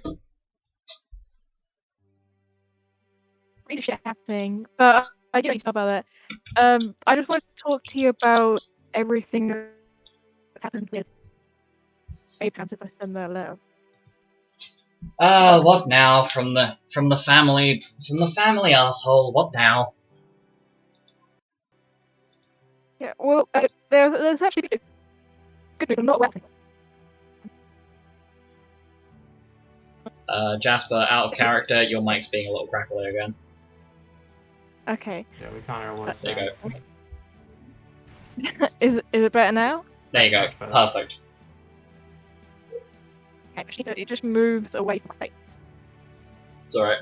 Really shit happening, but I don't need to talk about that. I just want to talk to you about everything that happened with Abraham since I sent that letter. What now? From the family asshole. What now? Yeah, well, there's actually good news. I'm not weapon. Jasper, out of character, your mic's being a little crackly again. Okay. Yeah, we can't hear a word. There you go. Is it better now? There you go. Much better. Perfect. Okay, it just moves away from my face It's alright.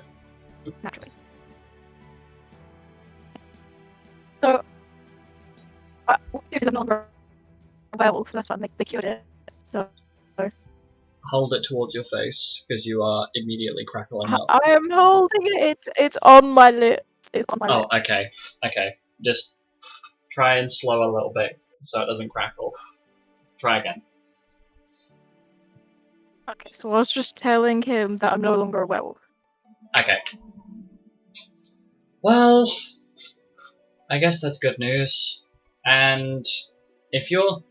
naturally. So, this is a non-werewolf. That's why they cured it. So. Hold it towards your face, because you are immediately crackling up. I am holding it. It's on my lips. It's on my lips. Oh, okay. Okay. Just try and slow a little bit so it doesn't crackle. Try again. Okay, so I was just telling him that I'm no longer a werewolf. Okay. Well, I guess that's good news. And if you're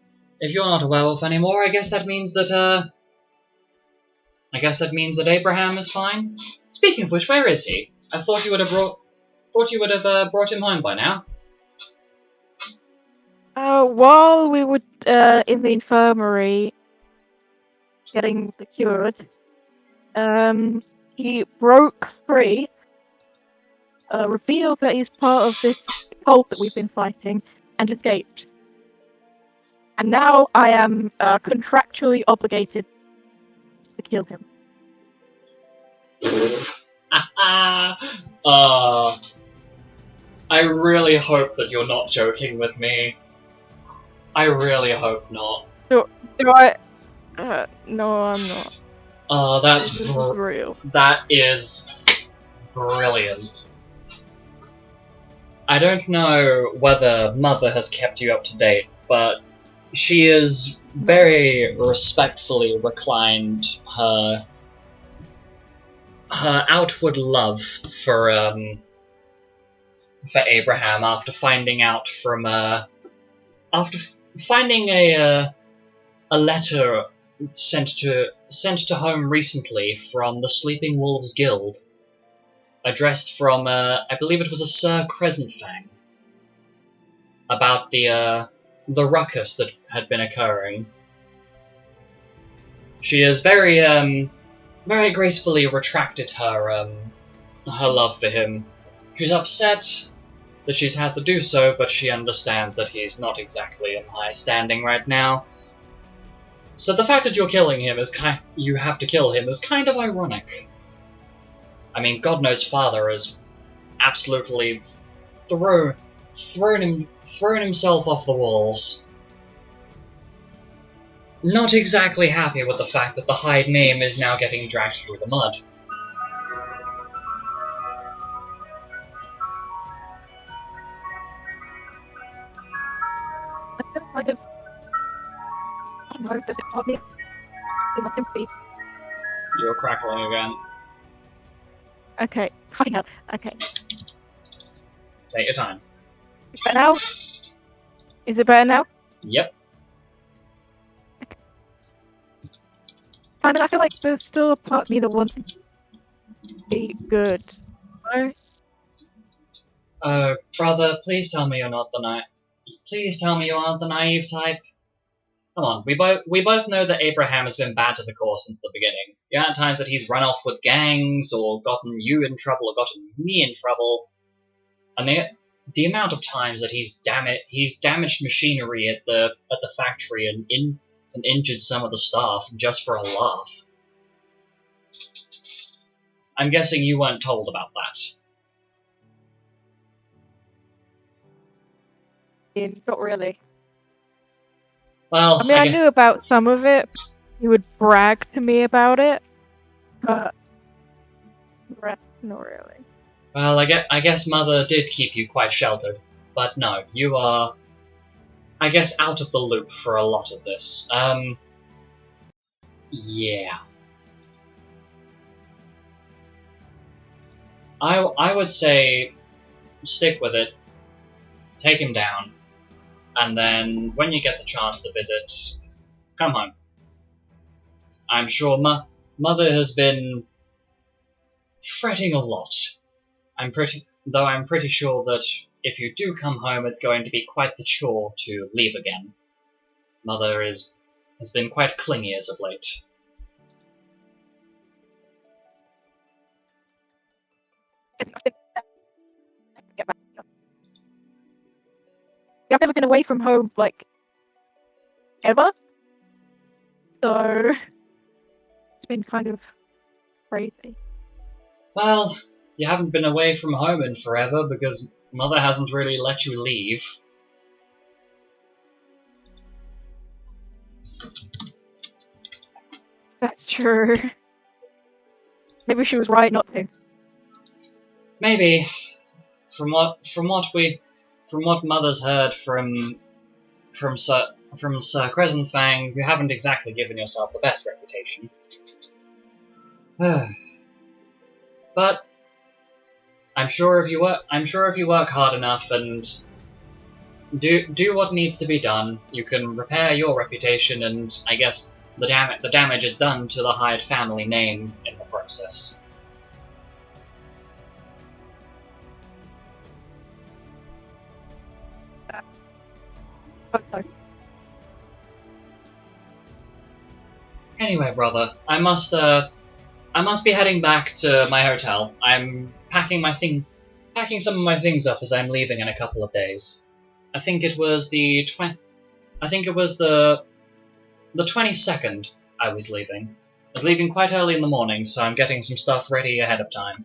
not a werewolf anymore, I guess that means that Abraham is fine. Speaking of which, where is he? I thought you would have brought him home by now. While we were in the infirmary getting cured, he broke free, revealed that he's part of this cult that we've been fighting, and escaped. And now I am contractually obligated to kill him. I really hope that you're not joking with me. I really hope not. Do I? No, I'm not. Oh, This is real. that is brilliant. I don't know whether Mother has kept you up to date, but she is very respectfully reclined her outward love for Abraham after finding out from finding a letter sent to home recently from the Sleeping Wolves Guild, addressed from I believe it was a Sir Crescentfang, about the ruckus that had been occurring. She has very gracefully retracted her love for him. She's upset that she's had to do so, but she understands that he's not exactly in high standing right now. So the fact that you're killing him you have to kill him is kind of ironic. I mean, God knows Father has absolutely thrown himself off the walls. Not exactly happy with the fact that the Hyde name is now getting dragged through the mud. That's kind of. I don't know. Does it hardly in my sympathy? You're crackling again. Okay. Fucking hell. Okay. Take your time. Is it better now? Is it better now? Yep. I feel like there's still a part of me that wants to be good. So, Brother, please tell me you're not the Please tell me you aren't the naive type. Come on, we both know that Abraham has been bad to the cause since the beginning. The amount of times that he's run off with gangs, or gotten you in trouble, or gotten me in trouble, and the amount of times that he's damaged machinery at the factory and injured some of the staff just for a laugh. I'm guessing you weren't told about that. yeah, not really. Well, I mean, I knew about some of it. He would brag to me about it, but the rest, not really. Well, I guess Mother did keep you quite sheltered, but no, you are, I guess, out of the loop for a lot of this. Yeah. I would say stick with it, take him down, and then when you get the chance to visit, come home. I'm sure Mother has been fretting a lot. I'm pretty sure that if you do come home, it's going to be quite the chore to leave again. Mother has been quite clingy as of late. I've never been away from home, like, ever. So, it's been kind of crazy. Well, you haven't been away from home in forever because Mother hasn't really let you leave. That's true. Maybe she was right not to. Maybe, from what Mother's heard from Sir Crescent Fang, you haven't exactly given yourself the best reputation. But I'm sure if you work hard enough and do what needs to be done, you can repair your reputation, and I guess the damage is done to the Hyde family name in the process. Anyway, brother, I must be heading back to my hotel. I'm packing some of my things up as I'm leaving in a couple of days. I think it was the 22nd I was leaving. I was leaving quite early in the morning, so I'm getting some stuff ready ahead of time.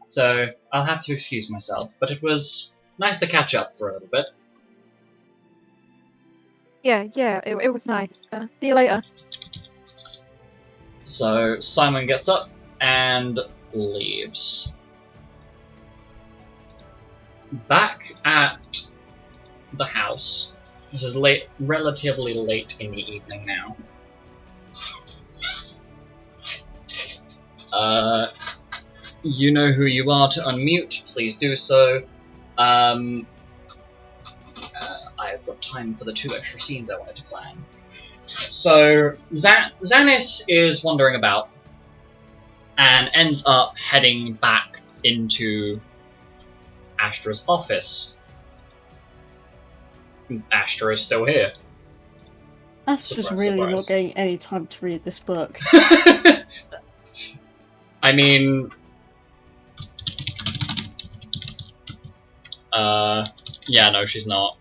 So I'll have to excuse myself, but it was nice to catch up for a little bit. Yeah, it was nice. See you later. So Simon gets up and leaves. Back at the house. This is relatively late in the evening now. You know who you are to unmute. Please do so. I've got time for the 2 extra scenes I wanted to plan. So Xanis is wandering about and ends up heading back into Astra's office. Astra is still here. Astra's Surprise, really surprise. not getting any time to read this book. I mean, yeah, no, she's not.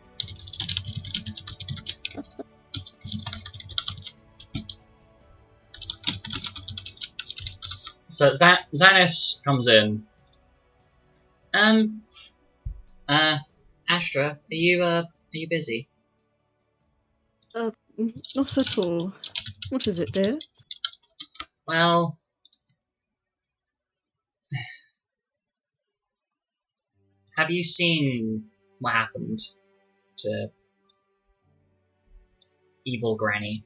So Xanis comes in. Astra, are you busy? Not at all. What is it, dear? Well, have you seen what happened to evil Granny?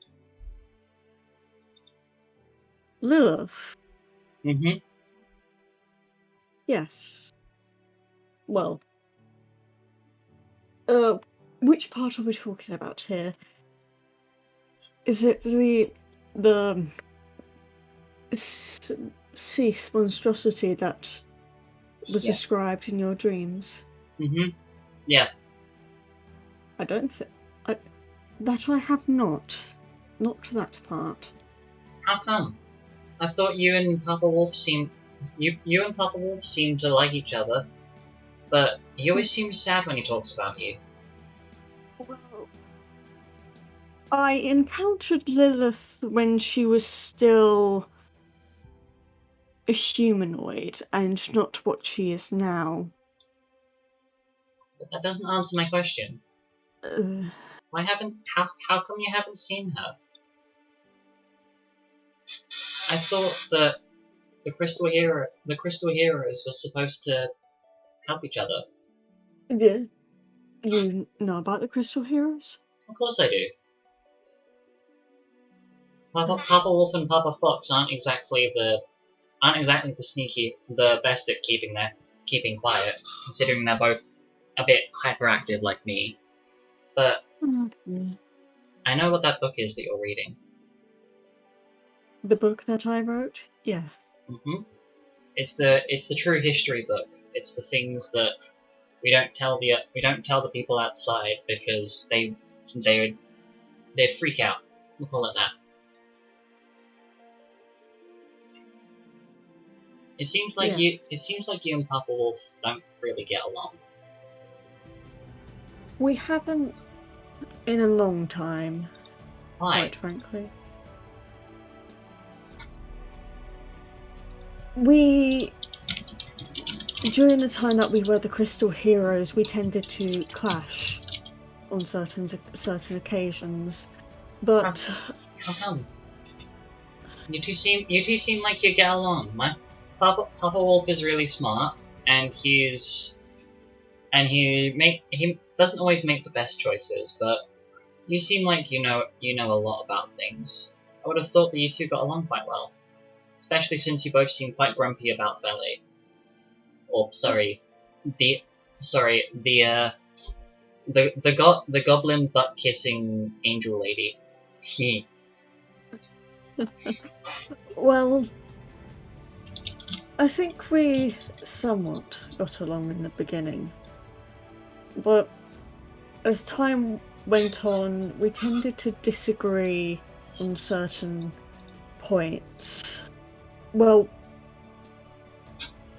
Lilith. Mm-hmm. Yes. Well. Which part are we talking about here? Is it the Seath monstrosity that was Yes. described in your dreams? Mm-hmm. Yeah. I don't think that I have not that part. How come? I thought you and Papa Wolf seemed to like each other, but he always seems sad when he talks about you. Well, I encountered Lilith when she was still a humanoid and not what she is now. But that doesn't answer my question. How come you haven't seen her? I thought that the Crystal Heroes were supposed to help each other. Yeah. You know about the Crystal Heroes? Of course I do. Papa Wolf and Papa Fox aren't exactly the best at keeping quiet, considering they're both a bit hyperactive like me. But I know what that book is that you're reading. The book that I wrote? Yes. Mm-hmm. It's the true history book. It's the things that we don't tell the people outside because they'd freak out. We'll call it that. It seems like Yeah. you and Papa Wolf don't really get along. We haven't in a long time, Why? quite frankly. During the time that we were the Crystal Heroes, we tended to clash on certain occasions. But How come? You two seem like you get along. My Papa Wolf is really smart, and he doesn't always make the best choices, but you seem like you know a lot about things. I would have thought that you two got along quite well, especially since you both seem quite grumpy about Vele. Or the goblin butt kissing angel lady. He. well, I think we somewhat got along in the beginning, but as time went on, we tended to disagree on certain points. Well,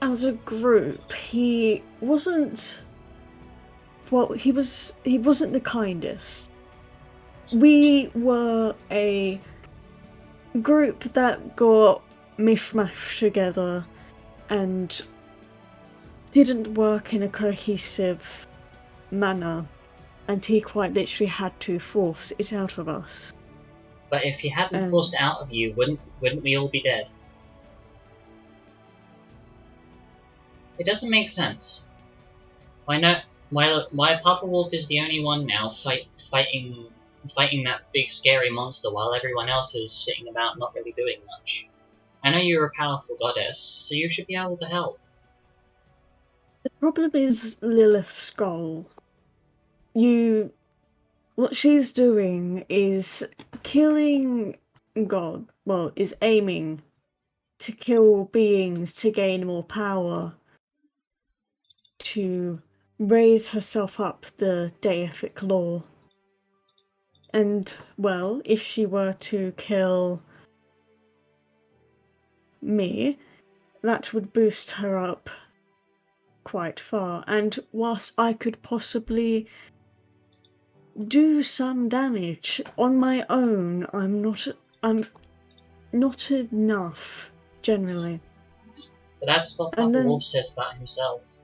as a group, he wasn't the kindest. We were a group that got mishmashed together and didn't work in a cohesive manner, and he quite literally had to force it out of us. But if he hadn't forced it out of you, wouldn't we all be dead? It doesn't make sense. Why Papa Wolf is the only one now fighting that big scary monster while everyone else is sitting about not really doing much. I know you're a powerful goddess, so you should be able to help. The problem is Lilith's goal. What she's doing is killing God. Well, is aiming to kill beings to gain more power, to raise herself up the deific law. And, well, if she were to kill me, that would boost her up quite far. And whilst I could possibly do some damage on my own, I'm not enough, generally. But that's what Papa Wolf says about himself.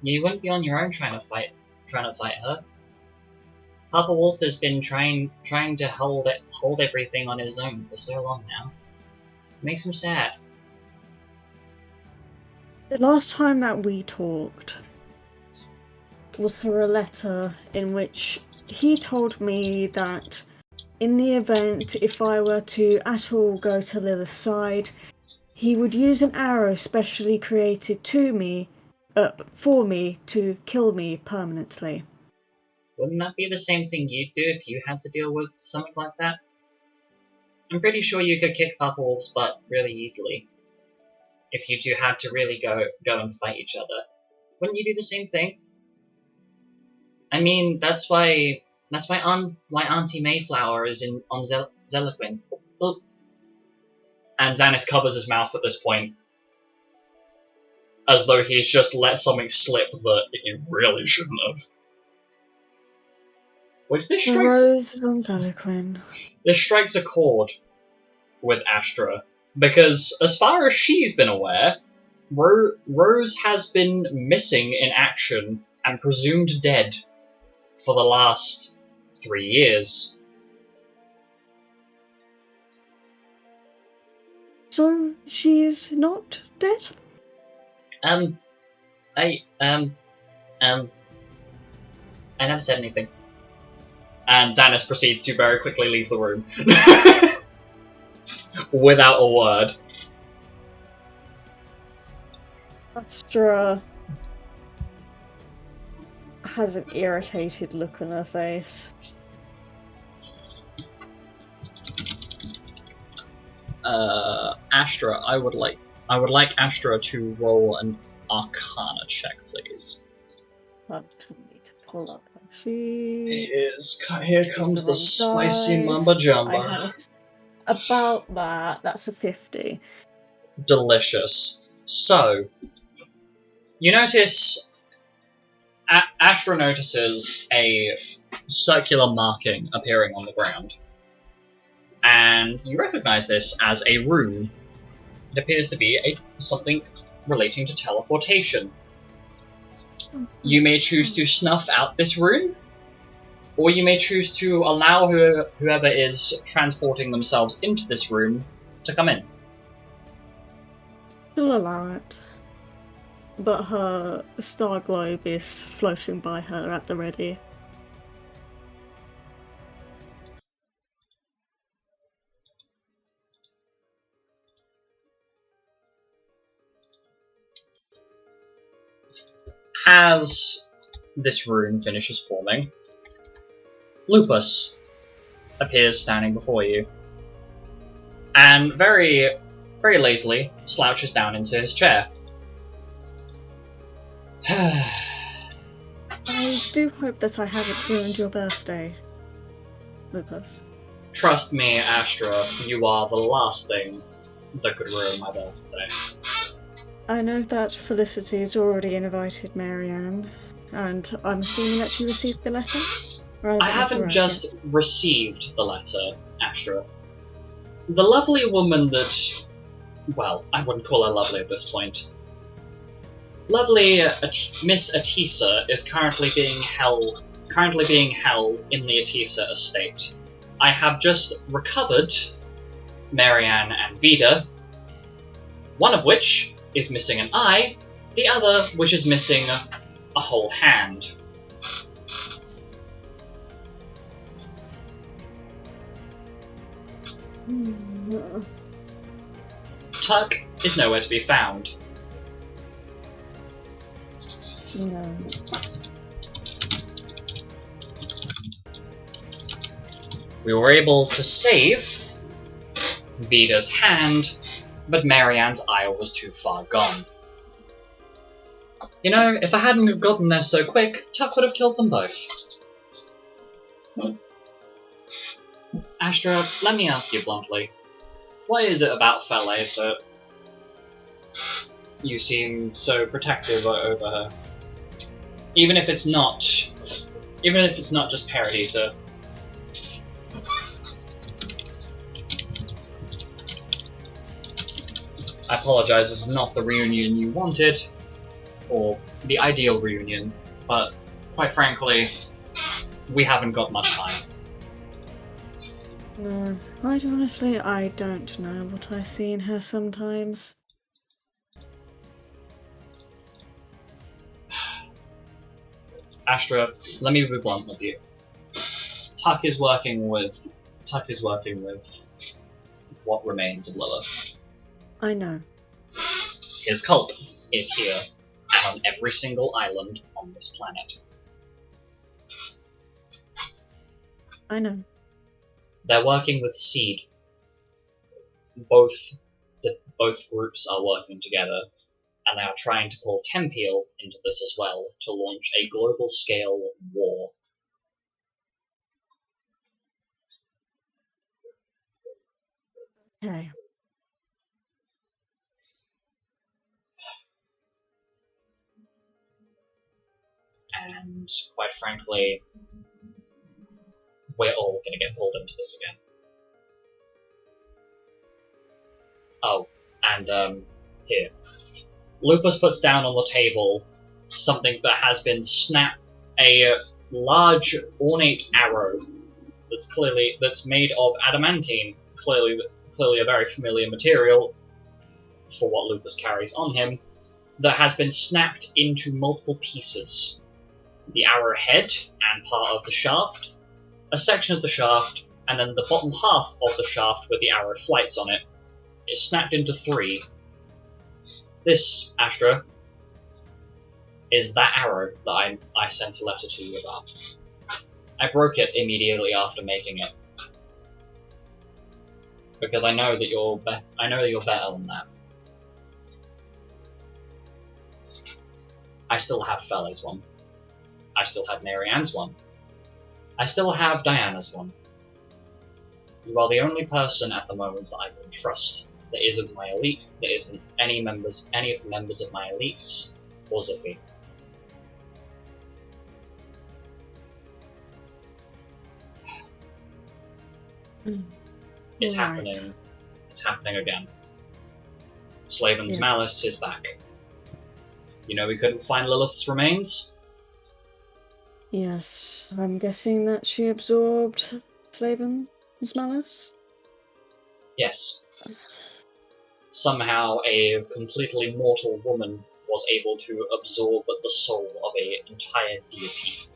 You wouldn't be on your own trying to fight her. Papa Wolf has been trying to hold everything on his own for so long now. It makes him sad. The last time that we talked was through a letter in which he told me that in the event if I were to at all go to Lilith's side, he would use an arrow specially created for me to kill me permanently. Wouldn't that be the same thing you'd do if you had to deal with something like that? I'm pretty sure you could kick Papa Wolf's butt really easily. If you two had to really go and fight each other. Wouldn't you do the same thing? I mean, that's why Auntie Mayflower is on Zelequin. Oh. And Xanis covers his mouth at this point, as though he's just let something slip that he really shouldn't have. Which this strikes a chord with Astra, because as far as she's been aware, Rose has been missing in action and presumed dead for the last 3 years. So she's not dead? I never said anything. And Xanis proceeds to very quickly leave the room. Without a word. Astra has an irritated look on her face. Astra, I would like Astra to roll Arcana check, please. I need to pull up her sheet. Here Choose comes the the wrong spicy dice. mumba I jumba. had about that. That's a 50. Delicious. So, you notice... Astra notices a circular marking appearing on the ground. And you recognize this as a rune. It appears to be something relating to teleportation. You may choose to snuff out this rune, or you may choose to allow whoever is transporting themselves into this room to come in. She'll allow it. But her star globe is floating by her at the ready. As this rune finishes forming, Lupus appears standing before you, and very, very lazily slouches down into his chair. I do hope that I haven't ruined your birthday, Lupus. Trust me, Astra, you are the last thing that could ruin my birthday. I know that Felicity's already invited Marianne, and I'm assuming that she received the letter? Or has I it not haven't arrived just yet? received the letter, Astra. The lovely woman that... well, I wouldn't call her lovely at this point. Lovely Miss Atisa is currently being held in the Atisa estate. I have just recovered Marianne and Vida, one of which is missing an eye, the other which is missing a whole hand. Tuck is nowhere to be found. No. We were able to save Vida's hand, but Marianne's eye was too far gone. You know, if I hadn't have gotten there so quick, Tuck would have killed them both. Astra, let me ask you bluntly, what is it about Fele that you seem so protective over her? Even if it's not just Paradita. I apologize, this is not the reunion you wanted, or the ideal reunion, but quite frankly, we haven't got much time. No, quite honestly, I don't know what I see in her sometimes. Astra, let me be blunt with you. Tuck is working with what remains of Lilith. I know. His cult is here, and on every single island on this planet. I know. They're working with Seed. Both groups are working together, and they are trying to pull Tempeal into this as well to launch a global-scale war. Okay. And quite frankly, we're all going to get pulled into this again. Oh, and here. Lupus puts down on the table something that has been snapped, a large ornate arrow that's made of adamantine, clearly a very familiar material for what Lupus carries on him, that has been snapped into multiple pieces. The arrow head and part of the shaft, a section of the shaft, and then the bottom half of the shaft with the arrow flights on it. It's snapped into 3. This, Astra, is that arrow that I sent a letter to you about. I broke it immediately after making it. Because I know that you're better than that. I still have Fele's one. I still have Marianne's one. I still have Diana's one. You are the only person at the moment that I can trust that isn't my elite, that isn't any of the members of my elites, or Ziffy. It's Right. happening. It's happening again. Slaven's Yeah. malice is back. You know we couldn't find Lilith's remains? Yes, I'm guessing that she absorbed Slaven's malice. Yes. Somehow a completely mortal woman was able to absorb the soul of an entire deity.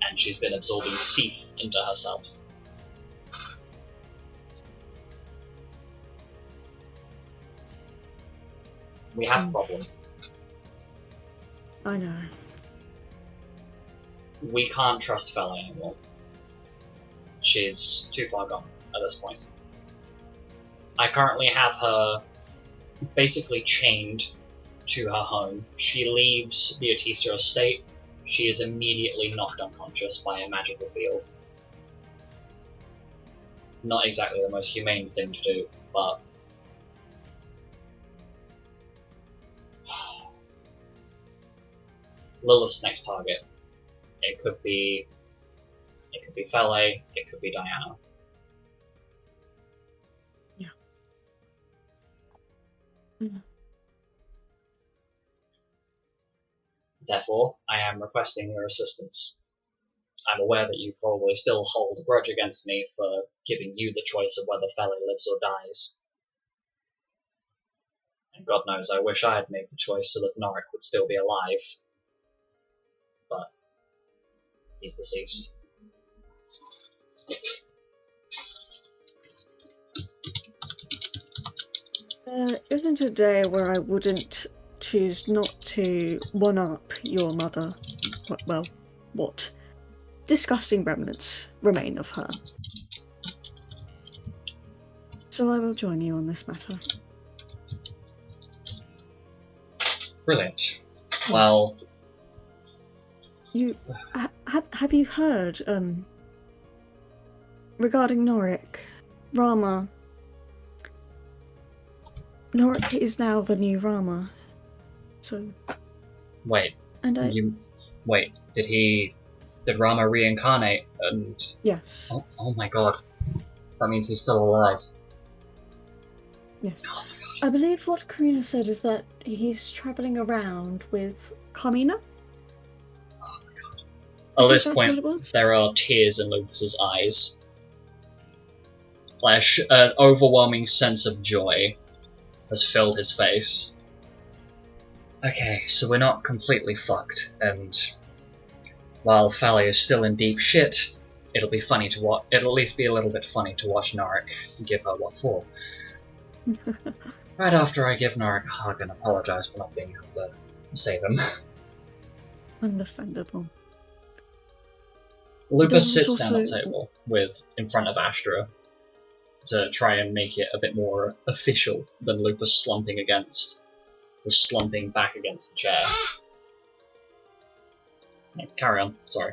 And she's been absorbing Seath into herself. We have a problem. I know. We can't trust Fela anymore. She's too far gone at this point. I currently have her basically chained to her home. She leaves the Atisa estate. She is immediately knocked unconscious by a magical field. Not exactly the most humane thing to do, but Lilith's next target. It could be Fele, it could be Diana. Yeah. Mhm. Therefore, I am requesting your assistance. I'm aware that you probably still hold a grudge against me for giving you the choice of whether Fele lives or dies. And God knows I wish I had made the choice so that Norik would still be alive. But he's deceased. There isn't a day where I wouldn't choose not to one-up your mother. Well, what disgusting remnants remain of her. So I will join you on this matter. Brilliant. Well, You have you heard regarding Norik, Rama? Norik is now the new Rama. So wait. and Did Rama reincarnate? And yes. oh my god. That means he's still alive. Yes. Oh my god. I believe what Karina said is that he's travelling around with Carmina. Oh my god. I At think this that's point, what it was. there are tears in Lupus's eyes. An overwhelming sense of joy has filled his face. Okay, so we're not completely fucked, and while Fally is still in deep shit, it'll be funny to watch. It'll at least be a little bit funny to watch Norik give her what for. Right after I give Norik a hug and apologise for not being able to save him. Understandable. Lupus Does this sits down at also- the table in front of Astra to try and make it a bit more official than Lupus slumping back against the chair. Yeah, carry on, sorry.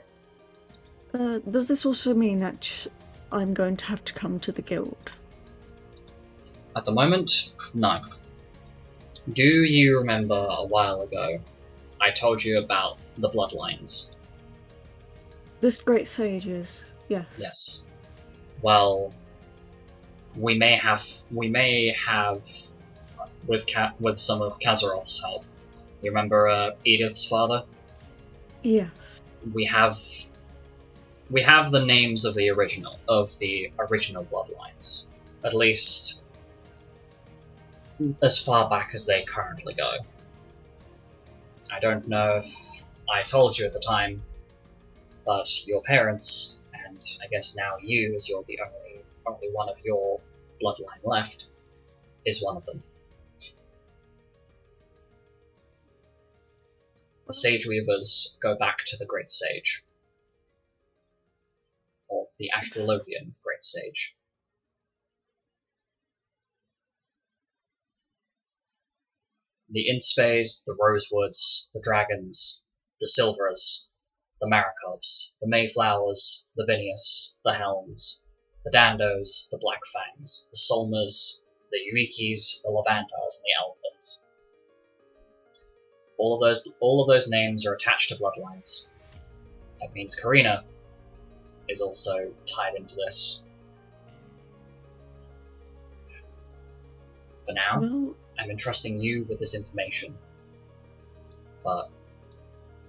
Does this also mean that I'm going to have to come to the guild? At the moment, no. Do you remember a while ago I told you about the bloodlines? This great sages, yes. Yes. Well, we may have with some of Kazarov's help. You remember Edith's father? Yes. We have the names of the original bloodlines. At least as far back as they currently go. I don't know if I told you at the time, but your parents, and I guess now you, as you're the only one of your bloodline left, is one of them. The Sage Weavers go back to the Great Sage. Or the Astrologian Great Sage. The Inspays, the Rosewoods, the Dragons, the Silvers, the Marikovs, the Mayflowers, the Vinius, the Helms, the Dandos, the Black Fangs, the Solmers, the Uikis, the Lavandars, and the Elvins. All of those names are attached to bloodlines. That means Karina is also tied into this. For now, Well, I'm entrusting you with this information, but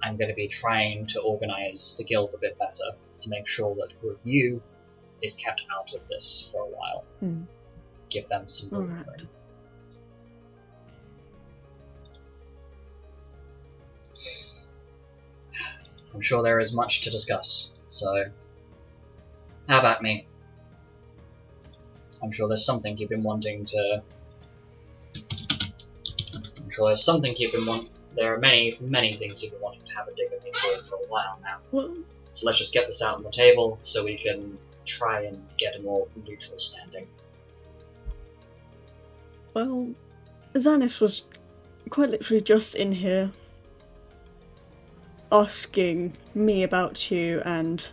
I'm going to be trying to organize the guild a bit better to make sure that review is kept out of this for a while. Give them some breathing Alright. room. I'm sure there is much to discuss, so have at me. I'm sure there's something you've been wanting to... I'm sure there's something you've been wanting... There are many, many things you've been wanting to have a dig at me for a while now. Well, So let's just get this out on the table so we can try and get a more neutral standing. well, Xanis was quite literally just in here asking me about you and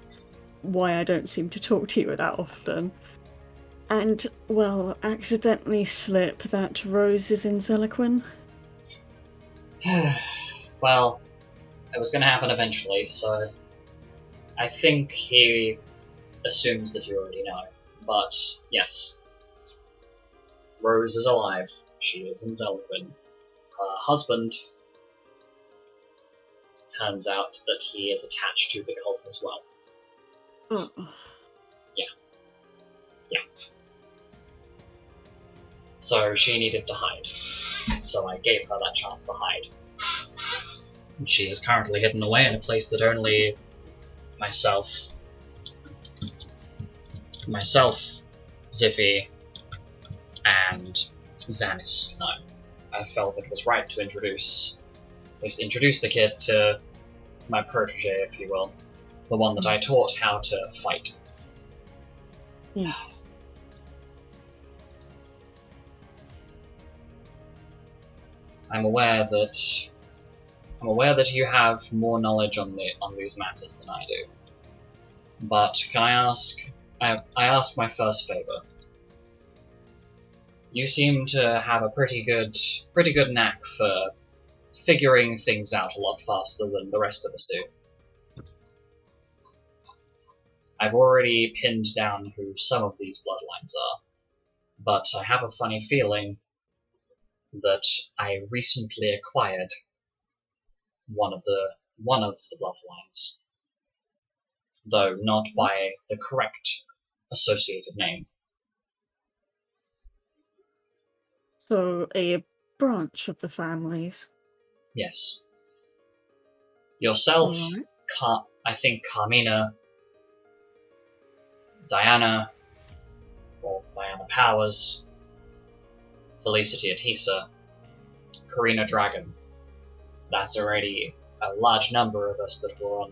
why I don't seem to talk to you that often. And, well, accidentally slip that Rose is in Zeliquin. Well, it was going to happen eventually, so I think he assumes that you already know. But yes, Rose is alive. She is in Zeliquin. Her husband, turns out that he is attached to the cult as well. Oh. Yeah. So she needed to hide. So I gave her that chance to hide. And she is currently hidden away in a place that only myself, Ziffy, and Xanis know. I felt it was right to introduce the kid to my protege, if you will. The one that I taught how to fight. I'm aware that you have more knowledge on these matters than I do. But can I ask my first favor? You seem to have a pretty good knack for figuring things out a lot faster than the rest of us do. I've already pinned down who some of these bloodlines are, but I have a funny feeling that I recently acquired one of the bloodlines, though not by the correct associated name. So, a branch of the families. Yes. Yourself, Alright. I think Carmina, Diana, or Diana Powers, Felicity Atisa, Karina Dragon. That's already a large number of us that were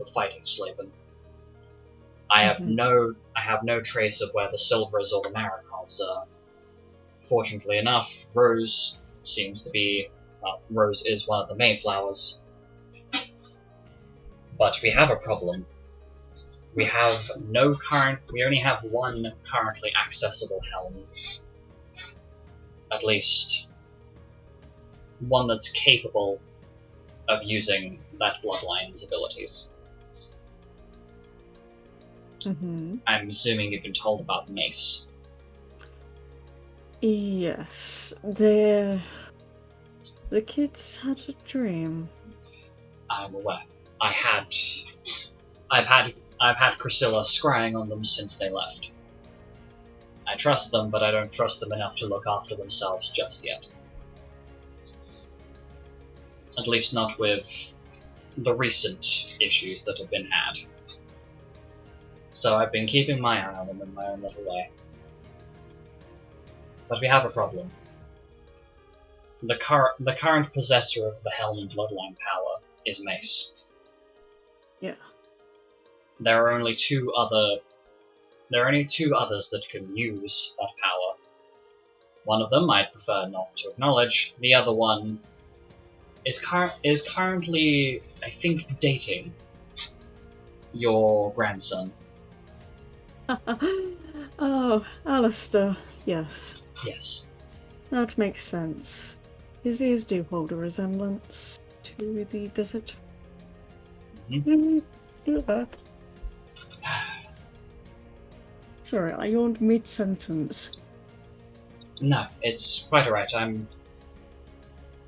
fighting Slaven. I have no trace of where the Silvers or the Marikovs are. Fortunately enough, Rose is one of the Mayflowers. But we have a problem. We only have one currently accessible helm. At least one that's capable of using that bloodline's abilities. I'm assuming you've been told about Mace. Yes, the kids had a dream. I'm aware. I've had Priscilla scrying on them since they left. I trust them, but I don't trust them enough to look after themselves just yet. At least not with the recent issues that have been had. So I've been keeping my eye on them in my own little way. But we have a problem. The current possessor of the Helm and Bloodline power is Mace. Yeah. There are only two others that can use that power. One of them I'd prefer not to acknowledge. The other one is currently, I think, dating your grandson. Oh, Alistair. Yes, Yes. that makes sense. His ears do hold a resemblance to the desert. Yeah. Sorry, I yawned mid-sentence. No, it's quite alright. I'm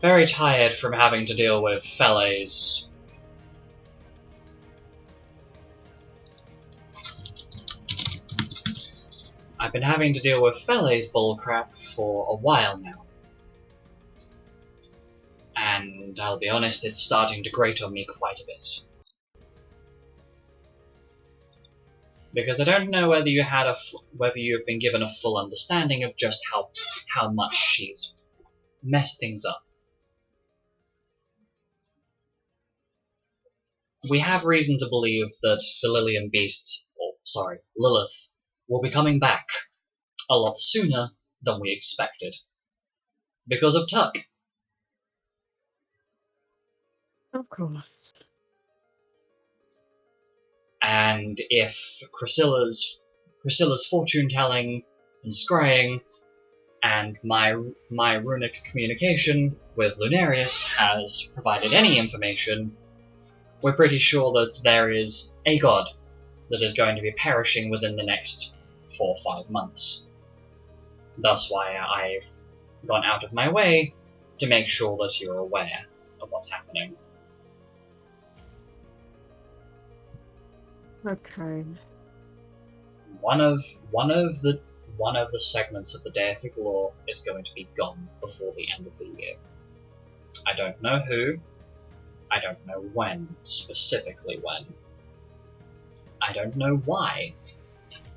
very tired from having to deal with Felae's. I've been having to deal with Felae's bullcrap for a while now. And I'll be honest, it's starting to grate on me quite a bit. Because I don't know whether you had whether you've been given a full understanding of just how much she's messed things up. We have reason to believe that the Lillian Beast, Lilith, will be coming back a lot sooner than we expected. Because of Tuck. Of course. And if Chrysilla's fortune-telling and scrying and my runic communication with Lunarius has provided any information, we're pretty sure that there is a god that is going to be perishing within the next 4 or 5 months. Thus why I've gone out of my way to make sure that you're aware of what's happening. Okay. One of the segments of the Deific Law is going to be gone before the end of the year. I don't know who. I don't know when, specifically when. I don't know why.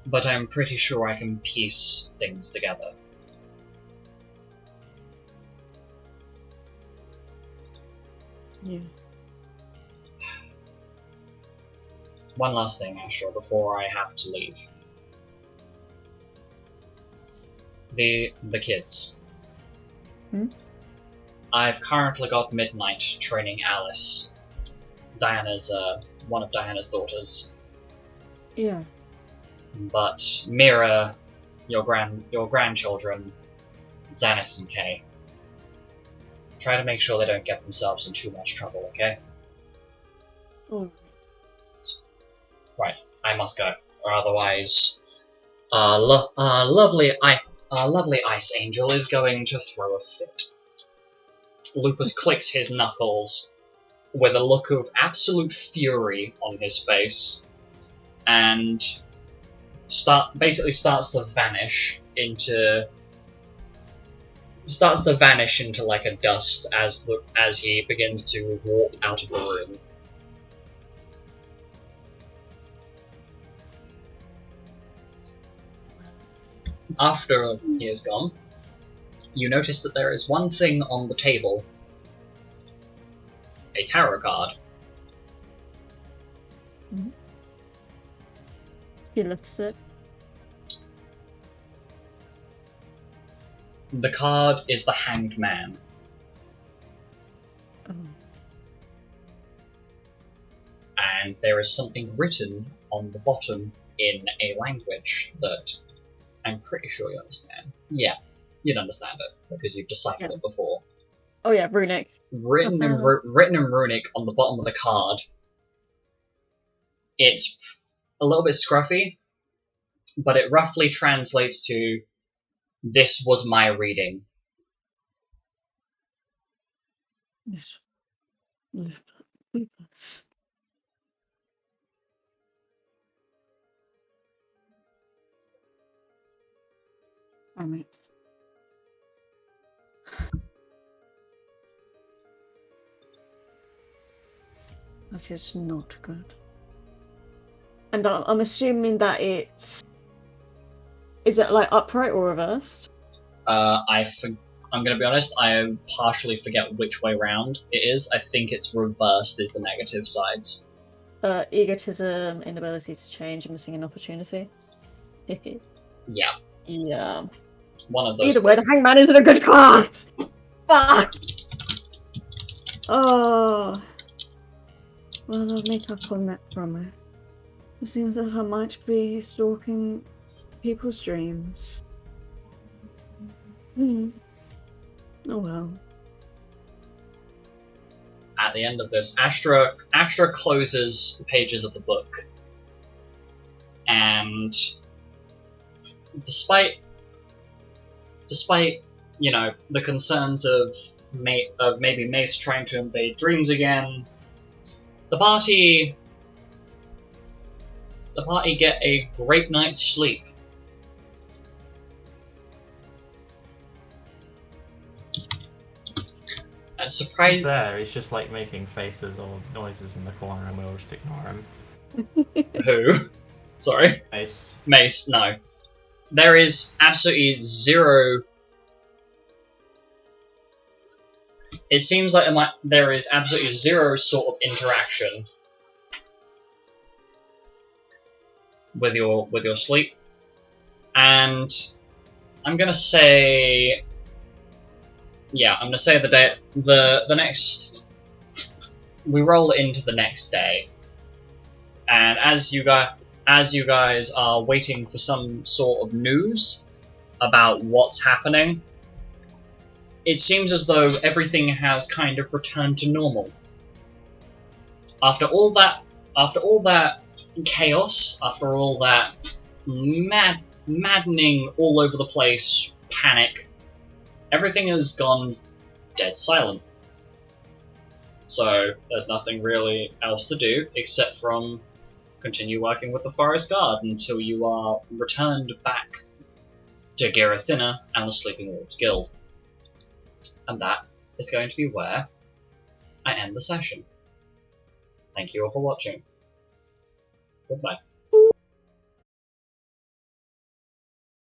But I'm pretty sure I can piece things together. Yeah. One last thing, Astra, before I have to leave. The kids. Hmm? I've currently got Midnight training Alice. Diana's one of Diana's daughters. Yeah. But Mira, your grandchildren, Xanis and Kay. Try to make sure they don't get themselves in too much trouble, okay? Oh. Right, I must go, or otherwise, lovely Ice Angel is going to throw a fit. Lupus clicks his knuckles with a look of absolute fury on his face, and basically starts to vanish into like a dust as he begins to walk out of the room. After he is gone, you notice that there is one thing on the table. A tarot card. He lifts it. The card is the Hanged Man. Oh. And there is something written on the bottom in a language that I'm pretty sure you understand. Yeah, you'd understand it, because you've deciphered it before. Oh yeah, runic. Written in runic on the bottom of the card. It's a little bit scruffy, but it roughly translates to, "This was my reading." This lupus. Damn it. That is not good. And I'm assuming that it's... Is it like upright or reversed? I'm gonna be honest, I partially forget which way round it is. I think it's reversed is the negative sides. Egotism, inability to change, missing an opportunity. Yeah. Yeah. One of those. Either way, the Hangman isn't a good card! Fuck! Oh. Well, I'll make up on that promise. It seems that I might be stalking people's dreams. Oh well. At the end of this, Astra closes the pages of the book, and despite the concerns of maybe Mace trying to invade dreams again, the party get a great night's sleep. And He's there, he's just like making faces or noises in the corner and we'll just ignore him. Who? Sorry? Mace, no. There is absolutely zero... It seems like there is absolutely zero sort of interaction with your sleep. And I'm gonna say... Yeah, I'm gonna say the next... We roll into the next day. And as you guys are waiting for some sort of news about what's happening, it seems as though everything has kind of returned to normal. After all that chaos, after all that maddening, all over the place panic, everything has gone dead silent. So there's nothing really else to do except from continue working with the Forest Guard until you are returned back to Girathina and the Sleeping Wolves Guild. And that is going to be where I end the session. Thank you all for watching. Goodbye.